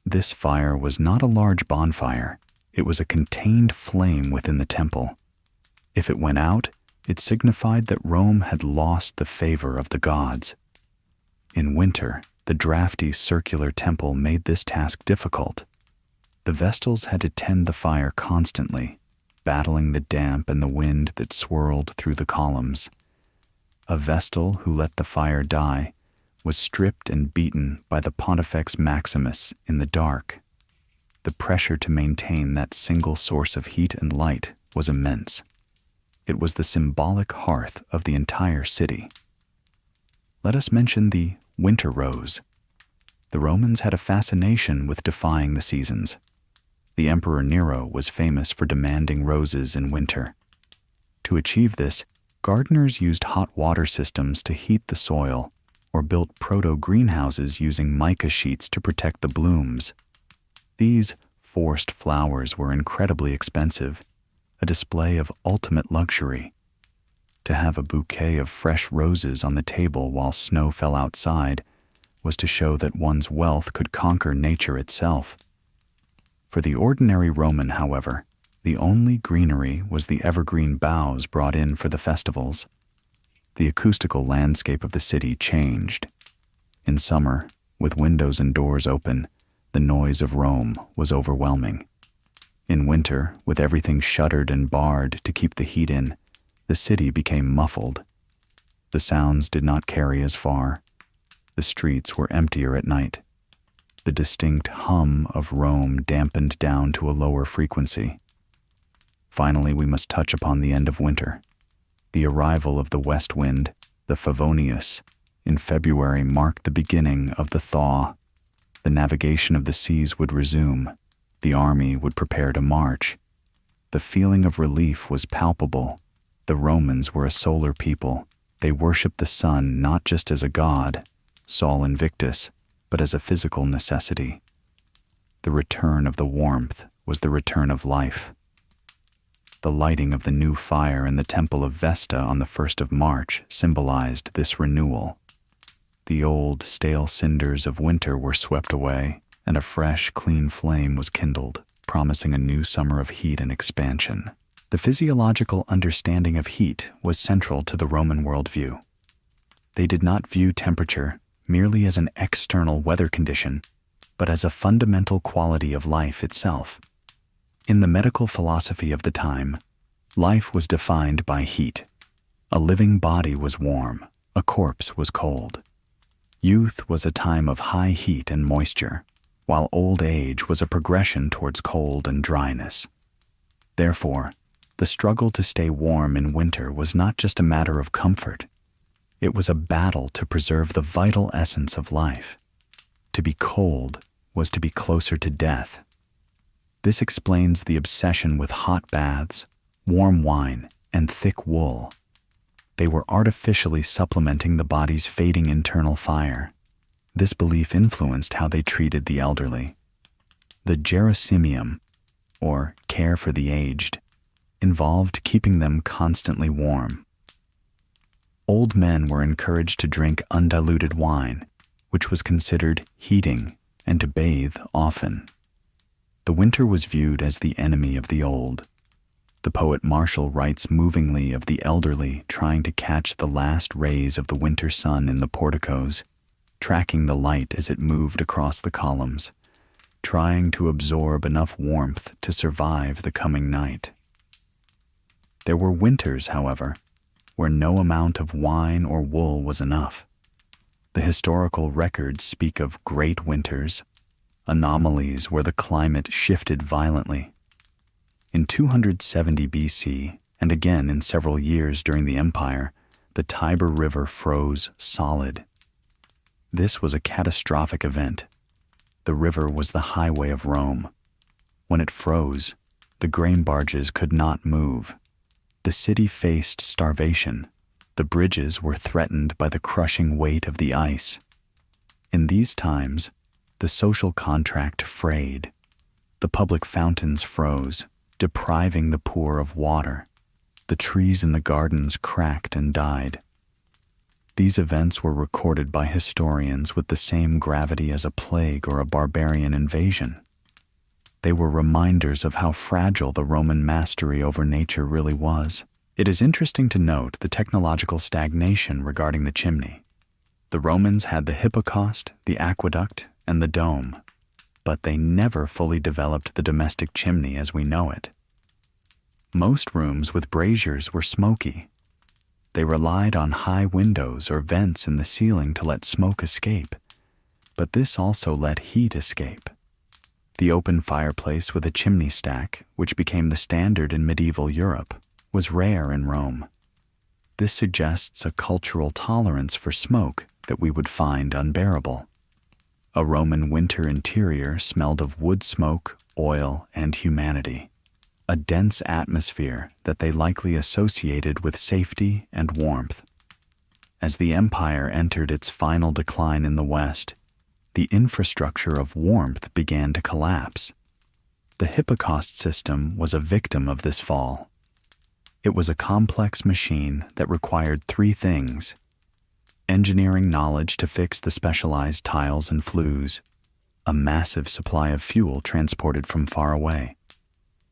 This fire was not a large bonfire. It was a contained flame within the temple. If it went out, it signified that Rome had lost the favor of the gods. In winter, the drafty circular temple made this task difficult. The Vestals had to tend the fire constantly, battling the damp and the wind that swirled through the columns. A Vestal who let the fire die was stripped and beaten by the Pontifex Maximus in the dark. The pressure to maintain that single source of heat and light was immense. It was the symbolic hearth of the entire city. Let us mention the winter rose. The Romans had a fascination with defying the seasons. The Emperor Nero was famous for demanding roses in winter. To achieve this, gardeners used hot water systems to heat the soil or built proto-greenhouses using mica sheets to protect the blooms. These forced flowers were incredibly expensive, a display of ultimate luxury. To have a bouquet of fresh roses on the table while snow fell outside was to show that one's wealth could conquer nature itself. For the ordinary Roman, however, the only greenery was the evergreen boughs brought in for the festivals. The acoustical landscape of the city changed. In summer, with windows and doors open, the noise of Rome was overwhelming. In winter, with everything shuttered and barred to keep the heat in, the city became muffled. The sounds did not carry as far. The streets were emptier at night. The distinct hum of Rome dampened down to a lower frequency. Finally, we must touch upon the end of winter. The arrival of the west wind, the Favonius, in February marked the beginning of the thaw. The navigation of the seas would resume. The army would prepare to march. The feeling of relief was palpable. The Romans were a solar people. They worshipped the sun not just as a god, Sol Invictus, but as a physical necessity. The return of the warmth was the return of life. The lighting of the new fire in the Temple of Vesta on the 1st of March symbolized this renewal. The old, stale cinders of winter were swept away, and a fresh, clean flame was kindled, promising a new summer of heat and expansion. The physiological understanding of heat was central to the Roman worldview. They did not view temperature merely as an external weather condition, but as a fundamental quality of life itself. In the medical philosophy of the time, life was defined by heat. A living body was warm, a corpse was cold. Youth was a time of high heat and moisture, while old age was a progression towards cold and dryness. Therefore, the struggle to stay warm in winter was not just a matter of comfort. It was a battle to preserve the vital essence of life. To be cold was to be closer to death. This explains the obsession with hot baths, warm wine, and thick wool. They were artificially supplementing the body's fading internal fire. This belief influenced how they treated the elderly. The gerontimium, or care for the aged, involved keeping them constantly warm. Old men were encouraged to drink undiluted wine, which was considered heating, and to bathe often. The winter was viewed as the enemy of the old. The poet Martial writes movingly of the elderly trying to catch the last rays of the winter sun in the porticos, tracking the light as it moved across the columns, trying to absorb enough warmth to survive the coming night. There were winters, however, where no amount of wine or wool was enough. The historical records speak of great winters, anomalies where the climate shifted violently. In 270 BC, and again in several years during the Empire, the Tiber River froze solid. This was a catastrophic event. The river was the highway of Rome. When it froze, the grain barges could not move. The city faced starvation. The bridges were threatened by the crushing weight of the ice. In these times, the social contract frayed. The public fountains froze, depriving the poor of water. The trees in the gardens cracked and died. These events were recorded by historians with the same gravity as a plague or a barbarian invasion. They were reminders of how fragile the Roman mastery over nature really was. It is interesting to note the technological stagnation regarding the chimney. The Romans had the hypocaust, the aqueduct, and the dome, but they never fully developed the domestic chimney as we know it. Most rooms with braziers were smoky. They relied on high windows or vents in the ceiling to let smoke escape, but this also let heat escape. The open fireplace with a chimney stack, which became the standard in medieval Europe, was rare in Rome. This suggests a cultural tolerance for smoke that we would find unbearable. A Roman winter interior smelled of wood smoke, oil, and humanity, a dense atmosphere that they likely associated with safety and warmth. As the empire entered its final decline in the West, the infrastructure of warmth began to collapse. The hypocaust system was a victim of this fall. It was a complex machine that required three things: engineering knowledge to fix the specialized tiles and flues, a massive supply of fuel transported from far away,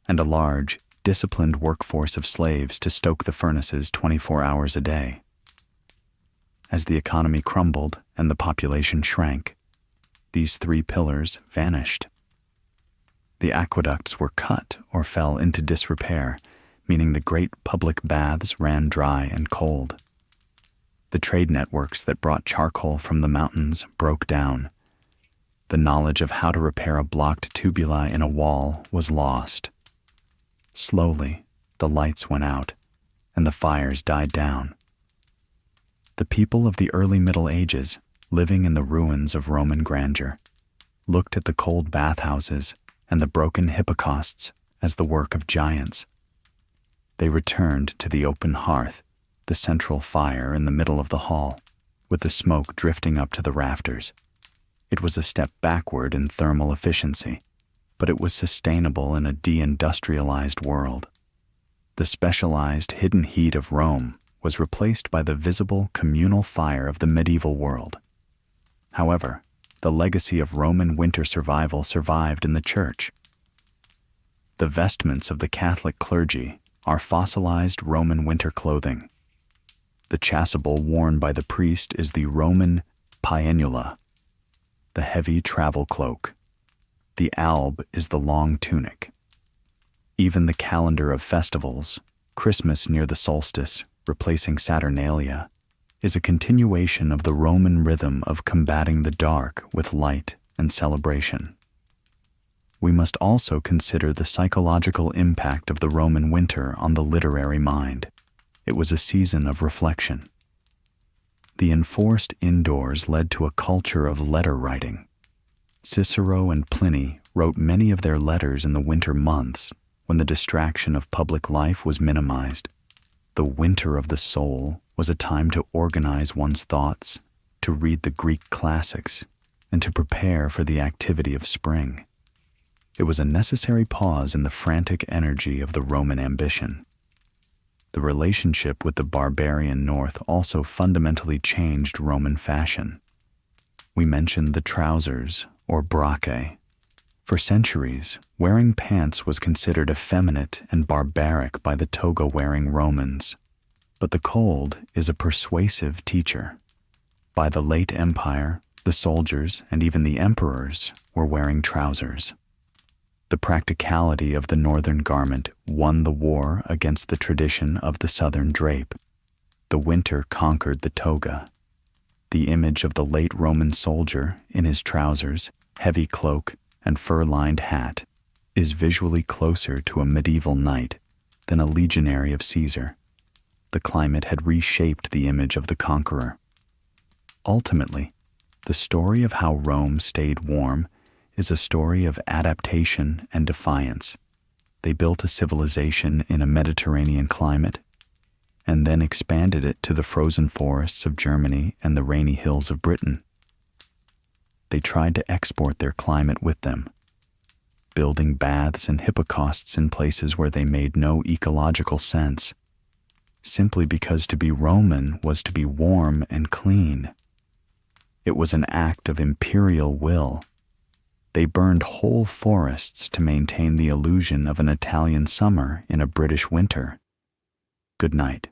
and a large, disciplined workforce of slaves to stoke the furnaces 24 hours a day. As the economy crumbled and the population shrank, these three pillars vanished. The aqueducts were cut or fell into disrepair, meaning the great public baths ran dry and cold. The trade networks that brought charcoal from the mountains broke down. The knowledge of how to repair a blocked tubuli in a wall was lost. Slowly, the lights went out, and the fires died down. The people of the early Middle Ages, living in the ruins of Roman grandeur, looked at the cold bathhouses and the broken hypocausts as the work of giants. They returned to the open hearth, the central fire in the middle of the hall, with the smoke drifting up to the rafters. It was a step backward in thermal efficiency, but it was sustainable in a deindustrialized world. The specialized hidden heat of Rome was replaced by the visible communal fire of the medieval world. However, the legacy of Roman winter survival survived in the church. The vestments of the Catholic clergy are fossilized Roman winter clothing. The chasuble worn by the priest is the Roman pianula, the heavy travel cloak. The alb is the long tunic. Even the calendar of festivals, Christmas near the solstice, replacing Saturnalia, is a continuation of the Roman rhythm of combating the dark with light and celebration. We must also consider the psychological impact of the Roman winter on the literary mind. It was a season of reflection. The enforced indoors led to a culture of letter writing. Cicero and Pliny wrote many of their letters in the winter months when the distraction of public life was minimized. The winter of the soul was a time to organize one's thoughts, to read the Greek classics, and to prepare for the activity of spring. It was a necessary pause in the frantic energy of the Roman ambition. The relationship with the barbarian north also fundamentally changed Roman fashion. We mentioned the trousers, or brachae. For centuries, wearing pants was considered effeminate and barbaric by the toga-wearing Romans. But the cold is a persuasive teacher. By the late empire, the soldiers and even the emperors were wearing trousers. The practicality of the northern garment won the war against the tradition of the southern drape. The winter conquered the toga. The image of the late Roman soldier in his trousers, heavy cloak, and fur-lined hat is visually closer to a medieval knight than a legionary of Caesar. The climate had reshaped the image of the conqueror. Ultimately, the story of how Rome stayed warm is a story of adaptation and defiance. They built a civilization in a Mediterranean climate and then expanded it to the frozen forests of Germany and the rainy hills of Britain. They tried to export their climate with them, building baths and hypocausts in places where they made no ecological sense, simply because to be Roman was to be warm and clean. It was an act of imperial will. They burned whole forests to maintain the illusion of an Italian summer in a British winter. Good night.